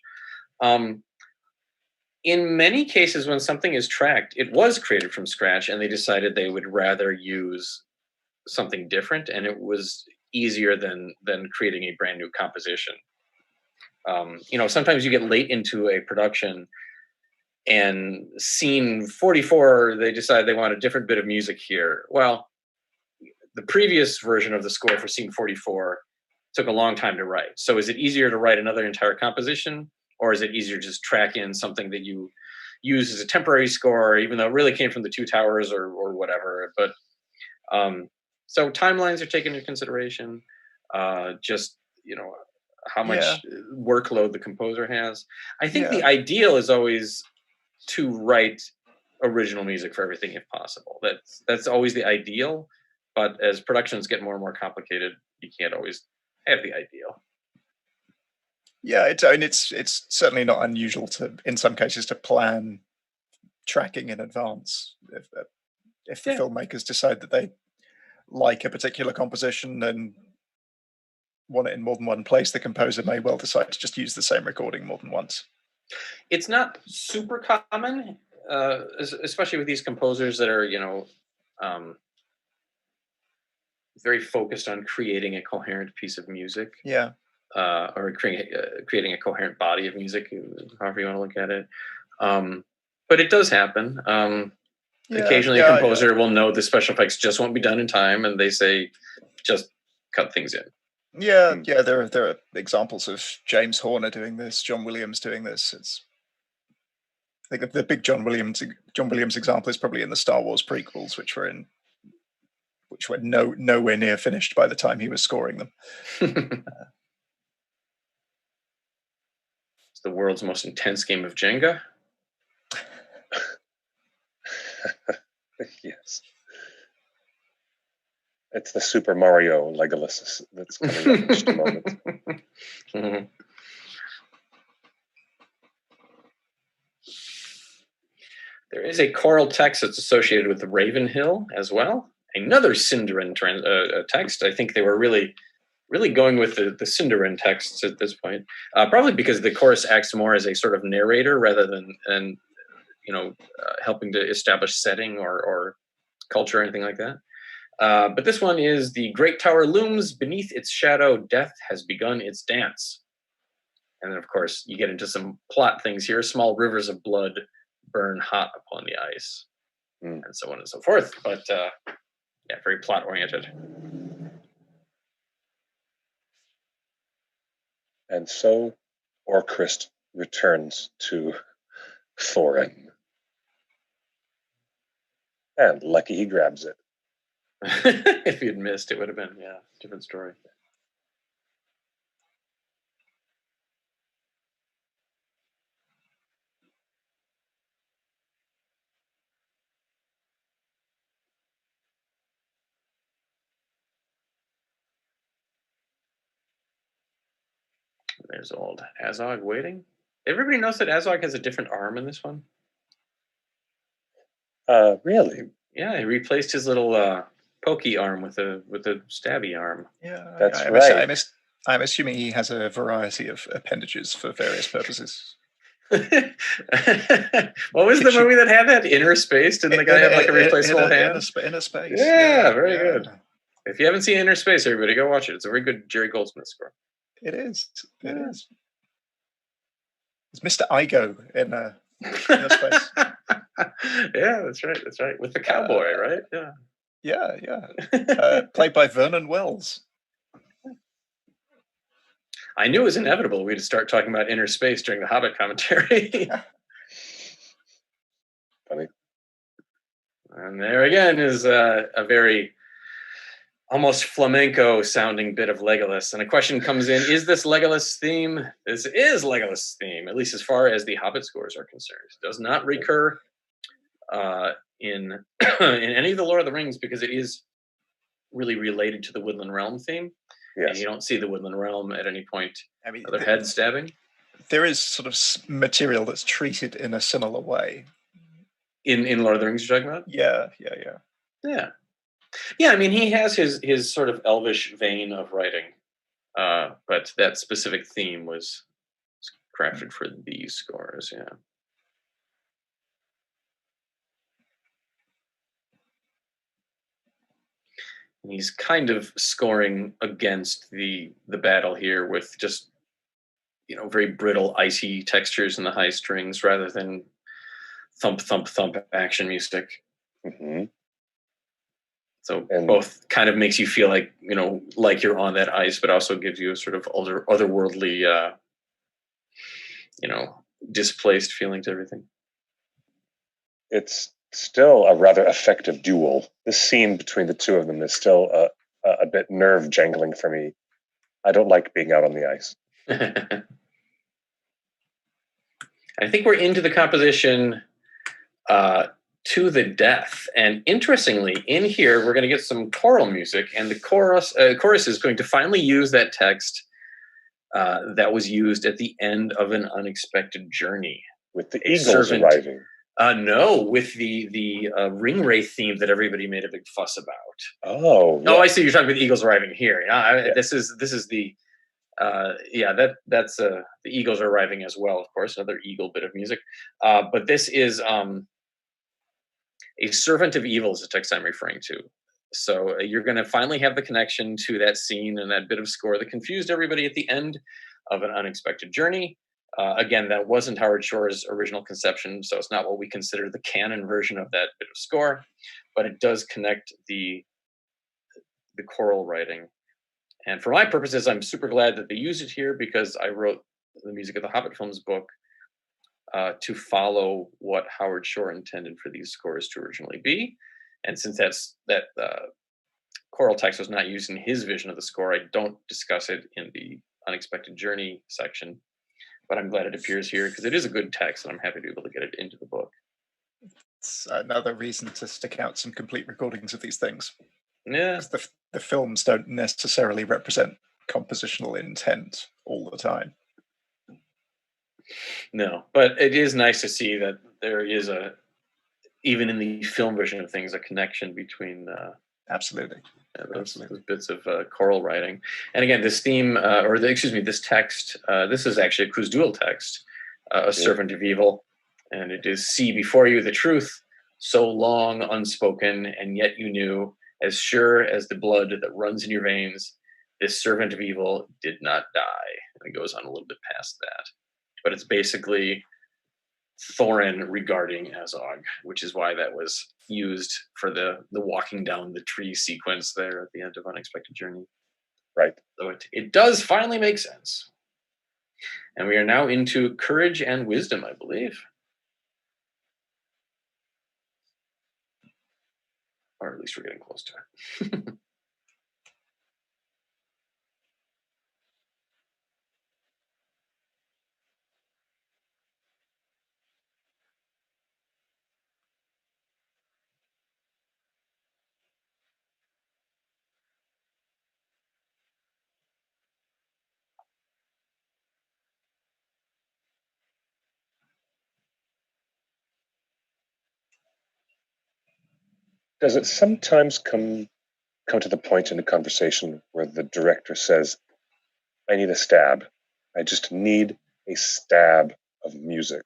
In many cases, when something is tracked, it was created from scratch and they decided they would rather use something different, and it was easier than creating a brand new composition. Sometimes you get late into a production and scene 44, they decide they want a different bit of music here. Well, the previous version of the score for scene 44 took a long time to write. So is it easier to write another entire composition, or is it easier to just track in something that you use as a temporary score, even though it really came from the Two Towers or whatever? But so timelines are taken into consideration. Just, how much workload the composer has. I think the ideal is always to write original music for everything if possible. That's always the ideal. But as productions get more and more complicated, you can't always have the ideal. Yeah, it's certainly not unusual in some cases to plan tracking in advance. If the filmmakers decide that they like a particular composition and want it in more than one place, the composer may well decide to just use the same recording more than once. It's not super common, especially with these composers that are, very focused on creating a coherent piece of music. Yeah. Or creating a coherent body of music, however you want to look at it. But it does happen. Occasionally a composer will know the special effects just won't be done in time, and they say, just cut things in. Yeah, there are examples of James Horner doing this, John Williams doing this. I think the big John Williams example is probably in the Star Wars prequels, which were nowhere near finished by the time he was scoring them. It's the world's most intense game of Jenga. Yes. It's the Super Mario Legolas that's coming up in just a moment. Mm-hmm. There is a choral text that's associated with the Ravenhill as well. Another Sindarin text. I think they were really going with the Sindarin texts at this point. Probably because the chorus acts more as a sort of narrator rather than helping to establish setting or culture or anything like that. But this one is: the great tower looms beneath its shadow, death has begun its dance. And then, of course, you get into some plot things here. Small rivers of blood burn hot upon the ice, and so on and so forth. But very plot oriented. And so Orcrist returns to Thorin. And lucky he grabs it. If he had missed, it would have been, different story. There's old Azog waiting. Everybody knows that Azog has a different arm in this one. Really? Yeah, he replaced his little pokey arm with a stabby arm. Yeah, that's right. I'm assuming he has a variety of appendages for various purposes. What was the movie that had that? Inner Space? Didn't the guy have like a replaceable hand? Inner Space. Yeah, very good. If you haven't seen Inner Space, everybody go watch it. It's a very good Jerry Goldsmith score. It is. It is. It's Mr. Igo in Inner Space. Yeah, that's right. That's right. With the cowboy, right? Yeah. Yeah. Played by Vernon Wells. I knew it was inevitable we'd start talking about Inner Space during the Hobbit commentary. Funny. And there again is a very almost flamenco sounding bit of Legolas. And a question comes in, is this Legolas theme? This is Legolas theme, at least as far as the Hobbit scores are concerned. It does not recur in any of the Lord of the Rings because it is really related to the Woodland Realm theme. Yes. And you don't see the Woodland Realm at any point. I mean, other head stabbing. There is sort of material that's treated in a similar way. In Lord of the Rings you're talking about? Yeah. Yeah, I mean, he has his sort of elvish vein of writing, but that specific theme was crafted for these scores, yeah. And he's kind of scoring against the battle here with just, very brittle, icy textures in the high strings rather than thump, thump, thump action music. Mm-hmm. So both kind of makes you feel like, like you're on that ice, but also gives you a sort of otherworldly, displaced feeling to everything. It's still a rather effective duel. This scene between the two of them is still a bit nerve jangling for me. I don't like being out on the ice. I think we're into the composition to the death. And interestingly, in here, we're going to get some choral music, and the chorus is going to finally use that text that was used at the end of An Unexpected Journey. With the eagles arriving. No, with the Ringwraith theme that everybody made a big fuss about. Oh, yeah. I see. You're talking about the eagles arriving here. Yeah. This is the that's the eagles are arriving as well. Of course, another eagle bit of music. But this is a servant of evil is the text I'm referring to. So you're going to finally have the connection to that scene and that bit of score that confused everybody at the end of An Unexpected Journey. Again, that wasn't Howard Shore's original conception, so it's not what we consider the canon version of that bit of score, but it does connect the choral writing. And for my purposes, I'm super glad that they used it here because I wrote the music of the Hobbit films book to follow what Howard Shore intended for these scores to originally be. And since that choral text was not used in his vision of the score, I don't discuss it in the Unexpected Journey section. But I'm glad it appears here because it is a good text, and I'm happy to be able to get it into the book. It's another reason to stick out some complete recordings of these things. Yeah. The films don't necessarily represent compositional intent all the time. No, but it is nice to see that there is even in the film version of things, a connection between absolutely those bits of choral writing. And again, this theme, this text, this is actually a Cruz-Duel text, a servant of evil, and it is, see before you the truth, so long unspoken, and yet you knew, as sure as the blood that runs in your veins, this servant of evil did not die. And it goes on a little bit past that. But it's basically Thorin regarding Azog, which is why that was used for the walking down the tree sequence there at the end of Unexpected Journey. Right. So it does finally make sense. And we are now into Courage and Wisdom, I believe. Or at least we're getting close to it. Does it sometimes come to the point in a conversation where the director says, I need a stab. I just need a stab of music.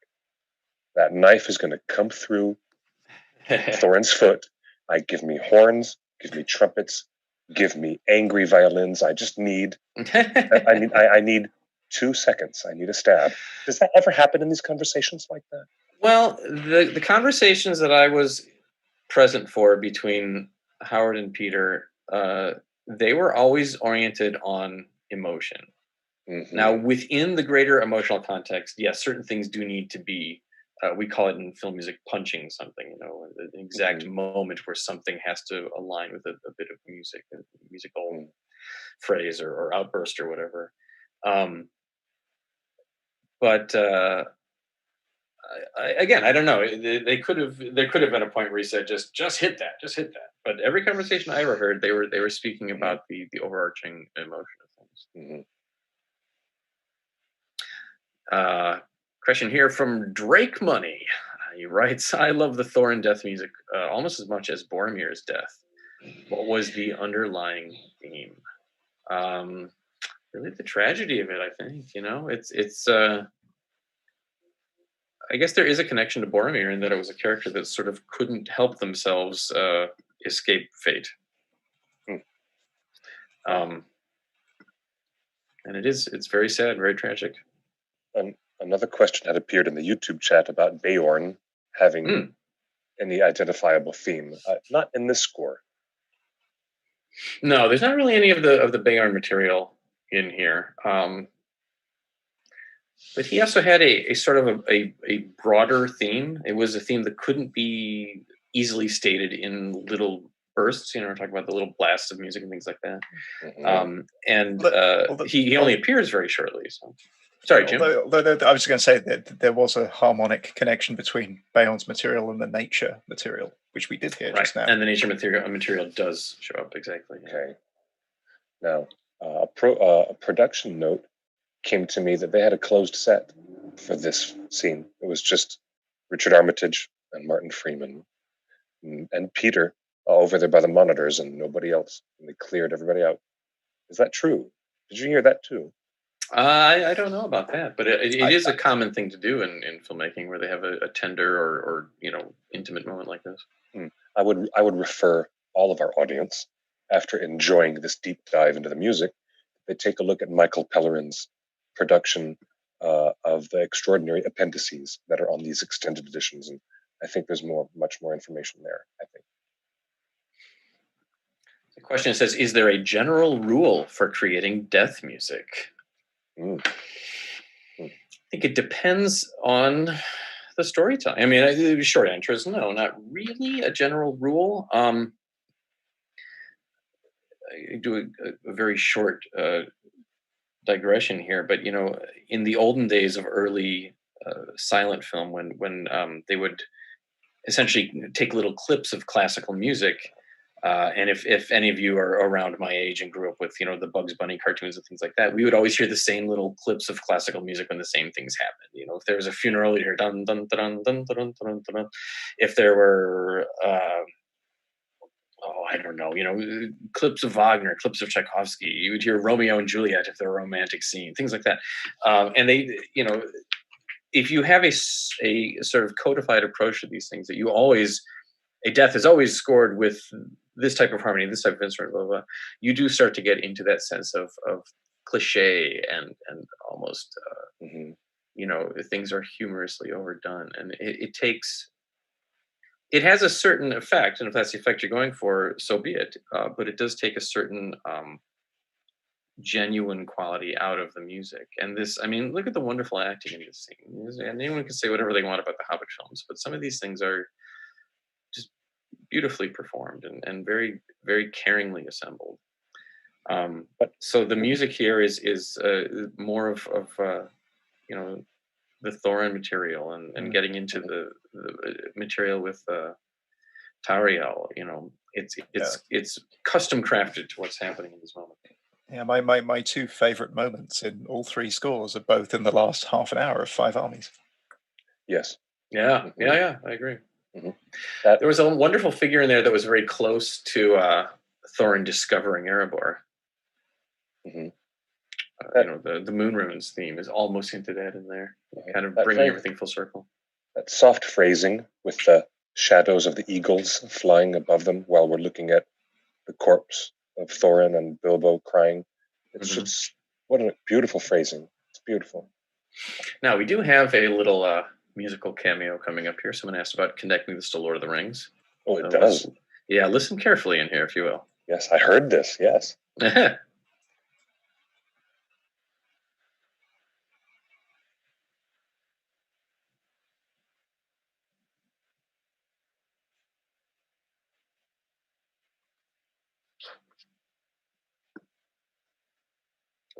That knife is going to come through Thorin's foot. Give me horns, give me trumpets, give me angry violins. I just need, I need 2 seconds. I need a stab. Does that ever happen in these conversations like that? Well, the conversations that I was present for between Howard and Peter, they were always oriented on emotion. Mm-hmm. Now, within the greater emotional context, yes, certain things do need to be, we call it in film music punching something, an exact moment where something has to align with a bit of music, a musical phrase or outburst or whatever. But again, I don't know. There could have been a point where he said, just hit that. But every conversation I ever heard, they were speaking about the overarching emotion of things. Mm-hmm. Question here from Drake Money. He writes, I love the Thorin death music almost as much as Boromir's death. What was the underlying theme? Really the tragedy of it, I think. It's I guess there is a connection to Boromir in that it was a character that sort of couldn't help themselves escape fate. And it's very sad, very tragic. Another question had appeared in the YouTube chat about Beorn having any identifiable theme. Not in this score. No, there's not really any of the Beorn material in here. But he also had a sort of a broader theme. It was a theme that couldn't be easily stated in little bursts. We're talking about the little blasts of music and things like that. Mm-hmm. He only appears very shortly. So, sorry, Jim. Although I was going to say that there was a harmonic connection between Beorn's material and the nature material, which we did hear just now. And the nature material does show up exactly. Okay. Now, a production note came to me that they had a closed set for this scene. It was just Richard Armitage and Martin Freeman and Peter over there by the monitors and nobody else. And they cleared everybody out. Is that true? Did you hear that too? I don't know about that, but it is a common thing to do in filmmaking where they have a tender or intimate moment like this. I would refer all of our audience, after enjoying this deep dive into the music, they take a look at Michael Pellerin's production of the extraordinary appendices that are on these extended editions, and I think there's much more information there. I think. The question says, is there a general rule for creating death music? I think it depends on the storytelling. I mean, the short answer is no, not really a general rule. I do a very short digression here, but in the olden days of early silent film, when they would essentially take little clips of classical music. And if any of you are around my age and grew up with, the Bugs Bunny cartoons and things like that, we would always hear the same little clips of classical music when the same things happened. If there was a funeral, you'd hear dun dun dun dun dun dun dun. If there were, I don't know, clips of Wagner, clips of Tchaikovsky, you would hear Romeo and Juliet if there were a romantic scene, things like that. And they, if you have a sort of codified approach to these things, that you always, a death is always scored with this type of harmony, this type of instrument, blah, blah, blah. You do start to get into that sense of cliche and almost, things are humorously overdone. And it has a certain effect. And if that's the effect you're going for, so be it. But it does take a certain genuine quality out of the music. And this, look at the wonderful acting in this scene. And anyone can say whatever they want about the Hobbit films, but some of these things are just beautifully performed and very, very caringly assembled. But so the music here is more of the Thorin material and getting into the material with Tauriel. It's custom crafted to what's happening in this moment. Yeah, my two favorite moments in all three scores are both in the last half an hour of Five Armies. Yes. Yeah, I agree. Mm-hmm. There was a wonderful figure in there that was very close to Thorin discovering Arabor. Mm-hmm. the Moon Runes theme is almost hinted at in there, kind of That bringing everything full circle. That soft phrasing with the shadows of the eagles flying above them while we're looking at the corpse of Thorin and Bilbo crying. It's just, what a beautiful phrasing. It's beautiful. Now, we do have a little musical cameo coming up here. Someone asked about connecting this to Lord of the Rings. Oh, it does? Yeah, listen carefully in here, if you will. Yes, I heard this, yes.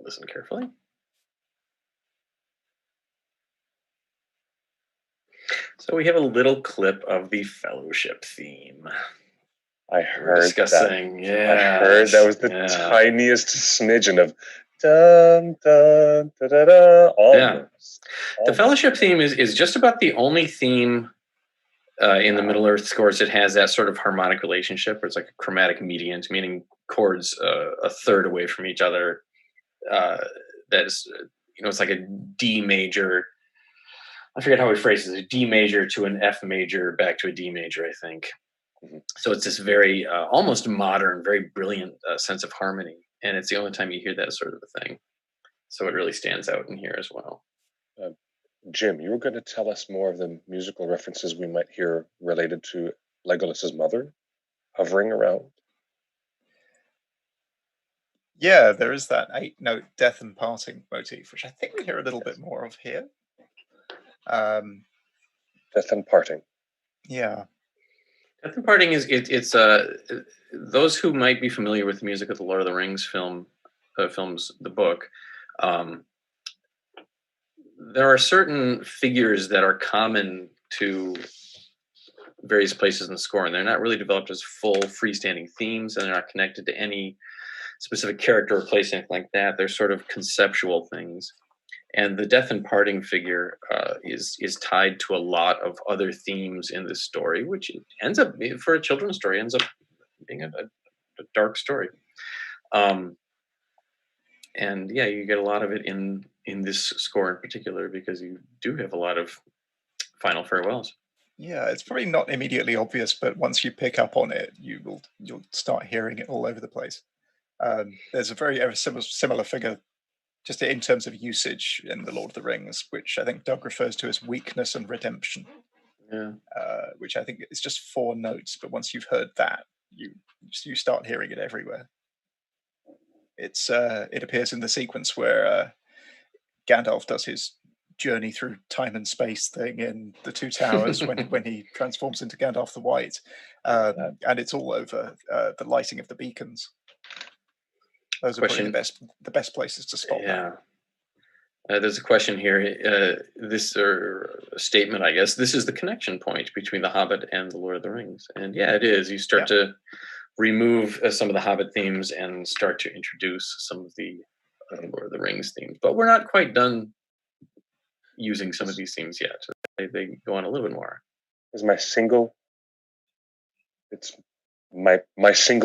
Listen carefully. So we have a little clip of the Fellowship theme. I heard discussing, that. I heard that was the tiniest smidgen of dun dun da da da. Almost. The Fellowship theme is just about the only theme in the Middle Earth scores that has that sort of harmonic relationship, where it's like a chromatic mediant, meaning chords a third away from each other. That is, it's like a D major. I forget how he phrases it. A D major to an F major back to a D major, I think. So it's this very almost modern, very brilliant sense of harmony, and it's the only time you hear that sort of a thing. So it really stands out in here as well. Jim, you were going to tell us more of the musical references we might hear related to Legolas's mother hovering around. Yeah, there is that 8-note death and parting motif, which I think we hear a little bit more of here. Death and parting. Yeah. Death and parting is it's those who might be familiar with the music of the Lord of the Rings films, the book. There are certain figures that are common to various places in the score, and they're not really developed as full freestanding themes, and they're not connected to any specific character or place, anything like that. They're sort of conceptual things. And the death and parting figure is tied to a lot of other themes in this story, which ends up, for a children's story, ends up being a dark story. And yeah, you get a lot of it in this score in particular, because you do have a lot of final farewells. Yeah, it's probably not immediately obvious, but once you pick up on it, you'll start hearing it all over the place. There's a very similar figure, just in terms of usage in the Lord of the Rings, which I think Doug refers to as weakness and redemption. Yeah. Which I think is just 4 notes, but once you've heard that, you start hearing it everywhere. It appears in the sequence where Gandalf does his journey through time and space thing in the Two Towers when he transforms into Gandalf the White, and it's all over the lighting of the beacons. Those are probably the best places to spot that. There's a question here. This or a statement, I guess. This is the connection point between The Hobbit and The Lord of the Rings, and yeah, it is. You start to remove some of the Hobbit themes and start to introduce some of the Lord of the Rings themes, but we're not quite done using some of these themes yet. They go on a little bit more. It's my single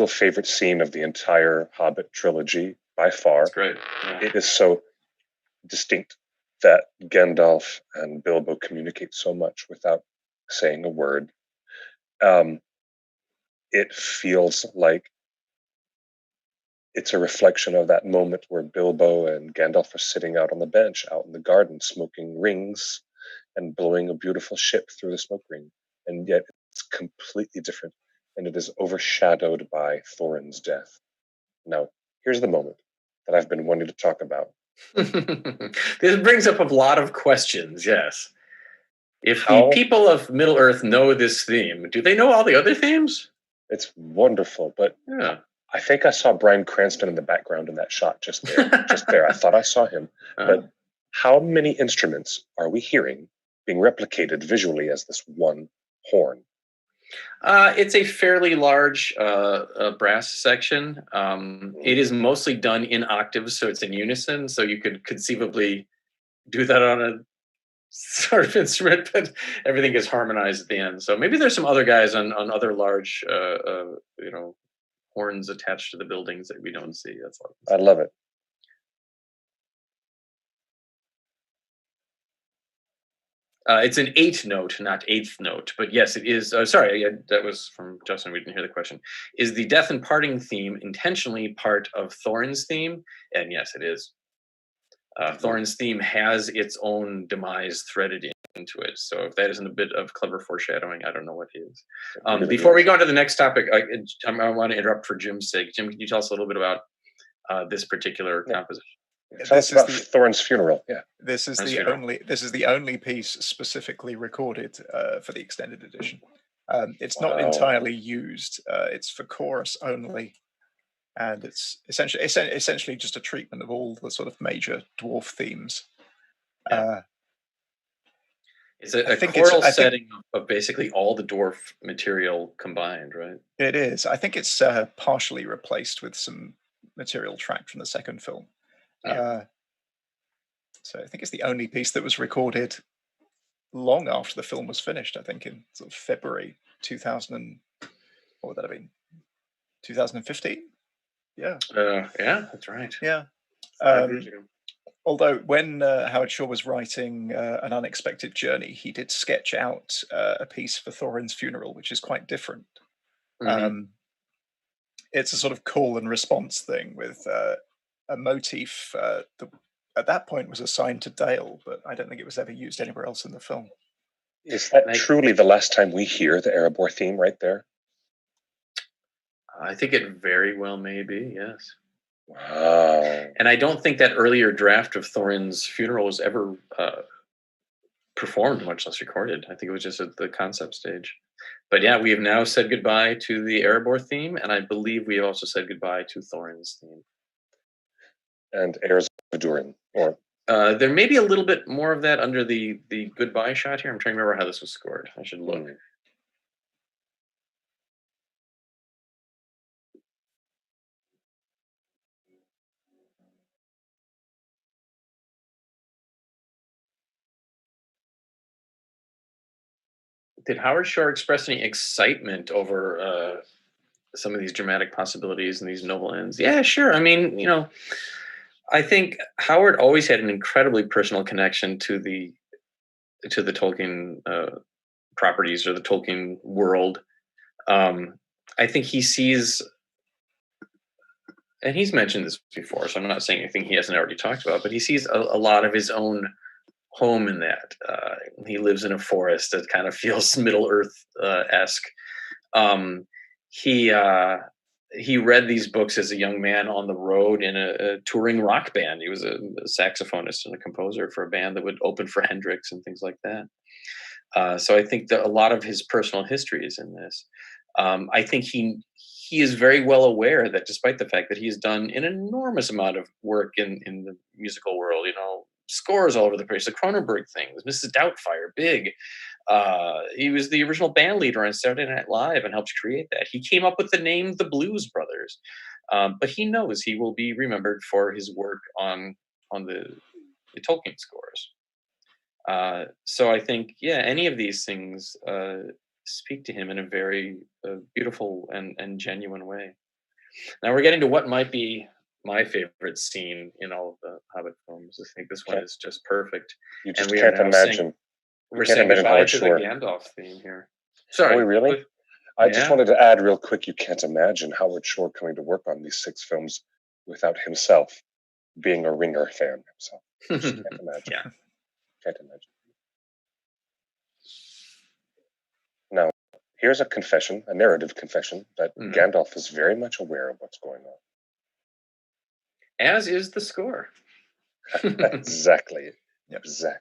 favorite scene of the entire Hobbit trilogy by far. That's great. Yeah. It is so distinct that Gandalf and Bilbo communicate so much without saying a word. It feels like it's a reflection of that moment where Bilbo and Gandalf are sitting out on the bench, out in the garden, smoking rings and blowing a beautiful ship through the smoke ring. And yet it's completely different, and it is overshadowed by Thorin's death. Now, here's the moment that I've been wanting to talk about. This brings up a lot of questions, yes. If the people of Middle-earth know this theme, do they know all the other themes? It's wonderful, but yeah. I think I saw Bryan Cranston in the background in that shot just there. I thought I saw him. But how many instruments are we hearing being replicated visually as this one horn? It's a fairly large brass section. It is mostly done in octaves, so it's in unison. So you could conceivably do that on a sort of instrument, but everything gets harmonized at the end. So maybe there's some other guys on other large, horns attached to the buildings that we don't see. That's I love it. It's an 8th note, not 8th note. But yes, it is. Sorry, that was from Justin. We didn't hear the question. Is the death and parting theme intentionally part of Thorin's theme? And yes, it is. Thorin's theme has its own demise threaded into it. So if that isn't a bit of clever foreshadowing, I don't know what is. Really Before we is. go on to the next topic, I want to interrupt for Jim's sake. Jim, can you tell us a little bit about this particular composition? Tell us about Thorin's funeral. Yeah, this is the only piece specifically recorded for the extended edition. It's not entirely used. It's for chorus only, and it's essentially just a treatment of all the sort of major dwarf themes. Yeah. It's a choral setting of basically all the dwarf material combined, right? It is. I think it's partially replaced with some material tracked from the second film. Yeah. So I think it's the only piece that was recorded long after the film was finished. I think in sort of February 2000. What would that have been? 2015. Yeah. Yeah, that's right. Yeah. 5 years ago. Although when Howard Shore was writing An Unexpected Journey, he did sketch out a piece for Thorin's funeral, which is quite different. Mm-hmm. It's a sort of call and response thing with a motif that at that point was assigned to Dale, but I don't think it was ever used anywhere else in the film. Is that truly the last time we hear the Arabor theme right there? I think it very well may be, yes. Wow. And I don't think that earlier draft of Thorin's funeral was ever performed, much less recorded. I think it was just at the concept stage. But yeah, we have now said goodbye to the Arabor theme, and I believe we have also said goodbye to Thorin's theme. And Heirs of Durin, or there may be a little bit more of that under the goodbye shot here. I'm trying to remember how this was scored. I should look. Did Howard Shore express any excitement over some of these dramatic possibilities and these novel ends? Yeah, sure. I mean, I think Howard always had an incredibly personal connection to the Tolkien properties or the Tolkien world. I think he sees, and he's mentioned this before, so I'm not saying anything he hasn't already talked about, but he sees a lot of his own home in that. He lives in a forest that kind of feels Middle Earth esque. He read these books as a young man on the road in a touring rock band. He was a saxophonist and a composer for a band that would open for Hendrix and things like that. So I think that a lot of his personal history is in this. I think he is very well aware that despite the fact that he's done an enormous amount of work in the musical world, scores all over the place, the Cronenberg things, Mrs. Doubtfire, big. He was the original band leader on Saturday Night Live and helped create that. He came up with the name The Blues Brothers, but he knows he will be remembered for his work on the Tolkien scores. So I think, any of these things speak to him in a very beautiful and genuine way. Now we're getting to what might be my favorite scene in all of the Hobbit films. I think this one is just perfect. You just can't imagine. We're saying goodbye to the Gandalf theme here. Sorry. Oh, really? I just wanted to add real quick, you can't imagine Howard Shore coming to work on these 6 films without himself being a Ringer fan himself. Just can't imagine. Yeah. Can't imagine. Now, here's a confession, a narrative confession, that Gandalf is very much aware of what's going on. As is the score. Exactly. Yep. Exactly.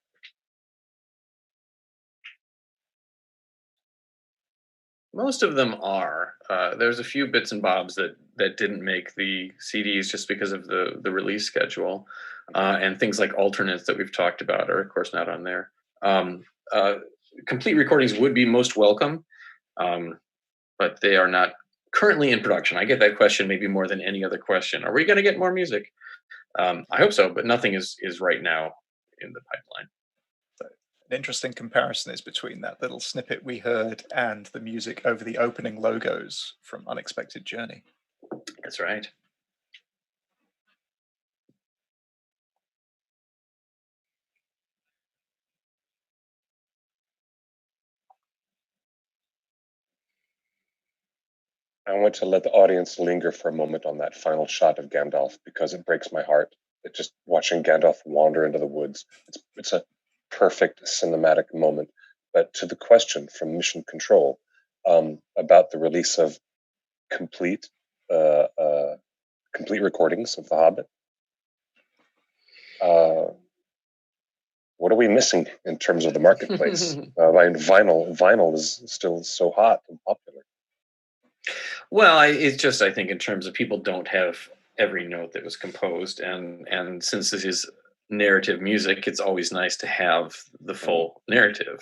Most of them are. There's a few bits and bobs that didn't make the CDs just because of the release schedule, and things like alternates that we've talked about are of course not on there. Complete recordings would be most welcome, but they are not currently in production. I get that question maybe more than any other question. Are we going to get more music? I hope so, but nothing is right now in the pipeline. An interesting comparison is between that little snippet we heard and the music over the opening logos from Unexpected Journey. That's right. I want to let the audience linger for a moment on that final shot of Gandalf because it breaks my heart. It's just watching Gandalf wander into the woods. It's a perfect cinematic moment. But to the question from Mission Control about the release of complete complete recordings of The Hobbit, what are we missing in terms of the marketplace? Vinyl is still so hot and popular. Well, it's just, I think, in terms of people don't have every note that was composed, and since this is narrative music, it's always nice to have the full narrative,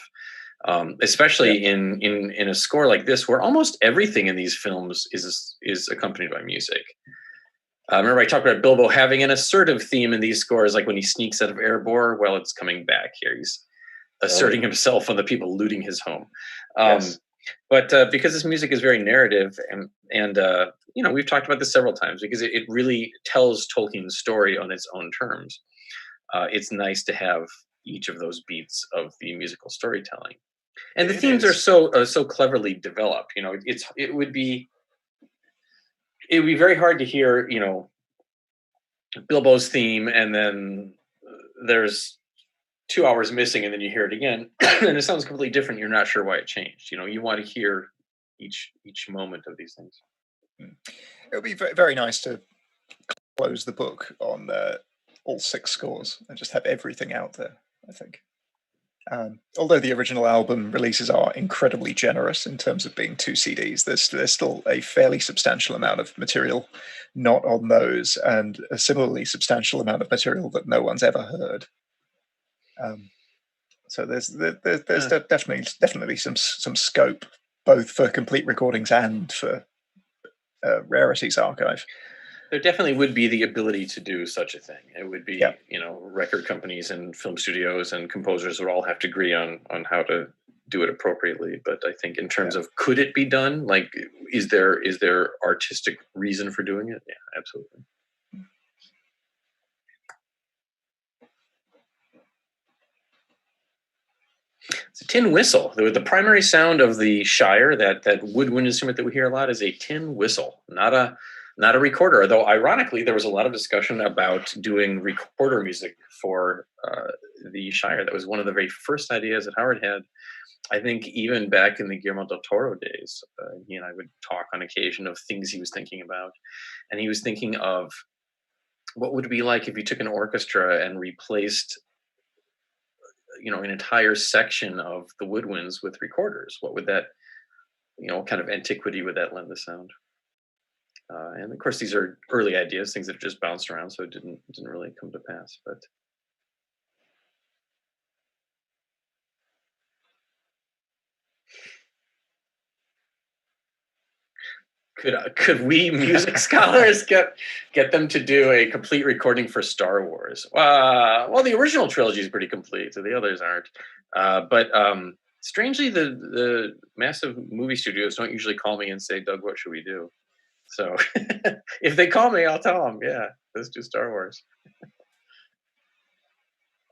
especially in a score like this, where almost everything in these films is accompanied by music. Remember, I talked about Bilbo having an assertive theme in these scores, like when he sneaks out of Erebor. Well, it's coming back here. He's asserting himself on the people looting his home. Yes. But because this music is very narrative, and we've talked about this several times, because it really tells Tolkien's story on its own terms. It's nice to have each of those beats of the musical storytelling, and the themes are so cleverly developed. It would be very hard to hear, Bilbo's theme, and then there's 2 hours missing, and then you hear it again, and it sounds completely different. You're not sure why it changed. You want to hear each moment of these things. It would be very, very nice to close the book on all 6 scores and just have everything out there, I think. Although the original album releases are incredibly generous in terms of being 2 CDs, there's still a fairly substantial amount of material not on those, and a similarly substantial amount of material that no one's ever heard. So there's definitely some scope, both for complete recordings and for Rarities Archive. There definitely would be the ability to do such a thing. It would be, record companies and film studios and composers would all have to agree on how to do it appropriately. But I think in terms of, could it be done? Like, is there artistic reason for doing it? Yeah, absolutely. It's a tin whistle. The primary sound of the Shire, that woodwind instrument that we hear a lot, is a tin whistle, not a recorder. Though ironically, there was a lot of discussion about doing recorder music for the Shire. That was one of the very first ideas that Howard had. I think even back in the Guillermo del Toro days, he and I would talk on occasion of things he was thinking about, and he was thinking of what would it be like if you took an orchestra and replaced an entire section of the woodwinds with recorders. What would that, what kind of antiquity would that lend the sound? And of course, these are early ideas, things that have just bounced around, so it didn't really come to pass. But could we music scholars get them to do a complete recording for Star Wars? Well, the original trilogy is pretty complete, so the others aren't. But strangely, the massive movie studios don't usually call me and say, "Doug, what should we do?" So if they call me, I'll tell them, "Yeah, let's do Star Wars."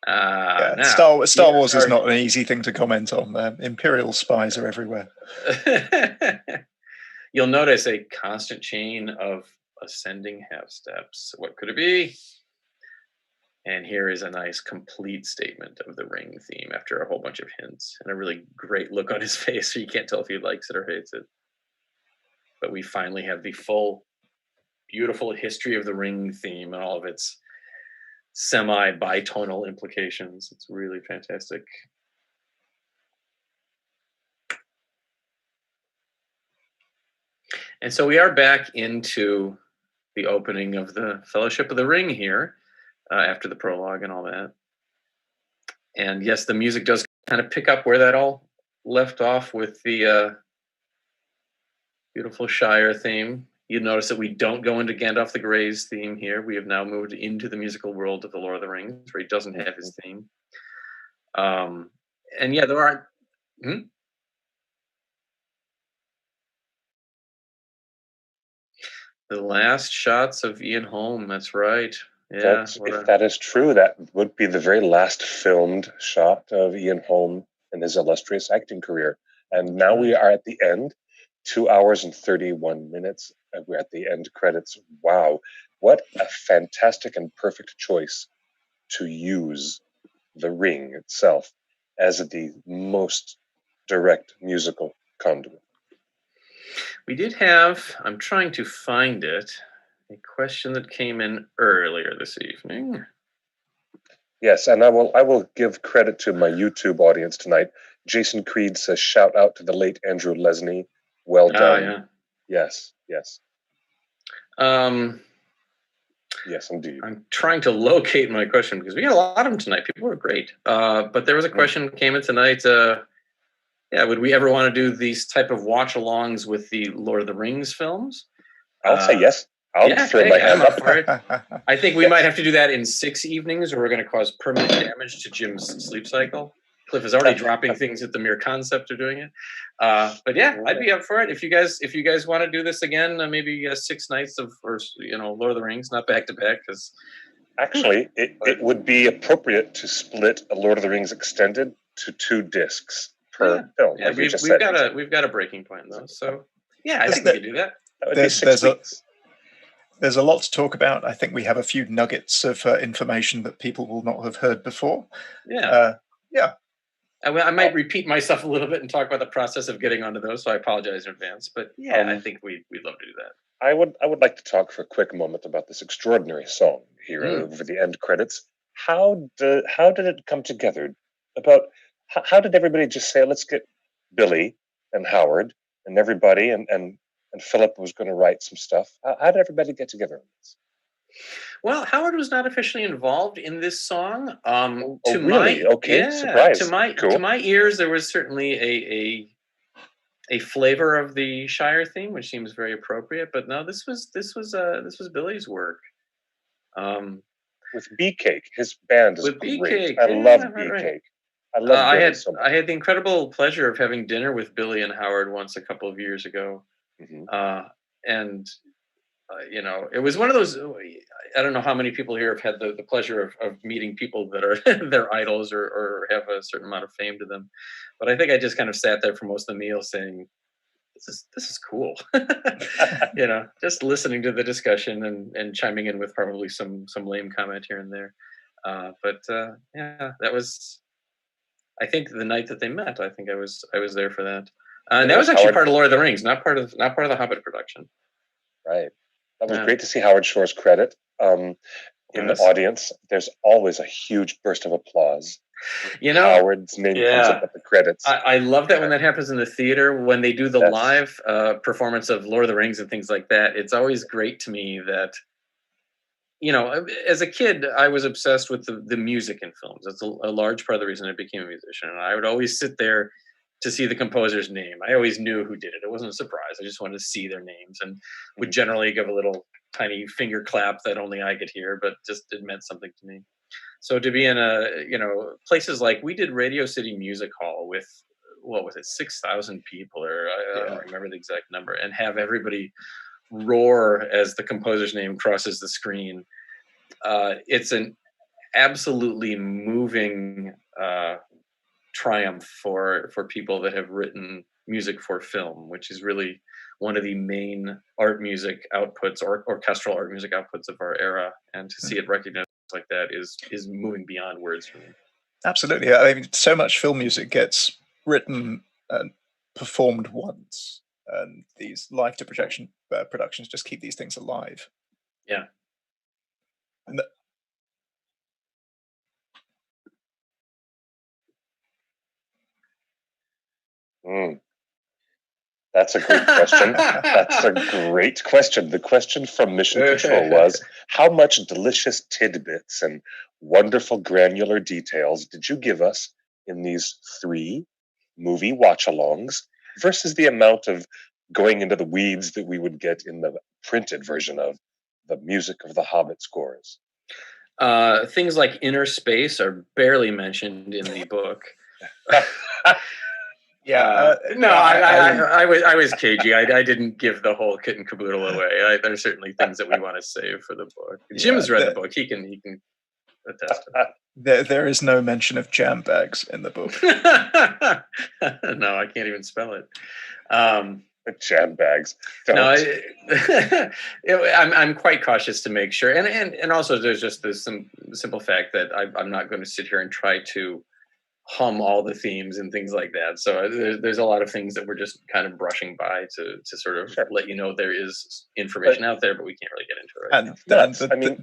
Star Wars is not an easy thing to comment on. Imperial spies are everywhere. You'll notice a constant chain of ascending half steps. What could it be? And here is a nice complete statement of the ring theme after a whole bunch of hints and a really great look on his face, so you can't tell if he likes it or hates it. But we finally have the full, beautiful history of the ring theme and all of its semi-bitonal implications. It's really fantastic. And so we are back into the opening of the Fellowship of the Ring here, after the prologue and all that. And yes, the music does kind of pick up where that all left off with the beautiful Shire theme. You'd notice that we don't go into Gandalf the Grey's theme here. We have now moved into the musical world of the Lord of the Rings, where he doesn't have his theme. And yeah, there are... The last shots of Ian Holm, that's right. Yeah. If that is true, that would be the very last filmed shot of Ian Holm in his illustrious acting career. And now we are at the end. 2 hours and 31 minutes. We're at the end credits. Wow. What a fantastic and perfect choice to use the ring itself as the most direct musical conduit. We did have, I'm trying to find it, a question that came in earlier this evening. Yes, and I will give credit to my YouTube audience tonight. Jason Creed says, shout out to the late Andrew Lesney. Well done. Yeah. Yes. Yes, indeed. I'm trying to locate my question because we got a lot of them tonight. People were great. But there was a question that came in tonight. Would we ever want to do these type of watch-alongs with the Lord of the Rings films? I'll say yes. I'll throw my hand up for it. I think we might have to do that in 6 evenings, or we're going to cause permanent damage to Jim's sleep cycle. Cliff is already dropping things at the mere concept of doing it. But yeah, I'd be up for it. If you guys want to do this again, maybe 6 nights of, or Lord of the Rings, not back to back, because actually it would be appropriate to split a Lord of the Rings extended to 2 discs per film. Yeah, we've got a breaking point though. So yeah, I think we could do that. That would be 6 weeks. There's a lot to talk about. I think we have a few nuggets of information that people will not have heard before. Yeah. I might repeat myself a little bit and talk about the process of getting onto those, so I apologize in advance. But yeah, I think we'd love to do that. I would like to talk for a quick moment about this extraordinary song here over the end credits. How did it come together? How did everybody just say, let's get Billy and Howard and everybody and Philip was going to write some stuff? How did everybody get together on this? Well, Howard was not officially involved in this song. Really? Okay, surprise. To my ears, there was certainly a flavor of the Shire theme, which seems very appropriate. But no, this was Billy's work. With Beefcake, his band is with great. Beefcake. I love Beefcake. Right. I love Billy so much. I had the incredible pleasure of having dinner with Billy and Howard once a couple of years ago, and it was one of those. I don't know how many people here have had the pleasure of meeting people that are their idols or have a certain amount of fame to them, but I think I just kind of sat there for most of the meal saying, "This is cool," just listening to the discussion and chiming in with probably some lame comment here and there, but that was. I think the night that they met, I think I was there for that, and that was actually part of Lord of the Rings, not part of the Hobbit production. Right. That was great to see Howard Shore's credit. In the audience, there's always a huge burst of applause. Howard's name comes up at the credits. I love that when that happens in the theater, when they do the live performance of Lord of the Rings and things like that. It's always great to me that, as a kid, I was obsessed with the music in films. That's a large part of the reason I became a musician. And I would always sit there to see the composer's name. I always knew who did it. It wasn't a surprise. I just wanted to see their names and would generally give a little tiny finger clap that only I could hear, but just it meant something to me. So to be in places like, we did Radio City Music Hall with, what was it, 6,000 people, or I don't remember the exact number, and have everybody roar as the composer's name crosses the screen. It's an absolutely moving triumph for people that have written music for film, which is really one of the main art music outputs, or orchestral art music outputs of our era, and to see it recognized like that is moving beyond words for me. Absolutely. I mean, so much film music gets written and performed once, and these live to projection productions just keep these things alive. Yeah. That's a great question. That's a great question. The question from Mission Control was, how much delicious tidbits and wonderful granular details did you give us in these 3 movie watch-alongs versus the amount of going into the weeds that we would get in the printed version of the music of the Hobbit scores? Things like inner space are barely mentioned in the book. I was cagey. I didn't give the whole kit and caboodle away. There's certainly things that we want to save for the book. Jim's read the book. He can attest to that. There is no mention of jam bags in the book. No, I can't even spell it. Jam bags. No, I'm quite cautious to make sure, and also there's just this simple fact that I'm not going to sit here and try to hum all the themes and things like that. So there's a lot of things that we're just kind of brushing by to sort of let you know there is information out there, but we can't really get into it right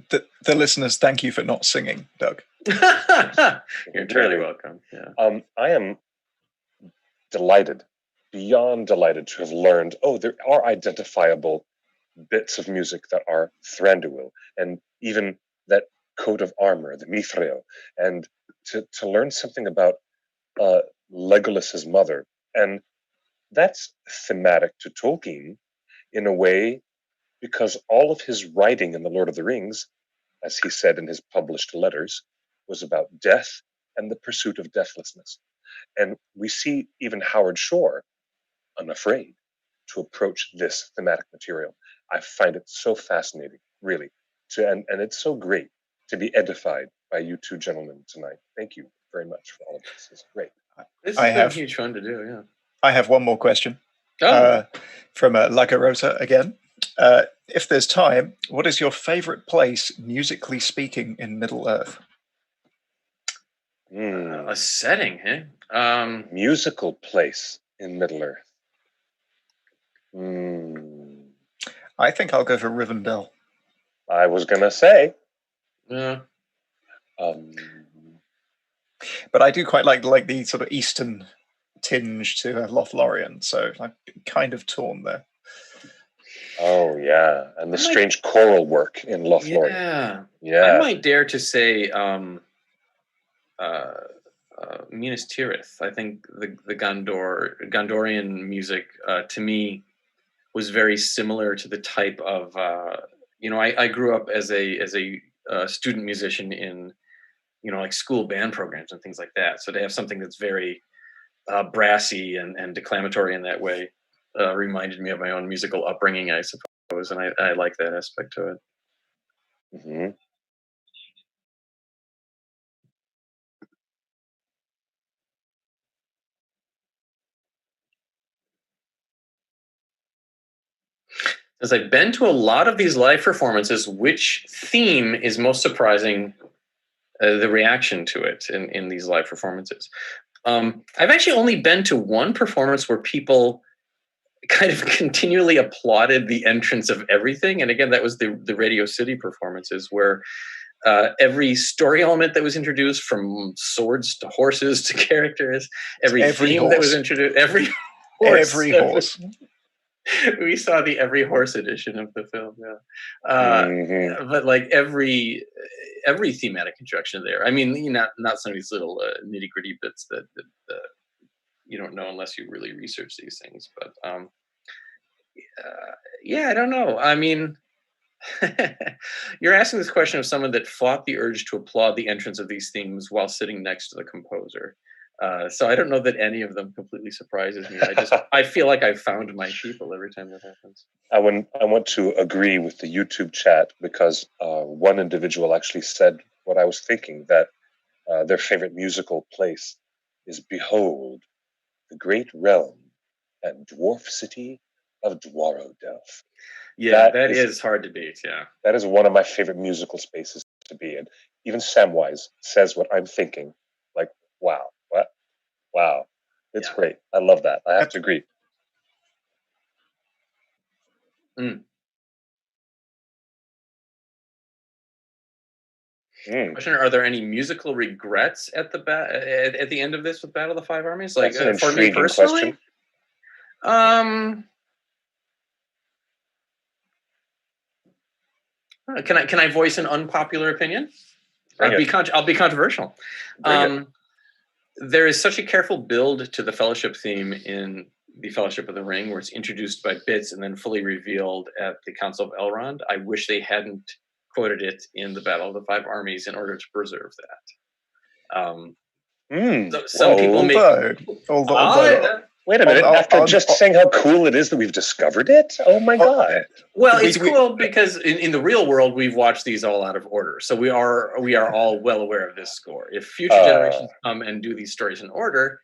now. The listeners, thank you for not singing, Doug. You're entirely welcome. Yeah. I am delighted, beyond delighted, to have learned, there are identifiable bits of music that are Thranduil, and even that coat of armor, the Mithril, and to learn something about Legolas's mother. And that's thematic to Tolkien in a way, because all of his writing in The Lord of the Rings, as he said in his published letters, was about death and the pursuit of deathlessness. And we see even Howard Shore unafraid to approach this thematic material. I find it so fascinating, really, and it's so great to be edified by you two gentlemen tonight. Thank you very much for all of this. It's great. This has been huge fun to do, yeah. I have one more question from Lagarota again. If there's time, what is your favorite place, musically speaking, in Middle-earth? A setting, eh? Musical place in Middle-earth. I think I'll go for Rivendell. I was going to say. Yeah. But I do quite like the sort of eastern tinge to Lothlorien, so I'm kind of torn there. Oh, yeah. And the strange choral work in Lothlorien. Yeah. I might dare to say Minas Tirith. I think the Gondorian music, to me, was very similar to the type of, I grew up as a student musician in, like school band programs and things like that. So to have something that's very brassy and declamatory in that way reminded me of my own musical upbringing, I suppose, and I like that aspect to it. Mm-hmm. As I've been to a lot of these live performances, which theme is most surprising? The reaction to it in these live performances. I've actually only been to one performance where people kind of continually applauded the entrance of everything. And again, that was the Radio City performances, where every story element that was introduced, from swords to horses to characters, every theme horse that was introduced, every horse. We saw the every horse edition of the film, yeah. But like every thematic introduction there. I mean, not some of these little nitty gritty bits that you don't know unless you really research these things. But I don't know. I mean, you're asking this question of someone that fought the urge to applaud the entrance of these themes while sitting next to the composer. So I don't know that any of them completely surprises me. I feel like I've found my people every time that happens. I want to agree with the YouTube chat, because one individual actually said what I was thinking, that their favorite musical place is Behold, the Great Realm and Dwarf City of Dwarodelf. Yeah, that is hard to beat, yeah. That is one of my favorite musical spaces to be in. Even Samwise says what I'm thinking. Like, wow. Wow, it's great. I love that. I have to agree. Question: are there any musical regrets at the end of this with Battle of the Five Armies? Like, that's an for me personally, question. Can I voice an unpopular opinion? I'll be controversial. There is such a careful build to the Fellowship theme in the Fellowship of the Ring, where it's introduced by bits and then fully revealed at the Council of Elrond. I wish they hadn't quoted it in the Battle of the Five Armies in order to preserve that. Some people make. Wait a minute! After just saying how cool it is that we've discovered it, oh my god! Well, it's cool because in the real world we've watched these all out of order, so we are all well aware of this score. If future generations come and do these stories in order,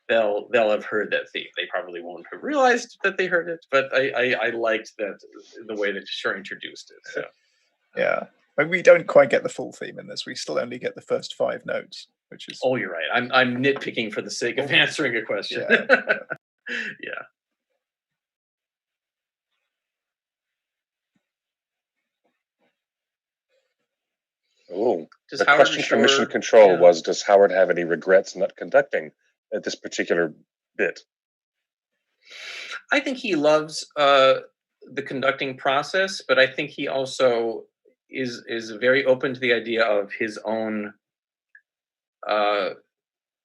they'll have heard that theme. They probably won't have realized that they heard it, but I liked that the way that Shore introduced it. So. Yeah, but we don't quite get the full theme in this. We still only get the first 5 notes, which is. Oh, you're right. I'm nitpicking for the sake of answering a question. Yeah. Yeah. Oh, the question from Mission Control was, does Howard have any regrets not conducting at this particular bit? I think he loves the conducting process, but I think he also is very open to the idea of his own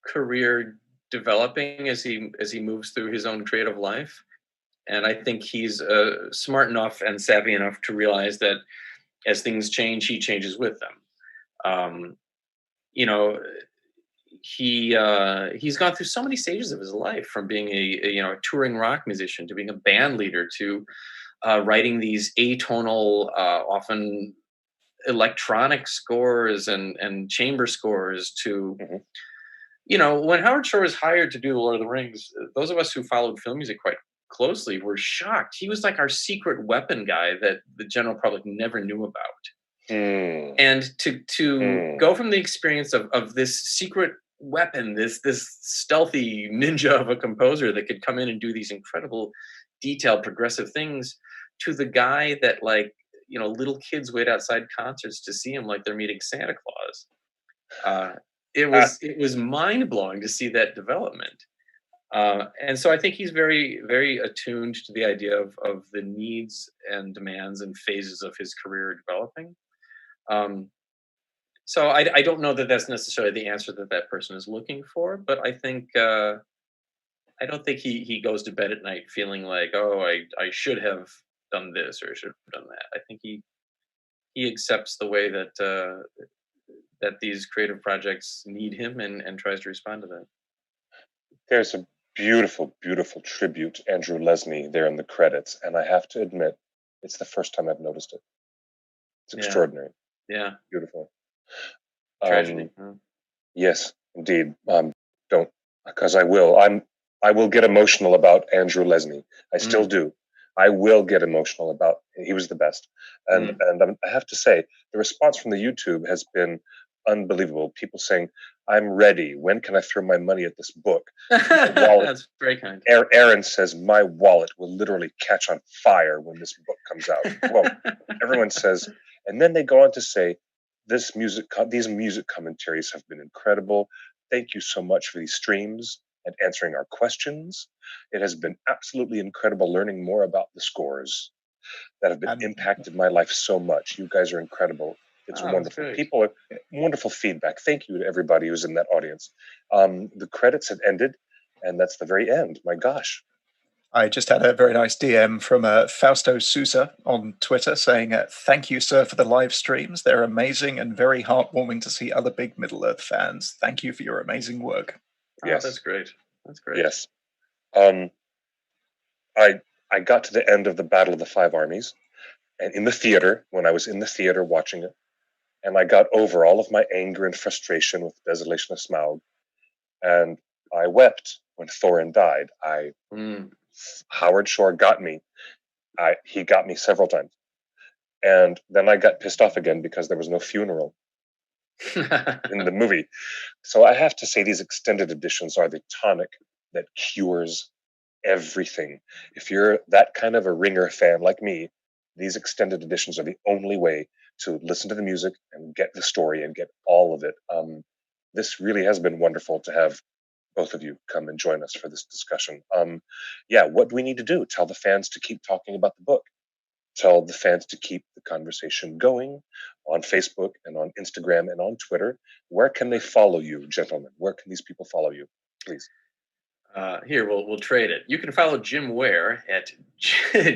career developing as he moves through his own creative life. And I think he's smart enough and savvy enough to realize that as things change, he changes with them. He's gone through so many stages of his life, from being a touring rock musician to being a band leader to writing these atonal, often electronic scores and chamber scores to. When Howard Shore was hired to do The Lord of the Rings, those of us who followed film music quite closely were shocked. He was like our secret weapon guy that the general public never knew about. And to go from the experience of this secret weapon, this stealthy ninja of a composer that could come in and do these incredible, detailed, progressive things, to the guy that little kids wait outside concerts to see him like they're meeting Santa Claus. It was mind blowing to see that development. And so I think he's very, very attuned to the idea of the needs and demands and phases of his career developing. So I don't know that that's necessarily the answer that person is looking for, but I think I don't think he goes to bed at night feeling like, oh, I should have done this or I should have done that. I think he accepts the way that that these creative projects need him and tries to respond to that. There's a beautiful, beautiful tribute to Andrew Lesnie there in the credits, and I have to admit, it's the first time I've noticed it. It's extraordinary. Yeah. Beautiful. Tragedy. Yes, indeed. Don't, because I will. I will get emotional about Andrew Lesnie. I still do. I will get emotional about. He was the best, and I have to say, the response from the YouTube has been unbelievable. People saying, "I'm ready. When can I throw my money at this book?" That's very kind. Aaron says, "My wallet will literally catch on fire when this book comes out." Well, everyone says, and then they go on to say, these music commentaries have been incredible. Thank you so much for these streams and answering our questions. It has been absolutely incredible learning more about the scores that have impacted my life so much. You guys are incredible. It's wonderful. People are wonderful feedback. Thank you to everybody who's in that audience. The credits have ended, and that's the very end. My gosh. I just had a very nice DM from Fausto Sousa on Twitter saying, "Thank you, sir, for the live streams. They're amazing and very heartwarming to see other big Middle-earth fans. Thank you for your amazing work." Yes, that's great. That's great. Yes. I got to the end of the Battle of the Five Armies, and in the theater, when I was in the theater watching it, and I got over all of my anger and frustration with the desolation of Smaug, and I wept when Thorin died. Howard Shore got me. He got me several times. And then I got pissed off again because there was no funeral in the movie. So I have to say these extended editions are the tonic that cures everything. If you're that kind of a Ringer fan like me, these extended editions are the only way to listen to the music and get the story and get all of it. This really has been wonderful to have both of you come and join us for this discussion. What do we need to do? Tell the fans to keep talking about the book. Tell the fans to keep the conversation going on Facebook and on Instagram and on Twitter. Where can they follow you, gentlemen? Where can these people follow you, please? Here, we'll trade it. You can follow Jim Ware at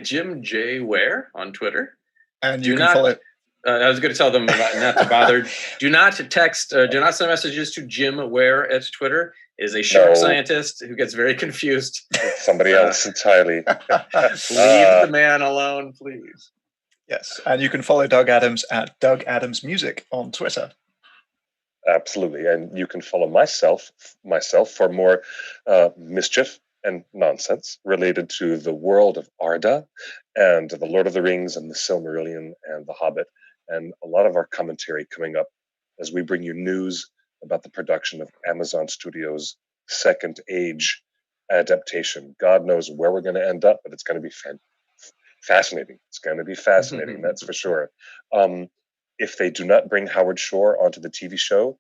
Jim J. Ware on Twitter. And you can follow... I was going to tell them not to bother. Do not text, do not send messages to Jim Ware at Twitter. Is a shark scientist who gets very confused. It's somebody else entirely. Leave the man alone, please. Yes, and you can follow Doug Adams at Doug Adams Music on Twitter. Absolutely. And you can follow myself for more mischief and nonsense related to the world of Arda and the Lord of the Rings and the Silmarillion and the Hobbit, and a lot of our commentary coming up as we bring you news about the production of Amazon Studios' Second Age adaptation. God knows where we're going to end up, but it's going to be fascinating. It's going to be fascinating, that's for sure. If they do not bring Howard Shore onto the TV show,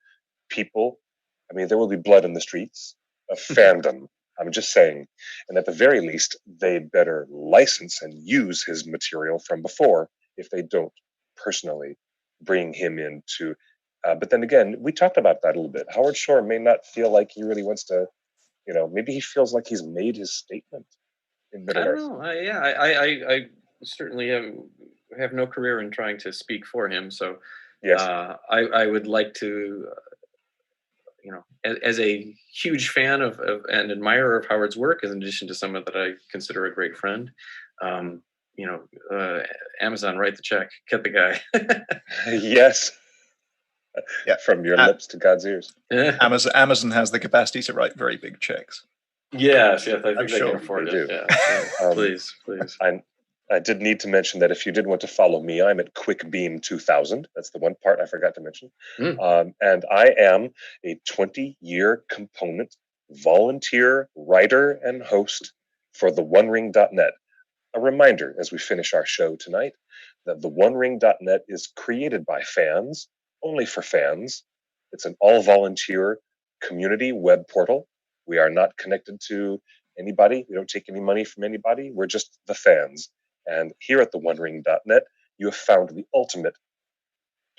there will be blood in the streets of fandom. I'm just saying. And at the very least, they better license and use his material from before if they don't personally bring him into. But then again, we talked about that a little bit. Howard Shore may not feel like he really wants to, maybe he feels like he's made his statement in Middle Earth. I certainly have no career in trying to speak for him. So yes. I would like to, as a huge fan of and admirer of Howard's work, in addition to someone that I consider a great friend, Amazon, write the check, get the guy. Yes. Yeah, from your lips to God's ears. Amazon has the capacity to write very big checks. Yes, I think they can afford it. Yeah. Please. I did need to mention that if you did want to follow me, I'm at QuickBeam2000. That's the one part I forgot to mention. And I am a 20-year component, volunteer, writer, and host for theonering.net. A reminder as we finish our show tonight that theonering.net is created by fans, only for fans. It's an all-volunteer community web portal. We are not connected to anybody. We don't take any money from anybody. We're just the fans. And here at theonering.net, you have found the ultimate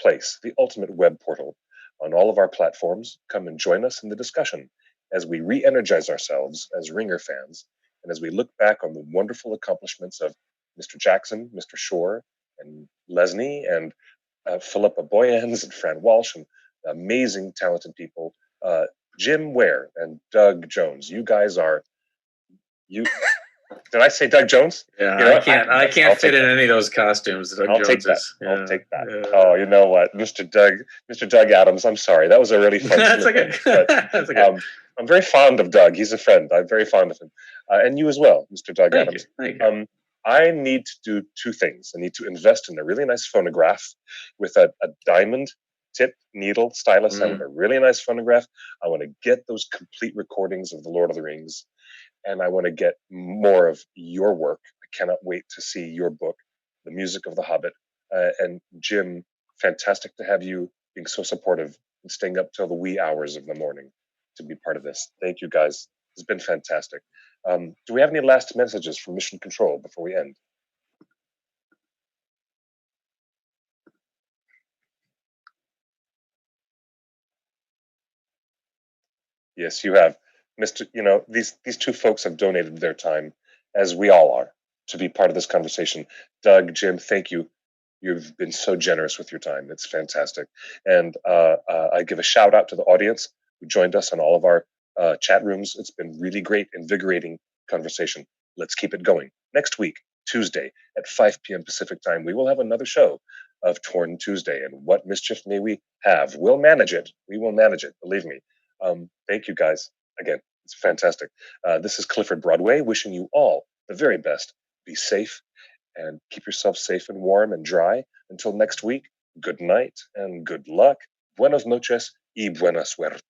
place, the ultimate web portal on all of our platforms. Come and join us in the discussion as we re-energize ourselves as Ringer fans, and as we look back on the wonderful accomplishments of Mr. Jackson, Mr. Shore, and Lesney, and Philippa Boyens, and Fran Walsh, and amazing, talented people. Jim Ware and Doug Jones. You guys are... Did I say Doug Jones? Yeah, I can't fit in any of those costumes. I'll take that. I'll take that. Yeah. Oh, you know what, Mr. Doug Adams. I'm sorry, that was a really fun. That's okay. That's okay. I'm very fond of Doug. He's a friend. I'm very fond of him, and you as well, Mr. Doug Adams. Thank you. I need to do two things. I need to invest in a really nice phonograph with a diamond tip needle stylus. I want a really nice phonograph. I want to get those complete recordings of the Lord of the Rings. And I want to get more of your work. I cannot wait to see your book, The Music of the Hobbit. And Jim, fantastic to have you being so supportive and staying up till the wee hours of the morning to be part of this. Thank you, guys. It's been fantastic. Do we have any last messages from Mission Control before we end? Yes, you have. These two folks have donated their time, as we all are, to be part of this conversation. Doug, Jim, thank you. You've been so generous with your time. It's fantastic. And I give a shout out to the audience who joined us on all of our chat rooms. It's been really great, invigorating conversation. Let's keep it going. Next week, Tuesday at 5 p.m. Pacific time, we will have another show of Torn Tuesday. And what mischief may we have? We'll manage it. We will manage it. Believe me. Thank you, guys. Again, it's fantastic. This is Clifford Broadway wishing you all the very best. Be safe and keep yourself safe and warm and dry. Until next week, good night and good luck. Buenas noches y buena suerte.